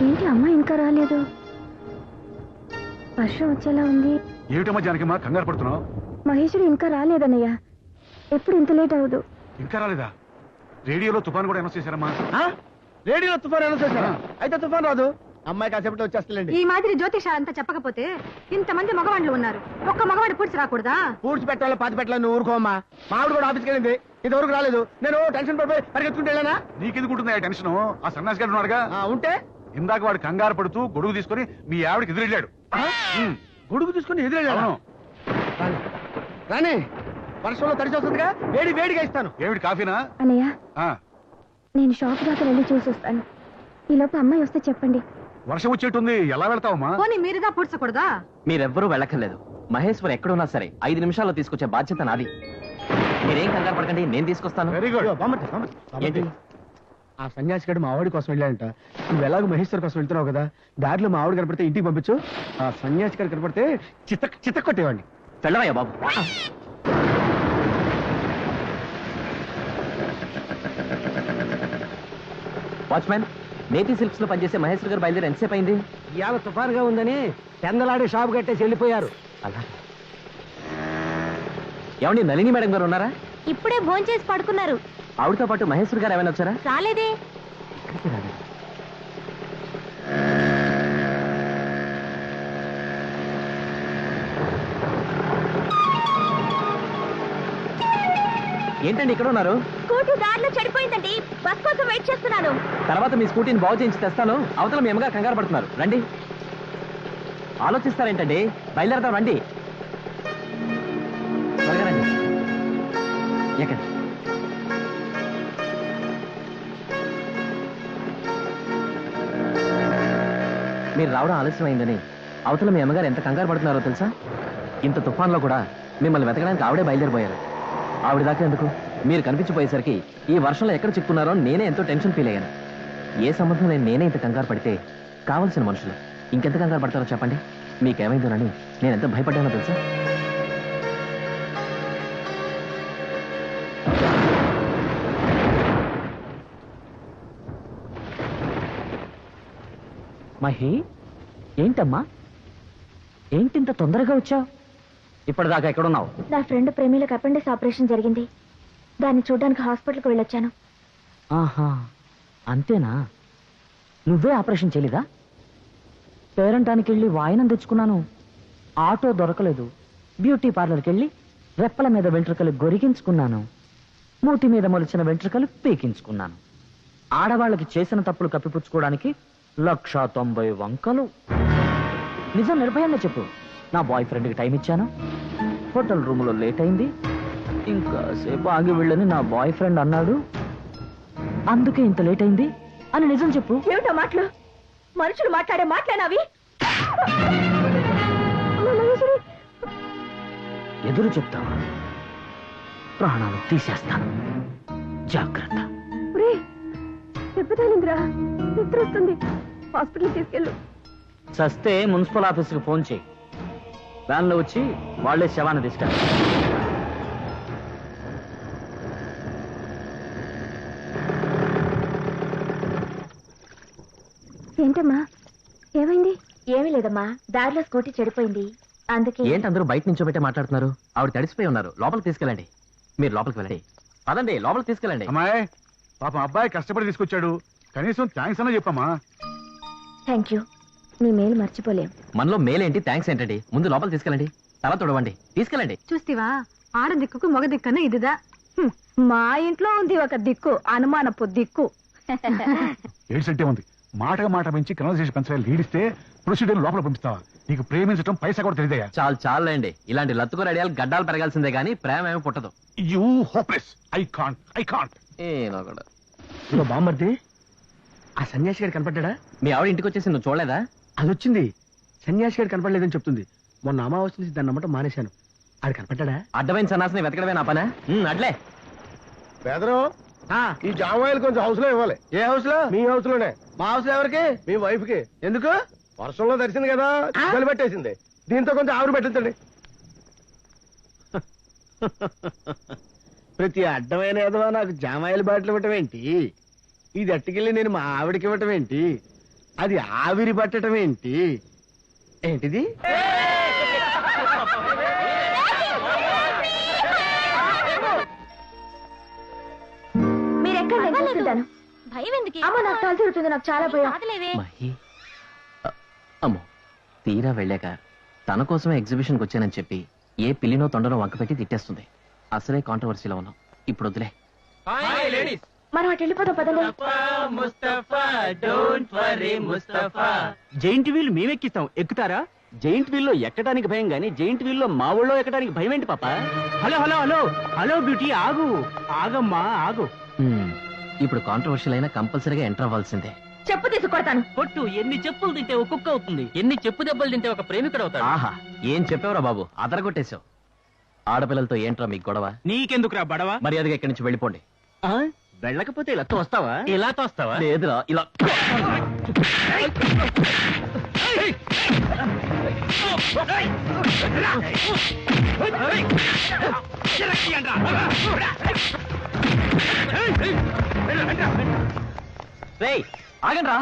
ఏంటి అమ్మాయి ఇంకా రాలేదు? వర్షం వచ్చేలా ఉంది. ఏమిటమ్మా జానకమ్మా కంగారు పడుతున్నావు? మహేశ్వరి ఇంకా రాలేదన్నయ్య. ఎప్పుడు ఇంత లేట్ అవ్వదు. ఇంకా రాలేదా? రేడియోలో తుఫాన్ కూడా అనౌన్స్ చేశారమ్మా. రేడియోలో తుఫాన్ అనౌన్స్ చేశారా? అయితే తుఫాన్ రాదు, అమ్మాయి కాసేపట్లో వచ్చేస్తలేండి. ఈ మాదిరి జ్యోతిషాలంతా చెప్పకపోతే ఇంతమంది మగవాళ్ళు ఉన్నారు, ఒక్క మగవాడు పూడ్చి రాకూడదా? పూడ్చి పెట్టాలో పాతి పెట్టాలో నువ్వు ఊరుకోమ్మా. మావిడ కూడా ఆఫీస్కి వెళ్ళింది, ఇంతవరకు రాలేదు. నేను టెన్షన్ పడిపోయి పరిగెత్తుకుంటూ వెళ్ళానా? నీకెందుకుంటుంది ఆ టెన్షన్? ఆ సన్యాసి గారు ఉన్నాడుగా, ఉంటే ఇందాక వాడు కంగారు పడుతూ గొడుగు తీసుకుని మీ ఆవిడకి ఎదురెళ్ళాడు. గొడుగు తీసుకుని ఎదురెళ్ళాను. రాని వర్షంలో తడిచి వస్తుందిగా, వేడి వేడిగా ఇస్తాను. ఏమిటి కాఫీనా? అన్నయ్య, ఆ, నేను షాప్ దాకా వెళ్ళి చూసి వస్తాను. ఈలోపు అమ్మాయి వస్తే చెప్పండి. వర్షం వచ్చేట్టుంది, ఎలా వెళ్తావమ్మా? పోనీ మీరుగా పూడ్చకూడదా? మీరెవ్వరూ వెళ్ళక్కర్లేదు. మహేశ్వర్ ఎక్కడున్నా సరే 5 నిమిషాల్లో తీసుకొచ్చే బాధ్యత నాది. మీరేం కంగారు పడకండి, నేను తీసుకొస్తాను. Very good. ఏంటి? ఆ సన్యాసి గడు మా ఆవిడ కోసం వెళ్ళాడంట. నువ్వు ఎలాగో మహేశ్వర్ కోసం వెళ్తున్నావు కదా, దారిలో మా ఆవిడ కనపడితే ఇంటికి పంపించు. ఆ సన్యాసి గారు కనపడితే చిత్త కొట్టేవాడిని. వెళ్ళవయ్యా బాబు. వాచ్మెన్, నేతి సిల్క్స్ లో పనిచేసే మహేశ్వర్ గారు బయలుదేరి ఎంతసేపు అయింది? ఇవాళ తుఫానుగా ఉందని పెందలాడే షాపు కట్టేసి వెళ్ళిపోయారు. అలా ఏమండి, నళిని మేడం గారు ఉన్నారా? ఇప్పుడే భోంచేసి పడుకున్నారు. ఆవిడతో పాటు మహేశ్వర్ గారు ఏమైనా వచ్చారా? రాలేదే. ఇక్కడికి రాలేదు. ఏంటండి ఇక్కడ ఉన్నారు? స్కూటీ దారిలో చెడిపోయిందండి, బస్ కోసం వెయిట్ చేస్తున్నాను. తర్వాత మీ స్కూటీని బాగు చేయించి తెస్తాను. అవతల మీ అమ్మగారు కంగారు పడుతున్నారు. రండి. ఆలోచిస్తారేంటండి, బయలుదేరదాం రండి. త్వరగా రండి. ఎక్కండి. మీరు రావడం ఆలస్యమైందని అవతల మీ అమ్మగారు ఎంత కంగారు పడుతున్నారో తెలుసా? ఇంత తుఫాన్లో కూడా మిమ్మల్ని వెతకడానికి ఆవిడే బయలుదేరిపోయారు. ఆవిడ దాకా ఎందుకు, మీరు కనిపించిపోయేసరికి ఈ వర్షంలో ఎక్కడ చిక్కున్నారో నేనే ఎంతో టెన్షన్ ఫీల్ అయ్యాను. ఏ సంబంధం లేని నేనే ఇంత కంగారు పడితే కావలసిన మనుషులు ఇంకెంత కంగారు పడతారో చెప్పండి. మీకేమైందోనని నేను ఎంత భయపడ్డానో తెలుసా? మహి, ఏంటమ్మా, ఏంటింత తొందరగా వచ్చావు? ఇప్పటిదాకా ఎక్కడున్నావు? నా ఫ్రెండ్ ప్రేమిలకు అపెండిక్స్ ఆపరేషన్ జరిగింది, దాన్ని చూడడానికి హాస్పిటల్కి వెళ్ళొచ్చాను. ఆహా, అంతేనా? నువ్వే ఆపరేషన్ చేయలేదా? పేరంటానికి వెళ్ళి వాయినం తెచ్చుకున్నాను, ఆటో దొరకలేదు. బ్యూటీ పార్లర్కి వెళ్ళి రెప్పల మీద వెంట్రుకలు గొరిగించుకున్నాను, మూతి మీద మొలిచిన వెంట్రుకలు పీకించుకున్నాను. ఆడవాళ్ళకి చేసిన తప్పులు కప్పిపుచ్చుకోవడానికి 190 వంకలు. నిజం నిర్భయంగా చెప్పు. నా బాయ్ ఫ్రెండ్కి టైం ఇచ్చాను, హోటల్ రూమ్లో లేట్ అయింది, ఇంకా సేపు ఆగి వెళ్ళని నా బాయ్ ఫ్రెండ్ అన్నాడు, అందుకే ఇంత లేట్ అయింది అని నిజం చెప్పు. ఏమిటో మాటలు, మనుషులు మాట్లాడే మాట్లాడినవి. ఎదురు చెప్తావా? ప్రాణాలు తీసేస్తాను, జాగ్రత్త. దెబ్బతాలింద్రా, నిద్ర వస్తుంది, హాస్పిటల్ తీసుకెళ్ళు. సస్తే మున్సిపల్ ఆఫీస్కి ఫోన్ చేయి, వ్యాన్లో వచ్చి వాళ్లే శవాన్ని తీసుకెళ్ళి. ఏంటమ్మా, ఏమైంది? ఏమీ లేదమ్మా, దారిలో స్కూటీ చెడిపోయింది, అందుకే. ఏంటి అందరూ బయట నుంచో పెట్టి మాట్లాడుతున్నారు? ఆవిడ తడిసిపోయి ఉన్నారు, లోపలికి తీసుకెళ్ళండి. మీరు లోపలికి వెళ్ళండి. పదండి, లోపలికి తీసుకెళ్ళండి. అమ్మాయి, పాపం అబ్బాయి కష్టపడి తీసుకొచ్చాడు, కనీసం థ్యాంక్స్ అన్నా చెప్పమ్మా. థ్యాంక్ యూ, నీ మేలు మర్చిపోలేం. మనలో మేలేంటి, థ్యాంక్స్ ఏంటండి? ముందు లోపలికి తీసుకెళ్ళండి, తల తొడవండి, తీసుకెళ్ళండి. చూస్తీవా, ఆడ దిక్కుకు మగ దిక్కన ఇదిదా. మా ఇంట్లో ఉంది ఒక దిక్కు, అనుమానపు దిక్కు. ఏడ్సంటే ఉంది, మాటగా మాట పెంచి కన్వర్సేషన్ పెంచాలి. లీడిస్తే ప్రొసీడర్ లోపల పంపిస్తావా? నీకు ప్రేమించడం పైసా కూడా తెలియదయా? చాలు చాలండి, ఇలాంటి లత్తుకు రెడియాలు గడ్డాలు పెరగాల్సిందే గానీ ప్రేమ ఏమి పుట్టదు. You hopeless. I can't. ఏనో కూడా. ఇదిగో బామ్మర్ది, ఆ సన్యాసి గారు కనపడ్డా? మీ ఆవిడ ఇంటికి వచ్చేసి నువ్వు చూడలేదా? అది వచ్చింది. సన్యాసి గారు కనపడలేదని చెప్తుంది. మొన్న అమావాస్య నుంచి దాన్ని నమ్మటం మానేశాను. ఆడు కనపడ్డా? అడ్డమైన సన్నాసిని వెతకడమే నా పనా? అడ్లే. బెదరు ఈ జామాయిలు కొంచెం హౌస్ లో ఇవ్వాలి. ఏ హౌస్ లో? మీ హౌస్ లోనే. మా హౌస్ లో ఎవరికి? మీ వైఫ్ కి. ఎందుకు? వర్షంలో తడిసింది కదా, చిక్కలు పెట్టేసింది. దీంతో కొంచెం ఆవిరి పెట్టించండి. ప్రతి అడ్డమైన ఏదో నాకు జామాయిల బాటలు ఇవ్వటం ఏంటి? ఇది అట్టుకెళ్ళి నేను మా ఆవిడకి ఇవ్వటం ఏంటి? అది ఆవిరి పట్టడం ఏంటి? ఏంటిది? మీరెక్కడ నేను చూస్తుంటాను. భయం ఎందుకు? అమ్మ నాకు తల తిరుగుతుంది, నాకు చాలా భయం. మహి అమ్మో, తీరా వెళ్ళాక తన కోసమే ఎగ్జిబిషన్కి వచ్చానని చెప్పి ఏ పిల్లినో తొండనో వంకపెట్టి తిట్టేస్తుంది. అసలే కాంట్రవర్సీలో ఉన్నాం. ఇప్పుడు వదిలే. మనం అటు వెళ్ళిపోతాం పదండి. జైంట్ వీల్ మేమెక్కిస్తాం, ఎక్కుతారా? జైంట్ వీల్ లో ఎక్కడానికి భయం గానీ జైంట్ వీల్ లో మా ఊళ్ళో ఎక్కడానికి భయం ఏంటి పాప? Hello hello hello hello beauty, ఆగు, ఆగమ్మా ఆగు. ఇప్పుడు కాంట్రవర్షియల్ అయినా కంపల్సరీగా ఎంటర్ అవ్వాల్సిందే. చెప్పు తీసుకొడతాను. కొట్టు, ఎన్ని చెప్పులు తింటే ఒక కుక్క అవుతుంది, ఎన్ని చెప్పు దెబ్బలు తింటే ఒక ప్రేమికుడు అవుతాడు. ఆహా, ఏం చెప్పావురా బాబు, అదరగొట్టేశావు. ఆడపిల్లలతో ఏంట్రా మీకు గొడవ? నీకెందుకురా బడవా? మర్యాదగా ఇక్కడి నుంచి వెళ్ళిపోండి. వెళ్ళకపోతే ఇలా వస్తావా? ఇలా తోస్తావా? లేదురా, ఇలా. రేయ్, ఆగండ్రా.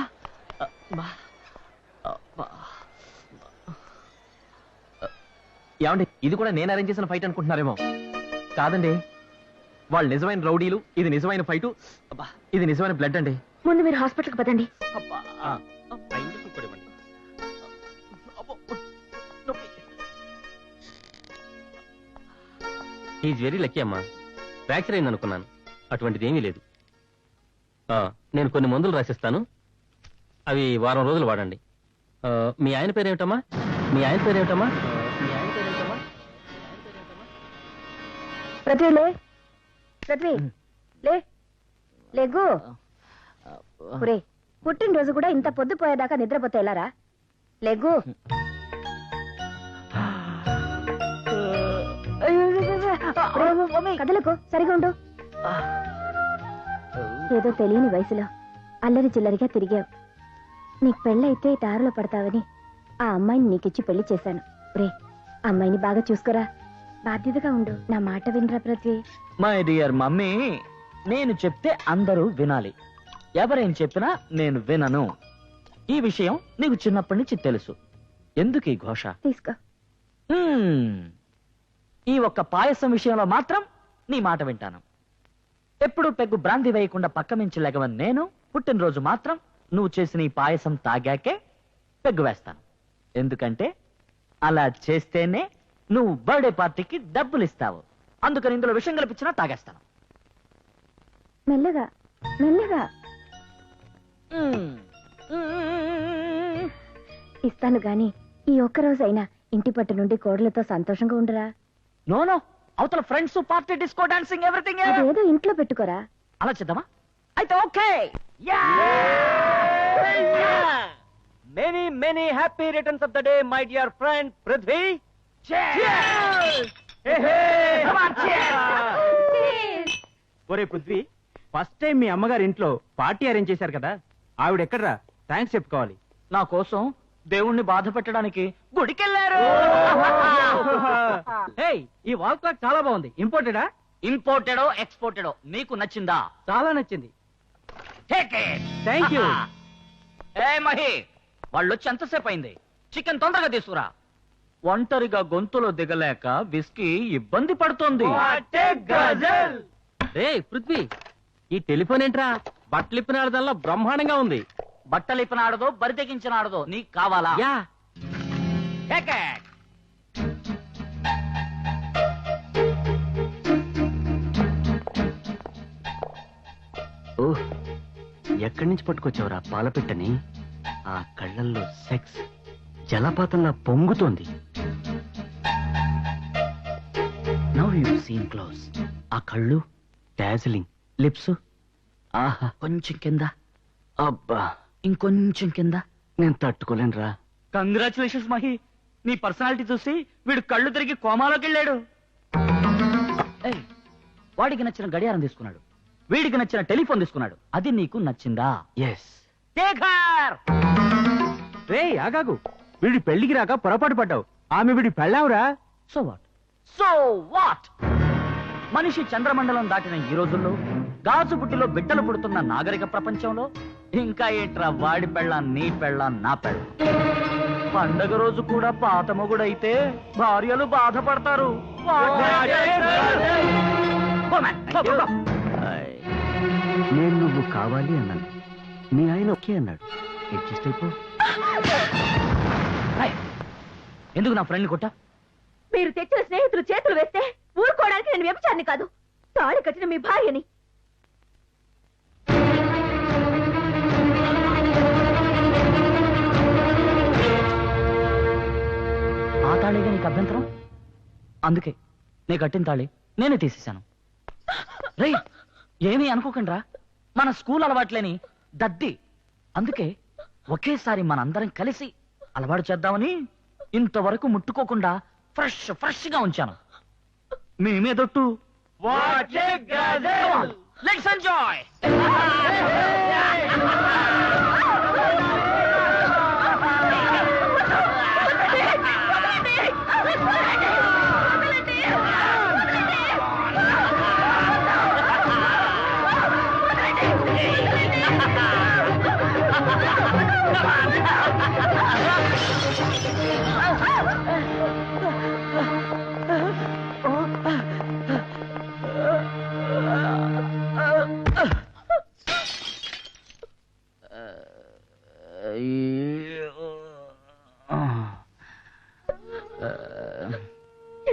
ఏమండి, ఇది కూడా నేను అరేంజ్ చేసిన ఫైట్ అనుకుంటున్నారేమో. కాదండి, వాళ్ళు నిజమైన రౌడీలు, ఇది నిజమైన ఫైటు, ఇది నిజమైన బ్లడ్ అండి. ముందు మీరు హాస్పిటల్కి పదండి. ఈజ్ వెరీ లక్కీ అమ్మా. ఫ్రాక్చర్ అయింది అనుకున్నాను, అటువంటిది ఏమీ లేదు. నేను కొన్ని మందులు రాసిస్తాను, అవి వారం రోజులు వాడండి. మీ ఆయన పేరేమిటమ్మా? మీ ఆయన పేరేమిటమ్మా? పృథ్వీ లే, పృథ్వీ లే, లేగు. ఒరే, పుట్టినరోజు కూడా ఇంత పొద్దుపోయేదాకా నిద్రపోతే ఎలారా? లేగు. కదలకు, సరిగా ఉండు. ఏదో తెలియని వయసులో అల్లరి చిల్లరిగా తిరిగావు. నీకు పెళ్ళైతే దారిలో పడతావని ఆ అమ్మాయిని నీకిచ్చి పెళ్లి చేశాను. రే, అమ్మాయిని బాగా చూసుకోరా, బాధ్యతగా ఉండు. నా మాట వినరా పృథ్వీ? మై డియర్ మమ్మీ, నేను చెప్తే అందరూ వినాలి. ఎవరేం చెప్పినా నేను వినను. ఈ విషయం నీకు చిన్నప్పటి నుంచి తెలుసు. ఎందుకు ఈ ఘోష? తీసుకో. ఈ ఒక్క పాయసం విషయంలో మాత్రం నీ మాట వింటాను. ఎప్పుడు పెగ్గు బ్రాంతి వేయకుండా పక్క మించి లెగవని నేను పుట్టినరోజు మాత్రం నువ్వు చేసిన ఈ పాయసం తాగాకే పెగ్గు వేస్తాను. ఎందుకంటే అలా చేస్తేనే నువ్వు బర్త్డే పార్టీకి డబ్బులు ఇస్తావు. అందుకని ఇందులో విషయం కల్పించినా తాగేస్తాను. మెల్లగా మెల్లగా ఇస్తాను గాని ఈ ఒక్కరోజైనా ఇంటి పట్టు నుండి కోడలతో సంతోషంగా ఉండరా? నో, అవతల friends, party, disco, dancing, everything అదేదో ఇంట్లో పెట్టుకోరా. అలా చేద్దామా? అయితే okay. Many many happy returns of the day my dear friend Prithvi. ఒరే పృథ్వీ, ఫస్ట్ టైం మీ అమ్మగారి ఇంట్లో పార్టీ అరేంజ్ చేశారు కదా, ఆవిడ ఎక్కడరా? థ్యాంక్స్ చెప్పుకోవాలి. నా కోసం దేవుణ్ణి బాధ పెట్టడానికి గుడికెళ్ళారు. ఈ వాల్ క్లాక్ చాలా బాగుంది. ఇంపోర్టెడా? ఇంపోర్టెడో ఎక్స్పోర్టెడో నీకు నచ్చిందా? చాలా నచ్చింది. Thank you. ఏ మహి, వాళ్ళు వచ్చి ఎంతసేపు అయింది? చికెన్ తొందరగా తీసుకురా. ఒంటరిగా గొంతులో దిగలేక విస్కీ ఇబ్బంది పడుతోంది. పృథ్వీ, ఈ టెలిఫోన్ ఏంట్రా? బట్టలిప్పినాడదల్లా బ్రహ్మాండంగా ఉంది. బట్టలిప్పినాడదో బరితెగించినాడదో నీకు కావాలా? యా. ఓహ్, ఎక్కడి నుంచి పట్టుకొచ్చావురా పాలపిట్టని? ఆ కళ్ళల్లో సెక్స్ జలపాతంలా పొంగుతోంది. Now you scene close. ఆ కళ్ళు డాజిలింగ్, లిప్స్ ఆహా కొంచెం కింద, అబ్బా ఇంకొంచెం కింద. నేను తట్టుకోలేనురా. కంగ్రాచులేషన్స్ మహి, నీ పర్సనాలిటీ చూసి వీడు కళ్ళు తిరిగి కోమాలోకి వెళ్ళాడు. ఏయ్, వాడికి నచ్చిన గడియారం తీసుకున్నాడు, వీడికి నచ్చిన టెలిఫోన్ తీసుకున్నాడు. అది నీకు నచ్చిందా? ఎస్. రే ఆగాగు, వీడి పెళ్లికి రాక పొరపాటు పడ్డావు. ఆమె వీడి పెళ్ళావురా. So what? So what? మనిషి చంద్రమండలం దాటిన ఈ రోజుల్లో, గాజు బుట్టిలో బిడ్డలు పుడుతున్న నాగరిక ప్రపంచంలో ఇంకా ఏంట్రా వాడి పెళ్ళ, నీ పెళ్ళ, నా పెళ్ళ. పండగ రోజు కూడా పాత మొగుడైతే భార్యలు బాధపడతారు. నేను నువ్వు కావాలి అన్నాను, మీ ఆయన ఓకే అన్నాడు. అడ్జస్ట్ అయిపో. ఎందుకు నా ఫ్రెండ్ని కొట్టా? మీరు తెచ్చిన స్నేహితులు చేతులు వేస్తే ఊరుకోవడానికి నేను వ్యభిచారిని కాదు, తాళి కట్టిన మీ భార్యని. ఆ తాళిగా నీకు అభ్యంతరం? అందుకే నేను కట్టిన తాళి నేనే తీసేశాను. రే ఏమీ అనుకోకండి రా, మన స్కూల్ అలవాట్లేని దద్ది. అందుకే ఒకేసారి మనందరం కలిసి అలవాటు చేద్దామని ఇంతవరకు ముట్టుకోకుండా ఫ్రెష్ గా ఉంచాను. మేమేదొట్టు. Let's enjoy.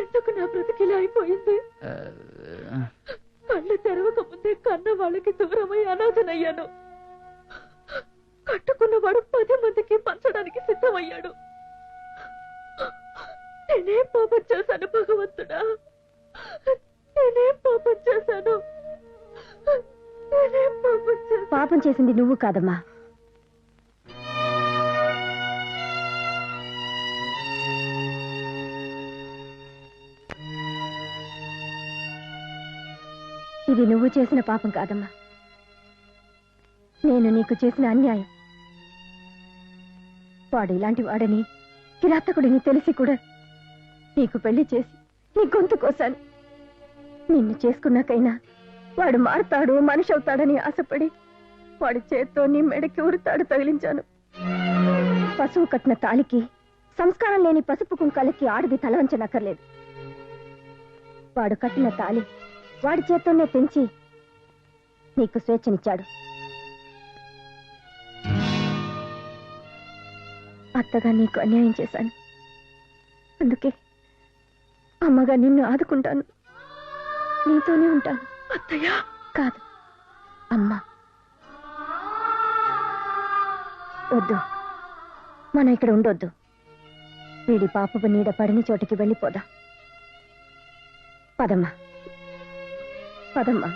ఎందుకు నా బ్రతికిలా అయిపోయింది? కళ్ళు తెరవక ముందే కన్న వాళ్ళకి దూరమై అనాథనయ్యాను. కట్టుకున్నవాడు 10 మందికి పంచడానికి సిద్ధమయ్యాడు. నేనేం పాపం చేశాను భగవంతుడా? నేనేం పాపం చేశాను? పాపం చేసింది నువ్వు కాదమ్మా, ఇది నువ్వు చేసిన పాపం కాదమ్మా, నేను నీకు చేసిన అన్యాయం. వాడు ఇలాంటి వాడని, కిరాతకుడిని తెలిసి కూడా నీకు పెళ్లి చేసి నీ గొంతు కోసాను. నిన్ను చేసుకున్నాకైనా వాడు మారుతాడు, మనిషి అవుతాడని ఆశపడి వాడి చేత్తో నీ మెడకి ఉరితాడు తగిలించాను. పశువు కట్టిన తాళికి, సంస్కారం లేని పసుపు కుంకాలకి ఆడది తలవంచనక్కర్లేదు. వాడు కట్టిన తాళి వాడి చేత్తోనే తెంచి నీకు స్వేచ్ఛనిచ్చాడు. అత్తగా నీకు అన్యాయం చేశాను, అందుకే అమ్మగా నిన్ను ఆదుకుంటాను, నీతోనే ఉంటాను. అత్తయ్య కాదు, అమ్మా. వద్దు, మనం ఇక్కడ ఉండొద్దు. వీడి పాపపు నీడ పడిన చోటికి వెళ్ళిపోదా. పదమ్మా, పదమ్మా.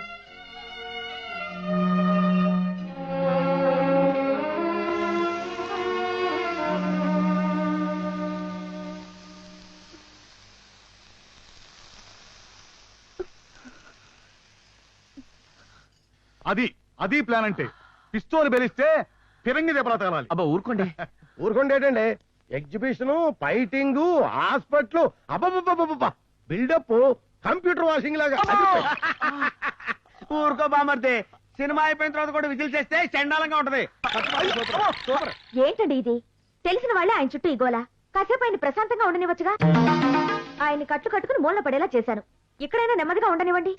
అది ప్లాన్ అంటే. పిస్తోలు బెలిస్తే ఫిరంగి దెబ్బలా తగలాలి. అబ్బా ఊరుకోండి. ఊరుకోండేటండి, ఎగ్జిబిషన్, ఫైటింగ్, హాస్పిటల్, అబ్బబ్బబ్బబ్బబ్బా, బిల్డప్ కంప్యూటర్ వాషింగ్ లాగా. ఊరుకో బామర్ది, సినిమా అయిపోయిన తర్వాత కూడా విజిల్ చేస్తే చండాలంగా ఉంటది. ఏంటండి ఇది? తెలిసిన వాళ్ళే ఆయన చుట్టూ ఇగోలా. కాసేపు ఆయన ప్రశాంతంగా ఉండనివ్వచ్చుగా. ఆయన్ని కట్లు కట్టుకుని మూలన పడేలా చేశాను. ఇక్కడైనా నెమ్మదిగా ఉండనివ్వండి.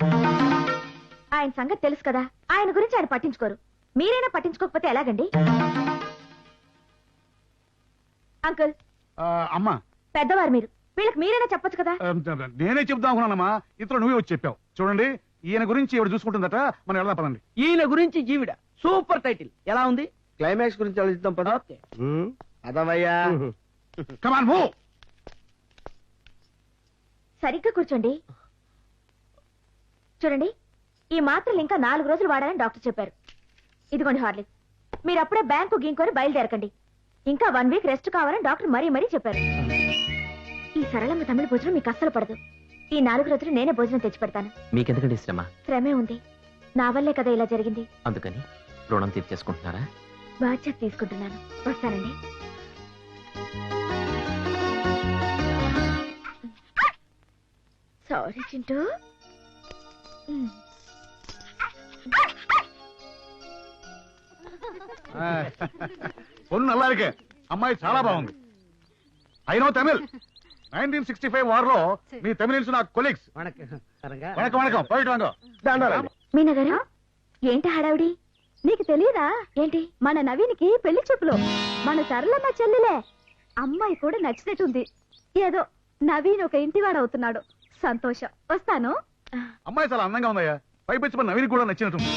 ఆయన సంగతి తెలుసు కదా, ఆయన గురించి ఆయన పట్టించుకోరు. మీరైనా పట్టించుకోకపోతే ఎలాగండి? అంకుల్, అమ్మా పెద్దవారు మీరు, వీళ్ళకి మీరైనా చెప్పొచ్చు కదా. నేనే చెప్దాం అనుకున్నానమ్మా, ఇంతలో నువ్వే వచ్చి చెప్పావు. చూడండి, ఈయన గురించి ఎవరు చూసుకుంటుందట, మనం వెళ్దాం పదండి. ఈయన గురించి జీవిడ సూపర్ టైటిల్ ఎలా ఉంది? క్లైమాక్స్ గురించి ఆలోచిద్దాం పద. అదవయ్యా. Come on move. సరిగ్గా కూర్చోండి. చూడండి, ఈ మాత్రలు ఇంకా 4 రోజులు వాడాలని డాక్టర్ చెప్పారు. ఇదిగోండి హార్లిక్స్. మీరు అప్పుడే బ్యాంకు గీంకొని బయలుదేరకండి. ఇంకా 1 వీక్ రెస్ట్ కావాలని డాక్టర్ మరీ మరీ చెప్పారు. ఈ సరళమ్మ తమిళ భోజనం మీకు అస్సలు పడదు. ఈ 4 రోజులు నేనే భోజనం తెచ్చి పెడతాను. మీకెందుకండి శ్రమ? శ్రమే ఉంది, నా వల్లే కదా ఇలా జరిగింది. అందుకని రుణం తీర్చేసుకుంటున్నారా? బాధ్యత తీసుకుంటున్నాను. వస్తానండి. సారీ చింటూ. పొన్ను నల్లారికే అమ్మాయి చాలా బాగుంది. I know Tamil. 1965 వార్లో me Tamilians నా కొలీగ్స్. వణకం పోయిట్ వాంగో. మీనా గారు, ఏంటి హడావిడి? నీకు తెలియదా ఏంటి? మన నవీన్కి పెళ్లి చూపులు. మన సరళమ్మ చెల్లెలే. అమ్మాయి కూడా నచ్చినట్టుంది. ఏదో నవీన్ ఒక ఇంటివాడవుతున్నాడు. సంతోషం. వస్తాను. అమ్మాయి చాలా అందంగా ఉందయ్యా. పైపెచ్చి నవీన్ కూడా నచ్చినట్టుంది.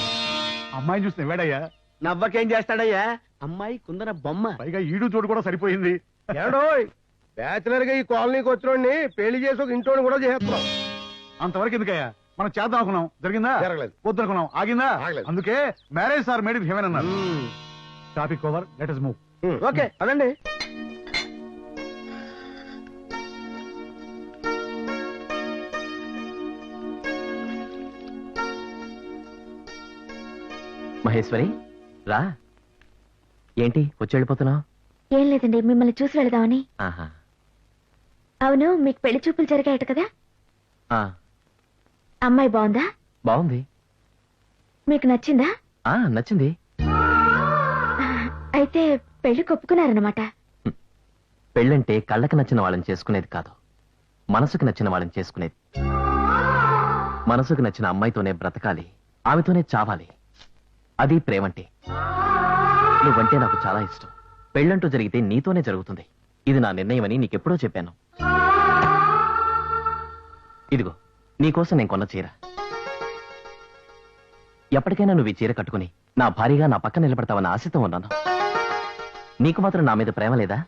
అమ్మాయిని చూస్తే వేడయ్యా. నవ్వకేం చేస్తాడయ్యా? అమ్మాయి కుందన బొమ్మ. పైగా ఈడు చోటు కూడా సరిపోయింది. ఏడోయ్ బ్యాచులర్ గా ఈ కాలనీకి వచ్చినోడిని పెళ్లి చేసి ఒక ఇంటోని కూడా చేస్తున్నాం. అంతవరకు ఎందుకయ్యా? మనం చేద్దాం అనుకున్నాం, జరిగిందా? జరగలేదు. వద్దనుకున్నాం, ఆగిందా? ఆగలేదు. అందుకే marriage are made in heaven అన్నారు. Topic over, let us move. Okay అదండి. మహేశ్వరి రా. ఏంటి వచ్చి వెళ్ళిపోతున్నావు? ఏం లేదండి, మిమ్మల్ని చూసి వెళదామని. ఆహా. అవును, మీకు పెళ్లి చూపులు జరిగాయట కదా? ఆ, అమ్మాయి బాగుందా? బాగుంది. మీకు నచ్చిందా? నచ్చింది. అయితే పెళ్లి కొప్పుకున్నారన్నమాట. పెళ్ళంటే కళ్ళకి నచ్చిన వాళ్ళని చేసుకునేది కాదు, మనసుకు నచ్చిన వాళ్ళని చేసుకునేది. మనసుకు నచ్చిన అమ్మాయితోనే బ్రతకాలి, ఆమెతోనే చావాలి. అది ప్రేమంటే. నువ్వంటే నాకు చాలా ఇష్టం. పెళ్ళంటూ జరిగితే నీతోనే జరుగుతుంది. ఇది నా నిర్ణయం అని నీకెప్పుడో చెప్పాను. ఇదిగో నీకోసం నేను కొన్న చీర. ఎప్పటికైనా నువ్వు ఈ చీర కట్టుకుని నా భారీగా నా పక్కన నిలబడతావన్న ఆశతో ఉన్నాను. నీకు మాత్రం నా మీద ప్రేమ లేదా?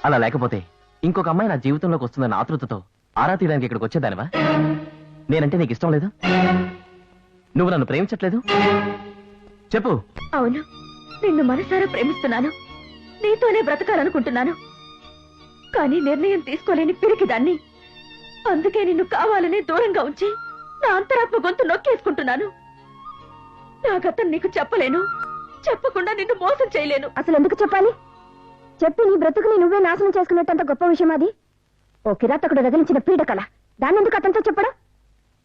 అలా లేకపోతే ఇంకొక అమ్మాయి నా జీవితంలోకి వస్తుందన్న ఆతృతతో ఆరా తీయడానికి ఇక్కడికి వచ్చేదానివా? నేనంటే నీకు ఇష్టం లేదు? నువ్వు నన్ను ప్రేమించట్లేదు? చెప్పు. అవును, నిన్ను మనసారా ప్రేమిస్తున్నాను. నీతోనే బ్రతకాలనుకుంటున్నాను. కానీ నిర్ణయం తీసుకోలేని పిరికిదాన్ని. అందుకే నిన్ను కావాలని దూరంగా ఉంచి నా అంతరాత్మ గొంతు నొక్కేసుకుంటున్నాను. నా గతం నీకు చెప్పలేను, చెప్పకుండా నిన్ను మోసం చేయలేను. అసలు ఎందుకు చెప్పాలి? చెప్పి నీ బ్రతుకుని నువ్వే నాశనం చేసుకున్నట్టంత గొప్ప విషయం అది. ఓ కిరాతకుడు రగిలించిన పీడకల. దాన్నెందుకు అతనితో చెప్పడం?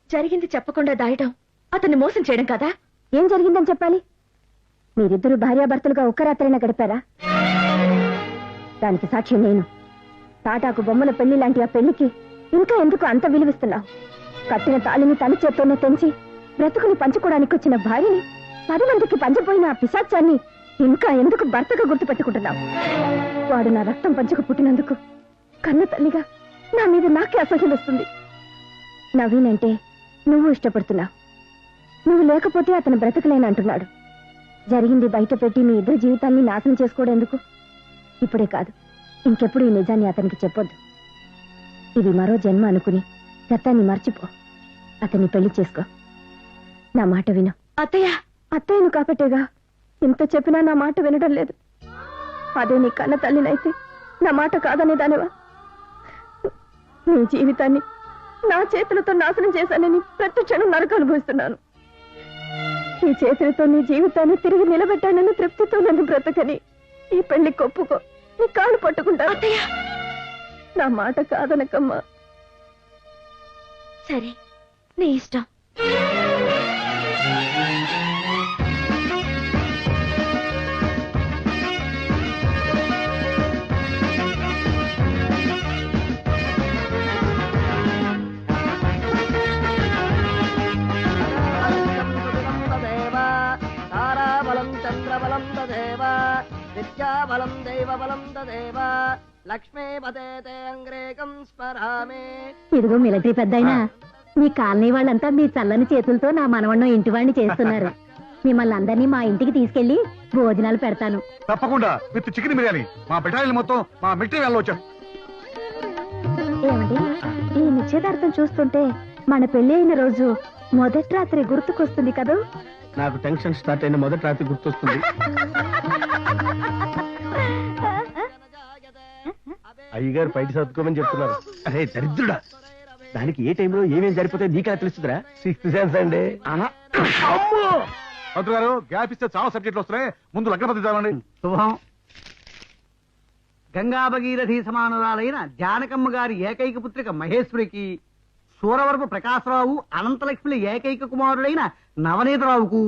జరిగింది చెప్పకుండా దాయడం అతన్ని మోసం చేయడం కదా. ఏం జరిగిందని చెప్పాలి? మీరిద్దరు భార్యాభర్తలుగా ఒక్క రాత్రైనా గడిపారా? దానికి సాక్షి నేను. తాటాకు బొమ్మల పెళ్లి లాంటి ఆ పెళ్లికి ఇంకా ఎందుకు అంత విలువిస్తున్నావు? కట్టిన తాళిని తన చేత్తోనే తెంచి బ్రతుకుని పంచుకోవడానికి వచ్చిన భార్యని 10 మందికి పంచపోయిన ఆ పిశాచాన్ని ఇంకా ఎందుకు భర్తగా గుర్తుపెట్టుకుంటున్నావు? వాడు నా రక్తం పంచుకు పుట్టినందుకు కన్న తల్లిగా నా మీద నాకే అసహ్యం వస్తుంది. నవీన్ అంటే నువ్వు ఇష్టపడుతున్నావు. నువ్వు లేకపోతే అతను బ్రతకలేనంటున్నాడు. జరిగింది బయట పెట్టి మీ ఇద్దరు జీవితాన్ని నాశనం చేసుకోవడం ఎందుకు? ఇప్పుడే కాదు, ఇంకెప్పుడు ఈ నిజాన్ని అతనికి చెప్పొద్దు. ఇది మరో జన్మ అనుకుని గతాన్ని మర్చిపో. అతన్ని పెళ్లి చేసుకో. నా మాట విను. అత్తయ్య, అత్తయ్యను కాబట్టేగా ఇంత చెప్పినా నా మాట వినడం లేదు. అదే నీ కన్న తల్లినైతే నా మాట కాదనే దానివా? నీ జీవితాన్ని నా చేతులతో నాశనం చేశానని ప్రతి క్షణం నరకం అనుభవిస్తున్నాను. ఈ చేతులతో నీ జీవితాన్ని తిరిగి నిలబెట్టానని తృప్తితో నన్ను బ్రతకని ఈ పెళ్లి కొప్పుకో. నీ కాళ్ళు పట్టుకుంటా. నా మాట కాదనకమ్మా. సరే, నీ ఇష్టం. తారాబలం చంద్రబలం తదేవ విద్యాబలం దైవబలం తదేవ లక్ష్మీపతే అంగ్రేకం స్మరామి. ఇదిగో మిలిటరీ పెద్దయినా, మీ కాలనీ వాళ్ళంతా మీ చల్లని చేతులతో నా మనవణ్ణి ఇంటి వాడిని చేస్తున్నారు. మిమ్మల్ని అందరినీ మా ఇంటికి తీసుకెళ్లి భోజనాలు పెడతాను. తప్పకుండా విత్ చికెన్ బిర్యానీ. మా బెటాలియన్ మొత్తం మా మిలిటరీ వాళ్ళు వచ్చారు. ఏమండి, ఈ నిశ్చితార్థం చూస్తుంటే మన పెళ్లి అయిన రోజు మొదటి రాత్రి గుర్తుకొస్తుంది కదూ? నాకు టెన్షన్ స్టార్ట్ అయిన మొదటి రాత్రి గుర్తొస్తుంది. అయ్యగారు బయట సర్దుకోమని చెప్తున్నారు. అరే దరిద్రుడా, దానికి ఏ టైంలో ఏమేం సరిపోతే నీకెలా తెలుస్తుందిరా? 6th సెన్స్ అండి. పంతులు గారు గ్యాప్ ఇస్తే చాలా సబ్జెక్టులు వస్తున్నాయి, ముందు లగ్నపతి చదవండి. శుభం. గంగా భగీరథి సమానురాలైన జానకమ్మ గారి ఏకైక పుత్రిక మహేశ్వరికి, సూరవరపు ప్రకాశరావు అనంతలక్ష్మిల ఏకైక కుమారుడైన నవనీతరావుకు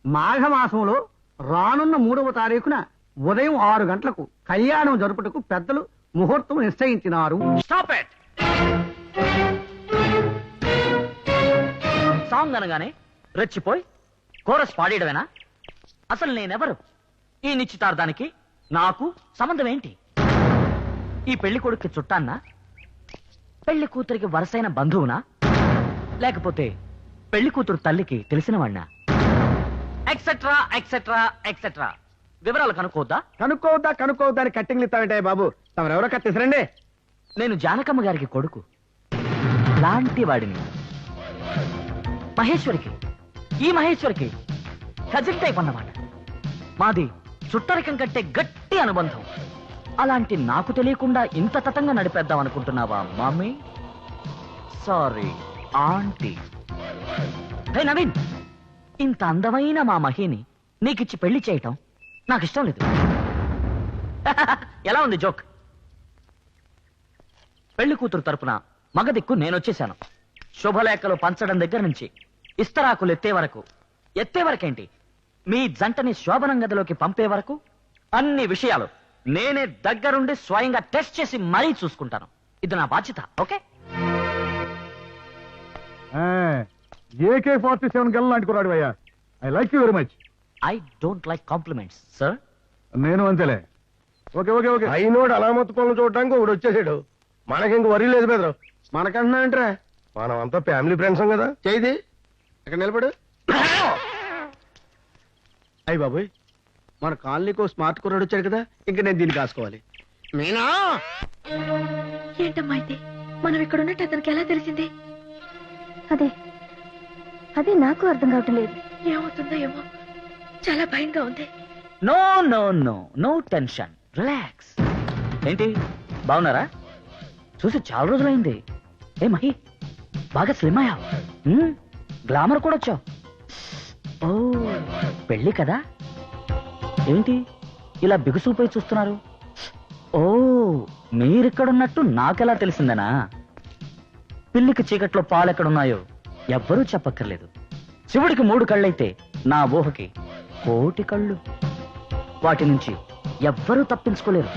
మాఘమాసంలో రానున్న 3వ తారీఖున ఉదయం 6 గంటలకు కళ్యాణం జరుపుటకు పెద్దలు ముహూర్తం నిశ్చయించినారు. సాంగ్ అనగానే రెచ్చిపోయి కోరస్ పాడేయడమేనా? అసలు నేనెవరు? ఈ నిశ్చితార్థానికి నాకు సంబంధం ఏంటి? ఈ పెళ్లి కొడుక్కి చుట్టాన్నా, పెళ్లి కూతురికి వరసైన బంధువునా, లేకపోతే పెళ్లి కూతురు తల్లికి తెలిసిన వాడినా? Etcetera etcetera etcetera. వివరాలు కనుక్కోద్దా? కనుక్కోవద్దా అని కట్టింగ్లు ఇస్తామంటే బాబు, తమరెవరో కట్టేసరండి. నేను జానకమ్మ గారికి కొడుకు లాంటి వాడిని. మహేశ్వరికి, ఈ మహేశ్వరికి కజిన్ టైప్ అన్నమాట. మాది చుట్టరికం కంటే గట్టి అనుబంధం. అలాంటి నాకు తెలియకుండా ఇంత తతంగా నడిపేద్దాం అనుకుంటున్నావా mummy? Sorry aunty. Hey Naveen, ఇంత అందమైన మా మహిని నీకిచ్చి పెళ్లి చేయటం నాకు ఇష్టం లేదు. ఎలా ఉంది జోక్? పెళ్లి కూతురు తరపున మగదిక్కు నేనొచ్చేశాను. శుభలేఖలు పంచడం దగ్గర నుంచి ఇస్తరాకులు ఎత్తే వరకేంటి, మీ జంటని శోభనం గదిలోకి పంపే వరకు అన్ని విషయాలు నేనే దగ్గరుండి స్వయంగా టెస్ట్ చేసి మరీ చూసుకుంటాను. ఇది నా బాధ్యత. ఓకే? AK-47 గల్ లాంటి కురాడు అయ్యా. I like you very much. I don't like compliments sir. నేను అంతేలే. Okay okay okay. అయినోడు అలామత్తు పనులు చూడడానికి ఒకడు వచ్చేసాడు. మనకింక వరి లేదు బెదరు. మనకంటున్నాంట్రా, మనం అంతా ఫ్యామిలీ ఫ్రెండ్స్ కదా. చేయిది ఇక్కడ నిలబడు. అయ్యి బాబోయ్, మన కాలనీకో స్మార్ట్ కుర్రాడు వచ్చాడు కదా, ఇంకా నేను దీన్ని కాసుకోవాలి. మీనా ఏంటమ్మా అయితే మనం ఇక్కడ ఉన్నట్టు అతనికి ఎలా తెలిసింది? అదే నాకు అర్థం కావటం లేదు. ఏమవుతుందో ఏమో, చాలా భయంగా ఉంది. No no no no tension, relax. ఏంటి బాగున్నారా? చూసి చాలా రోజులైంది. ఏ మహి, బాగా స్లిమ్ అయ్యా, గ్లామర్ కూడా వచ్చావు. ఓ పెళ్ళి కదా? ఏంటి ఇలా బిగుసుకుపోయి చూస్తున్నారు? ఓ మీరిక్కడున్నట్టు నాకెలా తెలిసిందనా? పిల్లికి చీకట్లో పాలెక్కడున్నాయో ఎవ్వరూ చెప్పక్కర్లేదు. శివుడికి 3 కళ్ళైతే నా ఊహకి 1,000,000 కళ్ళు. వాటి నుంచి ఎవ్వరూ తప్పించుకోలేరు.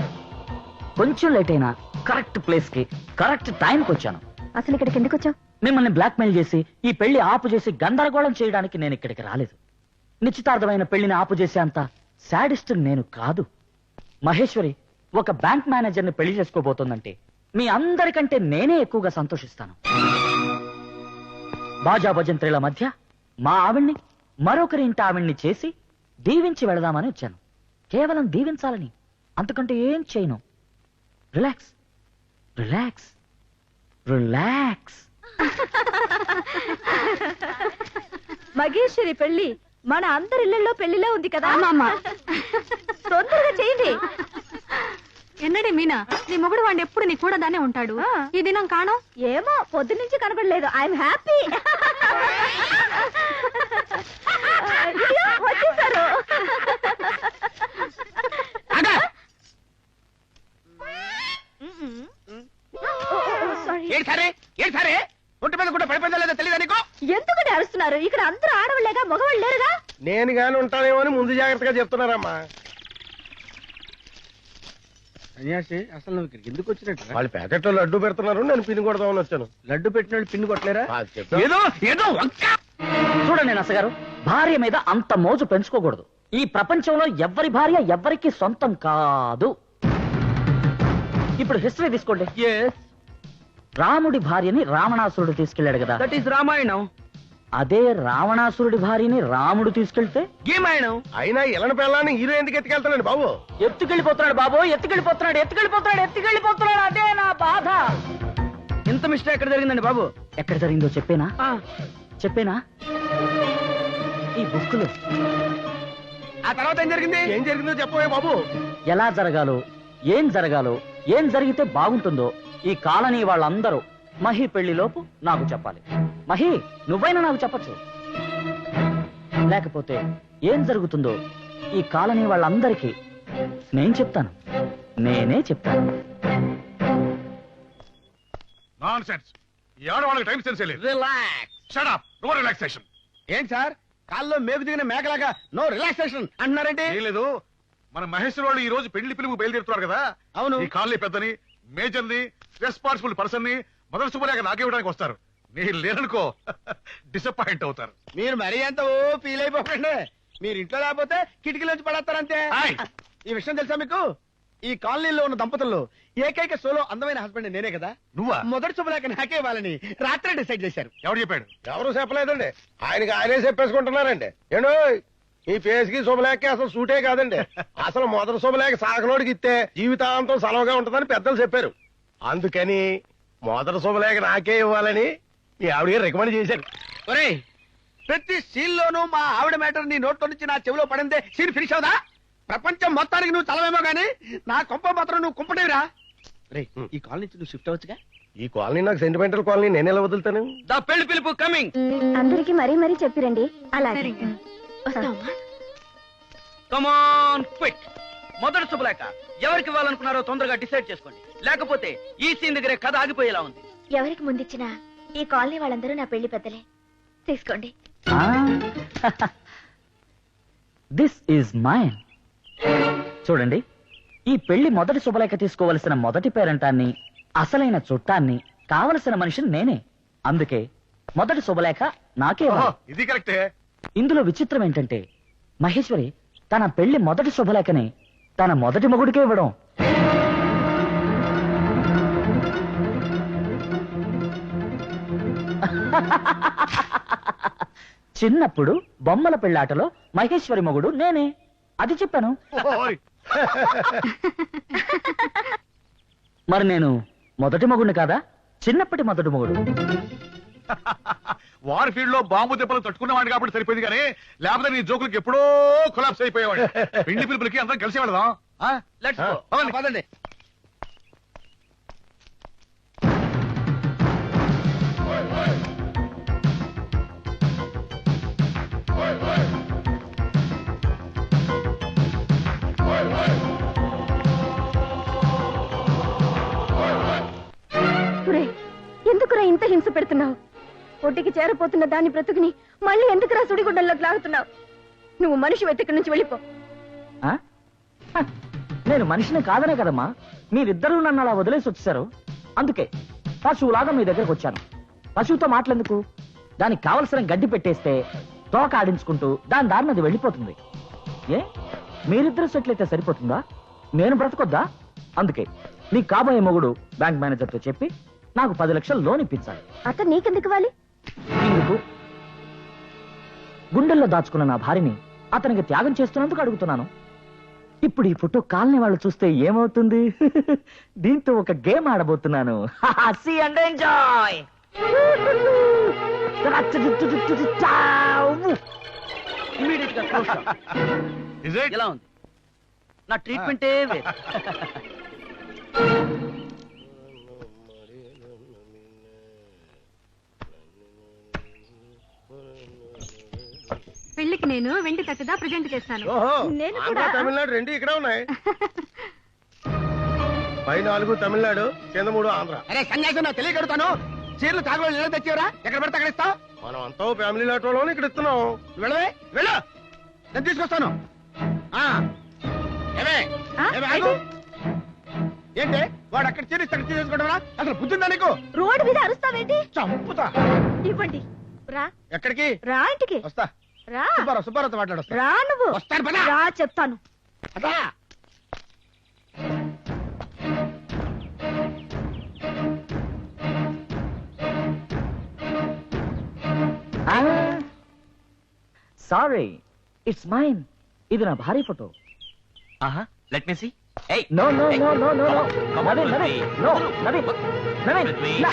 కొంచెం లేట్ అయినా కరెక్ట్ ప్లేస్ కి కరెక్ట్ టైంకి వచ్చాను. అసలు ఇక్కడికి ఎందుకు వచ్చావు? మిమ్మల్ని బ్లాక్మెయిల్ చేసి ఈ పెళ్లి ఆపు చేసి గందరగోళం చేయడానికి నేను ఇక్కడికి రాలేదు. నిశ్చితార్థమైన పెళ్లిని ఆపు చేసే అంత శాడిస్ట్ నేను కాదు. మహేశ్వరి ఒక బ్యాంక్ మేనేజర్ని పెళ్లి చేసుకోబోతోందంటే మీ అందరికంటే నేనే ఎక్కువగా సంతోషిస్తాను. బాజా భజంత్రీల మధ్య మా ఆవిడ్ని మరొకరి ఇంటి ఆవిడ్ని చేసి దీవించి వెళదామని వచ్చాను. కేవలం దీవించాలని, అంతకంటే ఏం చేయను. Relax relax relax. మగేశ్వరి పెళ్లి మన అందరి ఇళ్లలో పెళ్లిలో ఉంది కదా. తొందరగా చేయండి. ఎన్నడే మీనా, నీ మొగుడు వాడిని ఎప్పుడు నీ కూడా దానే ఉంటాడు. ఈ దినం కాను ఏమో, పొద్దు నుంచి కనపడలేదు. I'm happy. వచ్చేసారు. ఎందుకని అరుస్తున్నారు? ఇక్కడ అందరూ ఆడవాళ్ళేగా, మగవాళ్ళు లేరుగా. నేను గాని ఉంటానేమో అని ముందు జాగ్రత్తగా చెప్తున్నారమ్మా. సన్యాసి, అసలు నువ్వు ఇక్కడికి ఎందుకు వచ్చినట్టు? వాళ్ళు ప్యాకెట్లో లడ్డు పెడుతున్నారు, నేను పిన్ కొడదామని వచ్చాను. లడ్డు పెట్టిన వాళ్ళు పిన్ను కొట్టలేరా? చూడండి నసగారు, భార్య మీద అంత మోజు పెంచుకోకూడదు. ఈ ప్రపంచంలో ఎవ్వరి భార్య ఎవ్వరికి సొంతం కాదు. ఇప్పుడు హిస్టరీ తీసుకోండి. రాముడి భార్యని రావణాసురుడు తీసుకెళ్లాడు కదా, దట్ ఈస్ రామాయణం. అదే రావణాసురుడి భార్యని రాముడు తీసుకెళ్తే గీమాయణం. అయినా ఇలాంటి పిల్లని హీరో ఎందుకు ఎత్తుకెళ్తానండి బాబు? ఎత్తుకెళ్ళిపోతున్నాడు బాబు, ఎత్తుకెళ్ళిపోతున్నాడు. అదే నా బాధ. ఇంత మిస్టేక్ ఎక్కడ జరిగిందండి బాబు? ఎక్కడ జరిగిందో చెప్పేనా? ఈ బుక్కులు. ఆ తర్వాత ఏం జరిగింది? ఏం జరిగిందో చెప్పవే బాబు. ఎలా జరగాలో, ఏం జరగాలో, ఏం జరిగితే బాగుంటుందో ఈ కాలనీ వాళ్ళందరూ మహి పెళ్లిలోపు నాకు చెప్పాలి. మహి, నువ్వైనా నాకు చెప్పచ్చు. లేకపోతే ఏం జరుగుతుందో ఈ కాలనీ వాళ్ళందరికీ నేను చెప్తాను. నేనే చెప్తాను. Nonsense. ఈ ఆడవాళ్ళకి టైం సెన్స్ లేదు. Relax. Shut up. No relaxation. ఏంటి సార్ కాల్లో మేకు దిగిన మేకలాగా నో రిలాక్సేషన్ అంటున్నారంటే? ఏం లేదు, మన మహేశ్వర్ వాళ్ళు ఈ రోజు పెళ్లి పిలుపు బయలుదేరుతున్నారు కదా. అవును. ఈ కాలనీ పెద్దని, మేజర్ ని, రెస్పాన్సిబుల్ పర్సన్ ని మొదటి శుభలేఖ నాకే ఇవ్వడానికి వస్తారు. మీరు లేరనుకో డిసప్పాయింట్ అవుతారు. మీరు మరీ ఎంత ఫీల్ అయిపోకండి. మీరు ఇంట్లో లేకపోతే కిటికీలోంచి పడేస్తారంతే. ఆయ్. ఈ విషయం తెలుసా మీకు? ఈ కాలనీలో ఉన్న దంపతుల్లో ఏకైక సోలో అందమైన హస్బెండ్ నేనే కదా. నువ్వా? మొదటి శుభలేఖ నాకే ఇవ్వాలని రాత్రి డిసైడ్ చేశారు. ఎవడు చెప్పాడు? ఎవరు చెప్పలేదండి, ఆయనకి ఆయనే చెప్పేసుకుంటున్నారండి. ఏంటో ఈ ఫేస్ కి శుభలేఖకి అసలు సూటే కాదండి. అసలు మొదటి శుభలేఖ సాగనోడికి ఇస్తే జీవితాంతం సెలవుగా ఉంటుందని పెద్దలు చెప్పారు. అందుకని మొదటి శుభలేఖ నాకే ఇవ్వాలని మీ ఆవిడ రికమెండ్ చేశారు. ఒరేయ్, ప్రతి సీన్ లోనూ మా ఆవిడ మ్యాటర్ నీ నోట్లో నుంచి నా చెవిలో పడిందే సీన్ ఫినిష్ అవుదా? ప్రపంచం మొత్తానికి నువ్వు చలవేమో గానీ నా కొంప మాత్రం నువ్వు కుంపటేవిరా. రే, ఈ కాలనీ నుంచి నువ్వు షిఫ్ట్ అవ్వచ్చుగా. ఈ కాలనీ నాకు సెంటిమెంటల్ కాలనీ, నేను ఎలా వదులుతాను? ద పెళ్లి పిలుపు కమింగ్. అందరికి మరీ మరీ చెప్పిరండి. అలాగే వస్తామా? Come on quick. మొదటి శుభలేఖ ఎవరికి ఇవ్వాలనుకున్నారో తొందరగా డిసైడ్ చేసుకోండి, లేకపోతే ఈ సీన్ దగ్గరే కథ ఆగిపోయేలా ఉంది. ఎవరికి ముందిచ్చినా ఈ కాలనీ వాళ్ళందరూ నా పెళ్లి పెద్దలే. తీసుకోండి. This is mine. చూడండి, ఈ పెళ్లి మొదటి శుభలేఖ తీసుకోవలసిన మొదటి పేరంటాన్ని, అసలైన చుట్టాన్ని, కావలసిన మనిషిని నేనే. అందుకే మొదటి శుభలేఖ నాకే ఇవ్వాలి. ఇది కరెక్టే. ఇందులో విచిత్రం ఏంటంటే మహేశ్వరి తన పెళ్లి మొదటి శుభలేఖని తన మొదటి మొగుడికే ఇవ్వడం. చిన్నప్పుడు బొమ్మల పెళ్లాటలో మహేశ్వరి మొగుడు నేనే, అది చెప్పాను. మరి నేను మొదటి మొగుడిని కాదా? చిన్నప్పటి మొదటి మొగుడు. వార్ ఫీల్డ్ లో బాంబు దెబ్బలు తట్టుకున్నవాడు కాబట్టి సరిపోయింది, కానీ లేకపోతే నీ జోకులకి ఎప్పుడో కొలాప్స్ అయిపోయేవాడు. పెళ్లి పిలుపులకి అందరం కలిసి వెళదాం. Let's go. పదండి. ఎందుకురా ఇంత హింస పెడుతున్నావు? ఒడ్డుకి చేరపోతున్న దాని బ్రతుకుని మళ్ళీ ఎందుకురా సుడిగుడ్డల్లోకి లాగుతున్నావు? నువ్వు మనిషి వెతికి నుంచి వెళ్ళిపో. నేను మనిషిని కాదనే కదమ్మా మీరిద్దరూ నన్ను అలా వదిలేసి వచ్చేసారు. అందుకే పశువులాగా మీ దగ్గరకు వచ్చాను. పశువుతో మాటలెందుకు? దానికి కావలసిన గడ్డి పెట్టేస్తే తోక ఆడించుకుంటూ దాని దారిని అది వెళ్ళిపోతుంది. ఏ మీరిద్దరు సెటిల్ అయితే సరిపోతుందా? నేను బ్రతకొద్దా? అందుకే నీ కాబోయే మొగుడు బ్యాంక్ మేనేజర్తో చెప్పి నాకు 10 లక్షలు లోన్ ఇప్పించాలి. అతను నీకెందుకు ఇవ్వాలి? ఇందుకు గుండెల్లో దాచుకున్న నా భార్యని అతనికి త్యాగం చేస్తున్నందుకు అడుగుతున్నాను. ఇప్పుడు ఈ ఫోటో కాలనీ వాళ్ళు చూస్తే ఏమవుతుంది? దీంతో ఒక గేమ్ ఆడబోతున్నాను. See and enjoy. ఇమీడియట్ గా close down. ఎలా ఉంది నా ట్రీట్మెంటే వేరు. పెళ్లికి నేను వెండి తట్టుదా ప్రజెంట్ చేస్తాను. ఓహో, నేను ఆంధ్ర, కూడా. తమిళనాడు రెండు ఇక్కడ ఉన్నాయి. పై 4 తమిళనాడు, కింద 3 ఆంధ్ర. అరే సన్యాసం, నాకు తెలియగడుతాను. చీరలు తాగులో ఇలా తెచ్చేవరా? ఎక్కడ పెడితే అక్కడ ఇస్తావు. మనం అంతా ఫ్యామిలీ లాటోలోనే ఇక్కడ ఇస్తున్నాం. వెళ్ళవే, వెళ్ళు, నేను తీసుకొస్తాను. ఏమే, ఏమే, ఆగు. ఏంటి వాడు అక్కడ చీరిస్తే అక్కడ తీసేసుకోవడం? అసలు బుద్ధిందా నీకు? రోడ్డు మీద అరుస్తావేంటి? చంపుతా. ఇవ్వండి. రా ఎక్కడికి? రా ఇంటికి వస్తా. రా. సుబ్బారావుతో మాట్లాడొస్తా. రా నువ్వు. వస్తాను పదా. రా చెప్తాను. అదా సారీ, ఇట్స్ మైన్. ఇది నా భార్య photo. Let me see. Hey, no no hey, no no no no come on, Naveen with Naveen me. No Naveen Naveen With me. నా.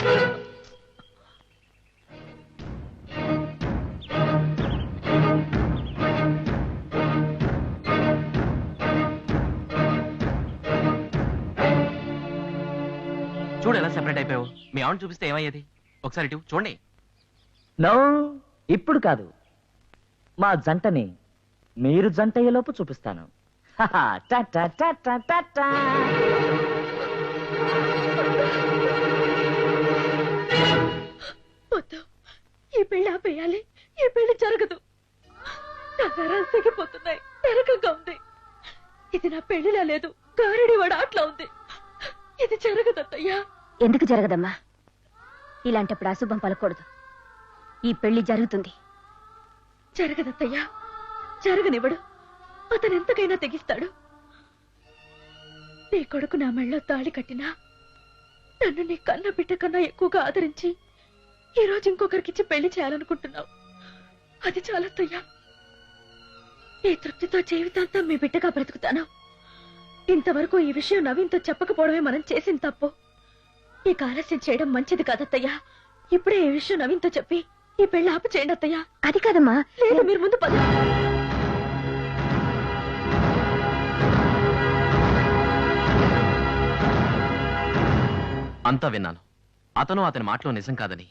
చూడు ఎలా సెపరేట్ అయిపోయావు. మీ ఆవిడ చూపిస్తే ఏమయ్యేది? ఒకసారి ఇటు చూడండి. నో, ఇప్పుడు కాదు. మా జంటని మీరు జంట అయ్యేలోపు చూపిస్తాను. టా టా టా టా టా టా. వద్దు, ఈ పెళ్లి ఆపేయాలి. ఈ పెళ్లి జరగదు. నా నరాలు తెగిపోతున్నాయి. నరకంగా ఉంది. ఇది నా పెళ్లిలా లేదు, గారడి వాడు అట్లా ఉంది. ఇది జరగదత్తయ్యా. ఎందుకు జరగదమ్మా? ఇలాంటప్పుడు అశుభం పలకూడదు. ఈ పెళ్లి జరుగుతుంది. జరగదత్తయ్యా, జరగనివ్వడు. అతను ఎంతకైనా తెగిస్తాడు. నీ కొడుకు నా మెళ్ళో తాళి కట్టినా నన్ను నీ కన్న బిడ్డ కన్నా ఎక్కువగా ఆదరించి ఈ రోజు ఇంకొకరికిచ్చి పెళ్లి చేయాలనుకుంటున్నావు. అది చాలత్తయ్యా. ఈ తృప్తితో జీవితాంతం మీ బిడ్డగా బ్రతుకుతాను. ఇంతవరకు ఈ విషయం నవీన్తో చెప్పకపోవడమే మనం చేసిన తప్పు. ఈ ఆలస్యం చేయడం మంచిది కాదత్తయ్యా. ఇప్పుడే ఈ విషయం నవీన్తో చెప్పి ఈ పెళ్లి ఆపు చేయండి అత్తయ్యా. అది కాదమ్మా. లేదు, మీరు ముందు పద. అంతా విన్నాను. అతను అతని మాటలో నిజం కాదని,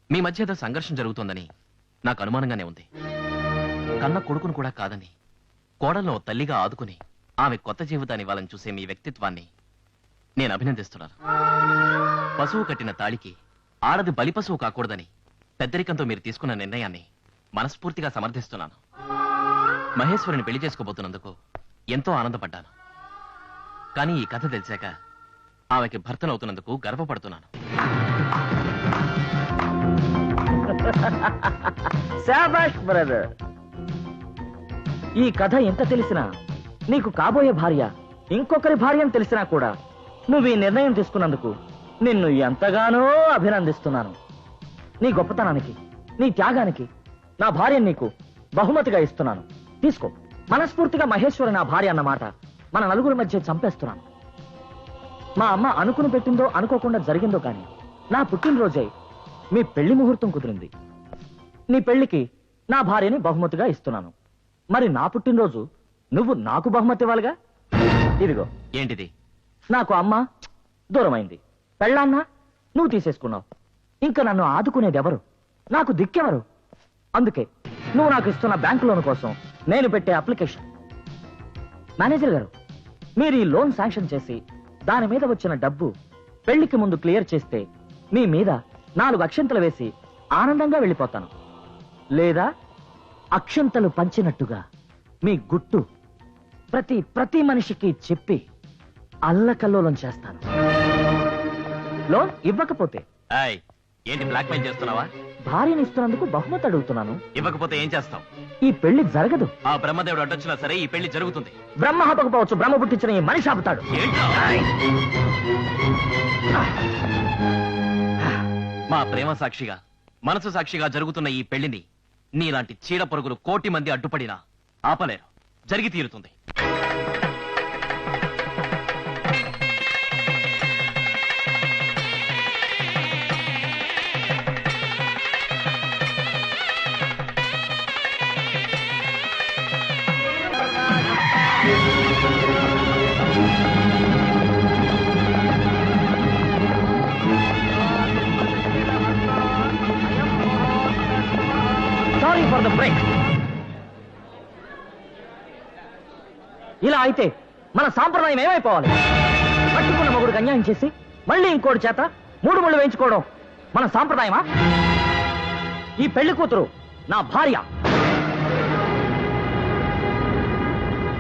మీ మధ్య ఏదో సంఘర్షణ జరుగుతోందని నాకు అనుమానంగానే ఉంది. కన్న కొడుకును కూడా కాదని, కోడల్లో తల్లిగా ఆదుకుని ఆమె కొత్త జీవితాన్ని ఇవ్వాలని చూసే మీ వ్యక్తిత్వాన్ని నేను అభినందిస్తున్నాను. పశువు కట్టిన తాళికి ఆడది బలిపశువు కాకూడదని పెద్దరికంతో మీరు తీసుకున్న నిర్ణయాన్ని మనస్ఫూర్తిగా సమర్థిస్తున్నాను. మహేశ్వరిని పెళ్లి చేసుకోబోతున్నందుకు ఎంతో ఆనందపడ్డాను. కానీ ఈ కథ తెలిసాక ఆమెకి భర్తనవుతున్నందుకు గర్వపడుతున్నాను. శాబాష్ బ్రదర్. ఈ కథ ఎంత తెలిసినా, నీకు కాబోయే భార్య ఇంకొకరి భార్య అని తెలిసినా కూడా నువ్వు ఈ నిర్ణయం తీసుకున్నందుకు నిన్ను ఎంతగానో అభినందిస్తున్నాను. నీ గొప్పతనానికి, నీ త్యాగానికి నా భార్యను నీకు బహుమతిగా ఇస్తున్నాను. తీసుకో. మనస్ఫూర్తిగా మహేశ్వరి నా భార్య అన్నమాట మన నలుగురి మధ్య చంపేస్తున్నాను. మా అమ్మ అనుకుని పెట్టిందో అనుకోకుండా జరిగిందో కానీ నా పుట్టినరోజే మీ పెళ్లి ముహూర్తం కుదిరింది. నీ పెళ్లికి నా భార్యని బహుమతిగా ఇస్తున్నాను. మరి నా పుట్టినరోజు నువ్వు నాకు బహుమతి ఇవ్వాలిగా. ఇదిగో. ఏంటిది? నాకు అమ్మ దూరమైంది, పెళ్ళాన్న నువ్వు తీసేసుకున్నావు. ఇంకా నన్ను ఆదుకునేదెవరు? నాకు దిక్కెవరు? అందుకే నువ్వు నాకు ఇస్తున్న బ్యాంకు లోన్ కోసం నేను పెట్టే అప్లికేషన్. మేనేజర్ గారు, మీరు ఈ లోన్ శాంక్షన్ చేసి దాని మీద వచ్చిన డబ్బు పెళ్లికి ముందు క్లియర్ చేస్తే మీ మీద 4 అక్షంతలు వేసి ఆనందంగా వెళ్ళిపోతాను. లేదా అక్షంతలు పంచినట్టుగా మీ గుట్టు ప్రతి మనిషికి చెప్పి అల్లకల్లోలం చేస్తాను. లోన్ ఇవ్వకపోతే ఏంటి బ్లాక్ మెయిల్ చేస్తున్నావా? భార్యని ఇస్తున్నందుకు బహుమతి అడుగుతున్నాను. ఇవ్వకపోతే ఏం చేస్తావు? ఈ పెళ్లి జరగదు. ఆ బ్రహ్మదేవుడు అడ్డొచ్చినా సరే ఈ పెళ్లి జరుగుతుంది. బ్రహ్మ ఆపకపోవచ్చు, బ్రహ్మ పుట్టించిన ఈ మనిషి ఆపుతాడు. మా ప్రేమ సాక్షిగా, మనసు సాక్షిగా జరుగుతున్న ఈ పెళ్లిని నీలాంటి చీడ పొరుగులు 1,000,000 మంది అడ్డుపడినా ఆపలేరు. జరిగి తీరుతుంది. Sorry for the break. ఇలా అయితే మన సాంప్రదాయం ఏమైపోవాలి? పట్టుకున్న మొగుడికి అన్యాయం చేసి మళ్ళీ ఇంకోటి చేత 3 ముళ్ళు వేయించుకోవడం మన సాంప్రదాయమా? ఈ పెళ్లి కూతురు నా భార్య.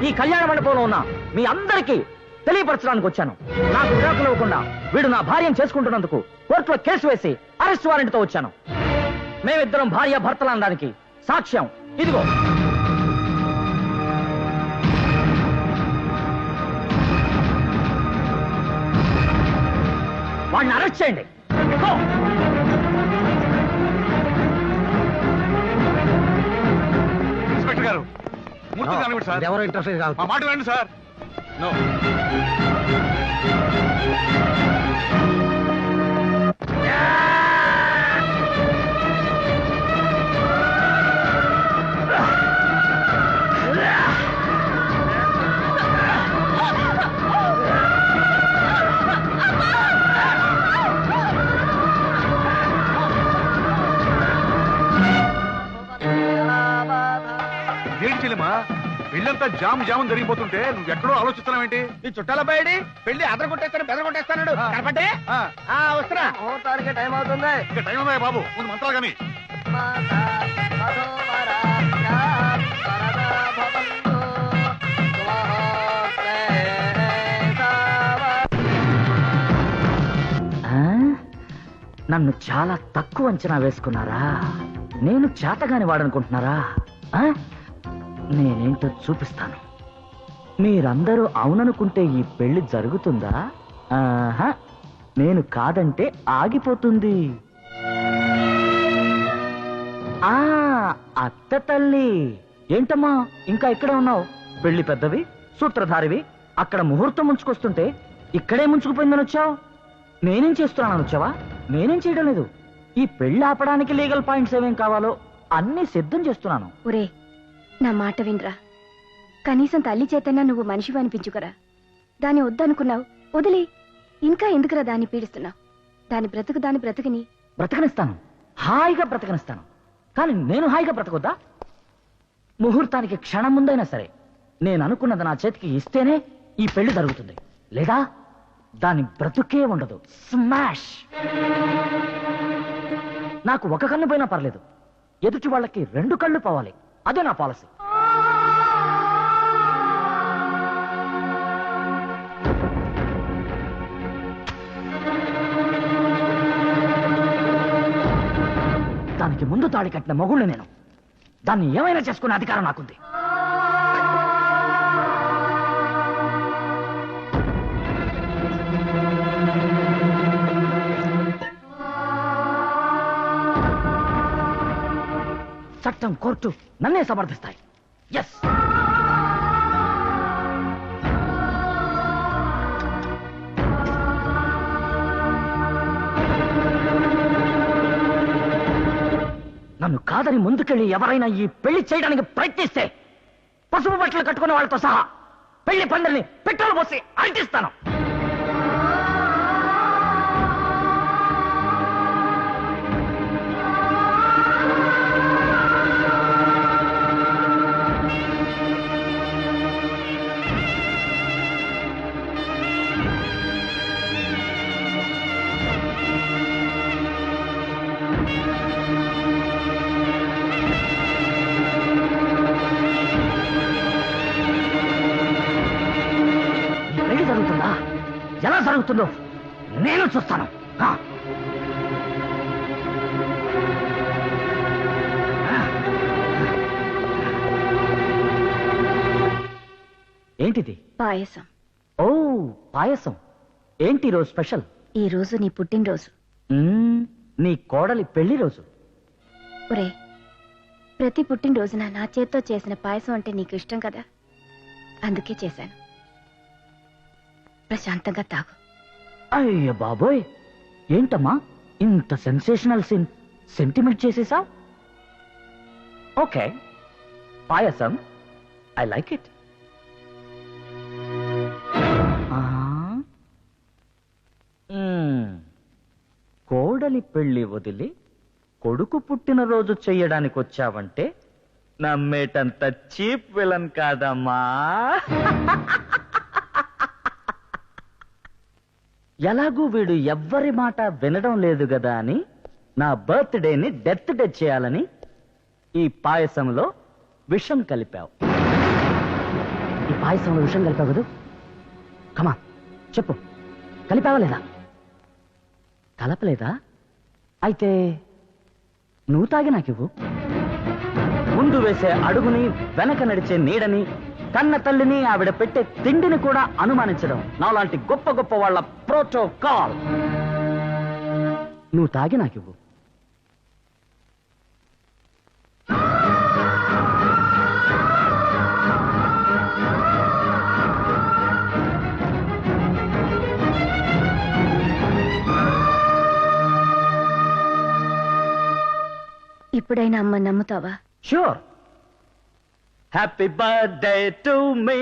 ఈ కళ్యాణ మండపంలో ఉన్న మీ అందరికీ తెలియపరచడానికి వచ్చాను. నాకు విడాకులు ఇవ్వకుండా వీడు నా భార్యను చేసుకుంటున్నందుకు కోర్టులో కేసు వేసి అరెస్ట్ వారెంట్తో వచ్చాను. మేమిద్దరం భార్య భర్తలు అనడానికి సాక్ష్యం ఇదిగో. వాడిని అరెస్ట్ చేయండి. ఇన్స్పెక్టర్ గారు, మూర్తి కానివ్వండి సార్. ఎవరో ఇంటర్ఫేస్ కాదు. మా మాట వినండి సార్. నో. పెళ్లిమా పెళ్ళంతా జామ్ జరిగిపోతుంటే నువ్వు ఎక్కడో ఆలోచిస్తున్నావేంటి? నీ చుట్టాల బయడి పెళ్లి అదర కొట్టేస్తాను బెదర కొట్టేస్తాడు కనపడే వస్తున్నా ముహూర్తానికి టైం అవుతుంది. ఇంకా టైం ఉందా బాబు? ముందు మంత్రాలు కానీ. నన్ను చాలా తక్కువ అంచనా వేసుకున్నారా? నేను చేతగాని వాడనుకుంటున్నారా? నేనేంటో చూపిస్తాను. మీరందరూ అవుననుకుంటే ఈ పెళ్లి జరుగుతుందా? నేను కాదంటే ఆగిపోతుంది. అత్త తల్లి, ఏంటమ్మా ఇంకా ఇక్కడే ఉన్నావు? పెళ్లి పెద్దవి, సూత్రధారివి, అక్కడ ముహూర్తం ముంచుకొస్తుంటే ఇక్కడే ముంచుకుపోయిందని వచ్చావు. నేనేం చేస్తున్నానని వచ్చావా? నేనేం చేయడం లేదు. ఈ పెళ్లి ఆపడానికి లీగల్ పాయింట్స్ ఏమేం కావాలో అన్ని సిద్ధం చేస్తున్నాను. ఒరే, నా మాట వినరా. కనీసం తల్లి చేతన్నా నువ్వు మనిషివి అనిపించుకరా. దాన్ని వద్దనుకున్నావు, వదిలే. ఇంకా ఎందుకురా దాన్ని పీడిస్తున్నావు? దాని బ్రతుకుని బ్రతకనిస్తాను, హాయిగా బ్రతకనిస్తాను. కానీ నేను హాయిగా బ్రతకొద్దా? ముహూర్తానికి క్షణం ముందైనా సరే నేను అనుకున్నది నా చేతికి ఇస్తేనే ఈ పెళ్లి జరుగుతుంది. లేదా దాని బ్రతుకే ఉండదు. స్మాష్. నాకు ఒక కన్ను పోయినా పర్లేదు, ఎదుటి వాళ్ళకి 2 కళ్ళు పోవాలి. అదే నా పాలసీ. దానికి ముందు తాళి కట్టిన మగుళ్ళు నేను. దాన్ని ఏమైనా చేసుకునే అధికారం నాకుంది. చట్టం, కోర్టు నన్నే సమర్థిస్తాయి. ఎస్. నన్ను కాదని ముందుకెళ్ళి ఎవరైనా ఈ పెళ్లి చేయడానికి ప్రయత్నిస్తే పసుపు బట్టలు కట్టుకునే వాళ్ళతో సహా పెళ్లి పందిరిని పెట్రోల్ పోసి అంటిస్తాను. ఎలా జరుగుతుందో నేను చూస్తాను. ఏంటిది? పాయసం. ఓ, పాయసం. ఏంటి రోజు స్పెషల్? ఈ రోజు నీ పుట్టినరోజు. నీ కోడలి పెళ్లి రోజు. ఒరే, ప్రతి పుట్టినరోజున నా చేత్తో చేసిన పాయసం అంటే నీకు ఇష్టం కదా, అందుకే చేశాను. ప్రశాంతంగా తాగు. అయ్య బాబోయ్, ఏంటమ్మా ఇంత సెన్సేషనల్ సీన్ సెంటిమెంట్ చేసేసావ్? ఓకే, పాయసం, ఐ లైక్ ఇట్. కోడలి పెళ్లి వదిలి కొడుకు పుట్టినరోజు చెయ్యడానికి వచ్చావంటే నమ్మేటంత చీప్ విలన్ కాదమ్మా. ఎలాగూ వీడు ఎవ్వరి మాట వినడం లేదు కదా అని నా బర్త్డేని డెత్ డే చేయాలని ఈ పాయసంలో విషం కలిపావు. ఈ పాయసంలో విషం కలిపావు కదా? కమా చెప్పు, కలిపావా లేదా? కలపలేదా? అయితే నువ్వు తాగి నాకివ్వు. ముందు వేసే అడుగుని, వెనక నడిచే నీడని, కన్న తల్లిని, ఆవిడ పెట్టే తిండిని కూడా అనుమానించడం నాలాంటి గొప్ప గొప్ప వాళ్ళ ప్రోటోకాల్. నువ్వు తాగి నాకివ్వు. ఇప్పుడైనా అమ్మ నమ్ముతావా? Sure. Happy birthday to me.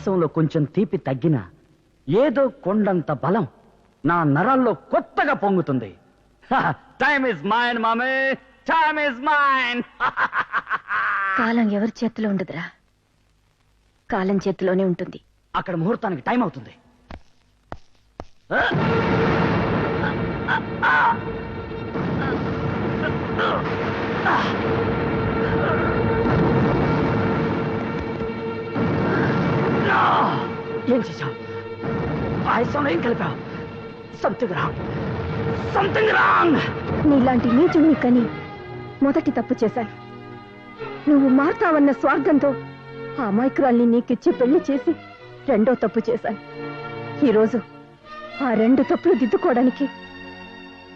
రసంలో కొంచెం తీపి తగ్గినా ఏదో కొండంత బలం నా నరాల్లో కొత్తగా పొంగుతుంది. టైమ్ ఇస్ మైన్ మామే, టైమ్ ఇస్ మైన్. కాలం ఎవరి చేతిలో ఉండదురా, కాలం చేతిలోనే ఉంటుంది. అక్కడ ముహూర్తానికి టైం అవుతుంది. ఏం చేశావు? పాయసంలో ఏం కలిపావు? Something wrong, something wrong. నీలాంటి నీచుని కని మొదటి తప్పు చేశాను. నువ్వు మారుతావన్న స్వార్థంతో ఆ అమాయకురాల్ని నీకిచ్చి పెళ్లి చేసి రెండో తప్పు చేశాను. ఈరోజు ఆ రెండు తప్పులు దిద్దుకోవడానికి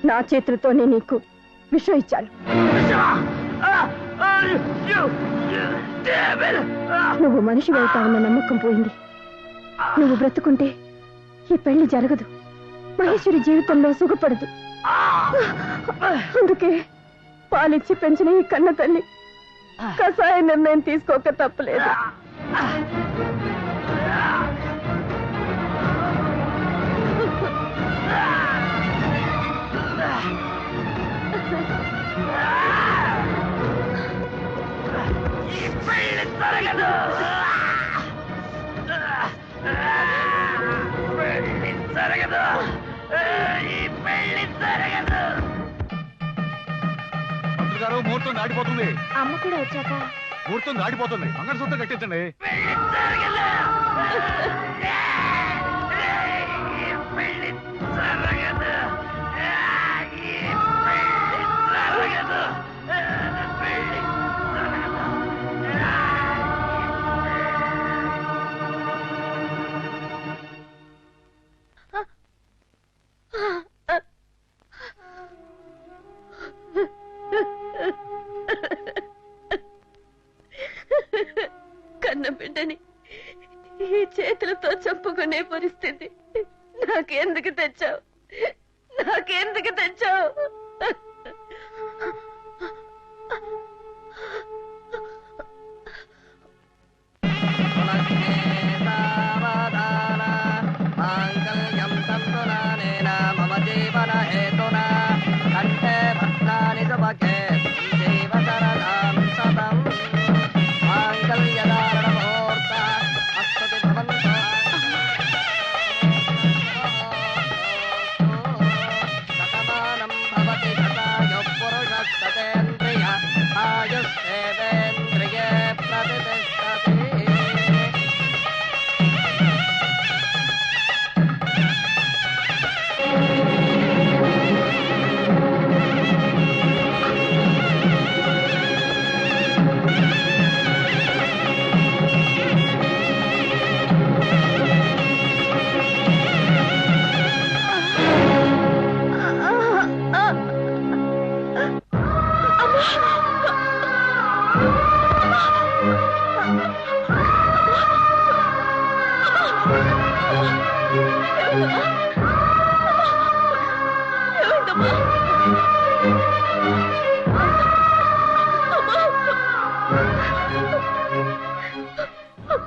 నా చేతులతోనే నీకు విషం ఇచ్చాను. నువ్వు మనిషి వెళ్తావన్న నమ్మకం పోయింది. నువ్వు బ్రతుకుంటే ఈ పెళ్లి జరగదు, మహేశ్వరి జీవితంలో సుఖపడదు. అందుకే పాలిచ్చి పెంచిన ఈ కన్న తల్లి కసాయ నిర్ణయం తీసుకోక తప్పలేదు. మంత్రి గారు, ముహూర్తం దాటిపోతుంది. అమ్మ కూడా వచ్చాక ముహూర్తం దాటిపోతుంది. మంగళసూత్రం కట్టించండి. కన్న బిడ్డని ఈ చేతులతో చంపుకునే పరిస్థితి నాకెందుకు తెచ్చావు? నాకెందుకు తెచ్చావు?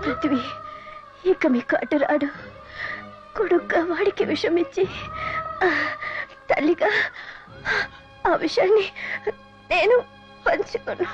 పృథ్వీ ఇక మీకు అడ్డురాడు. కొడుగ్గా వాడికి విషమిచ్చి తల్లిగా ఆ విషయాన్ని నేను పంచుకున్నా.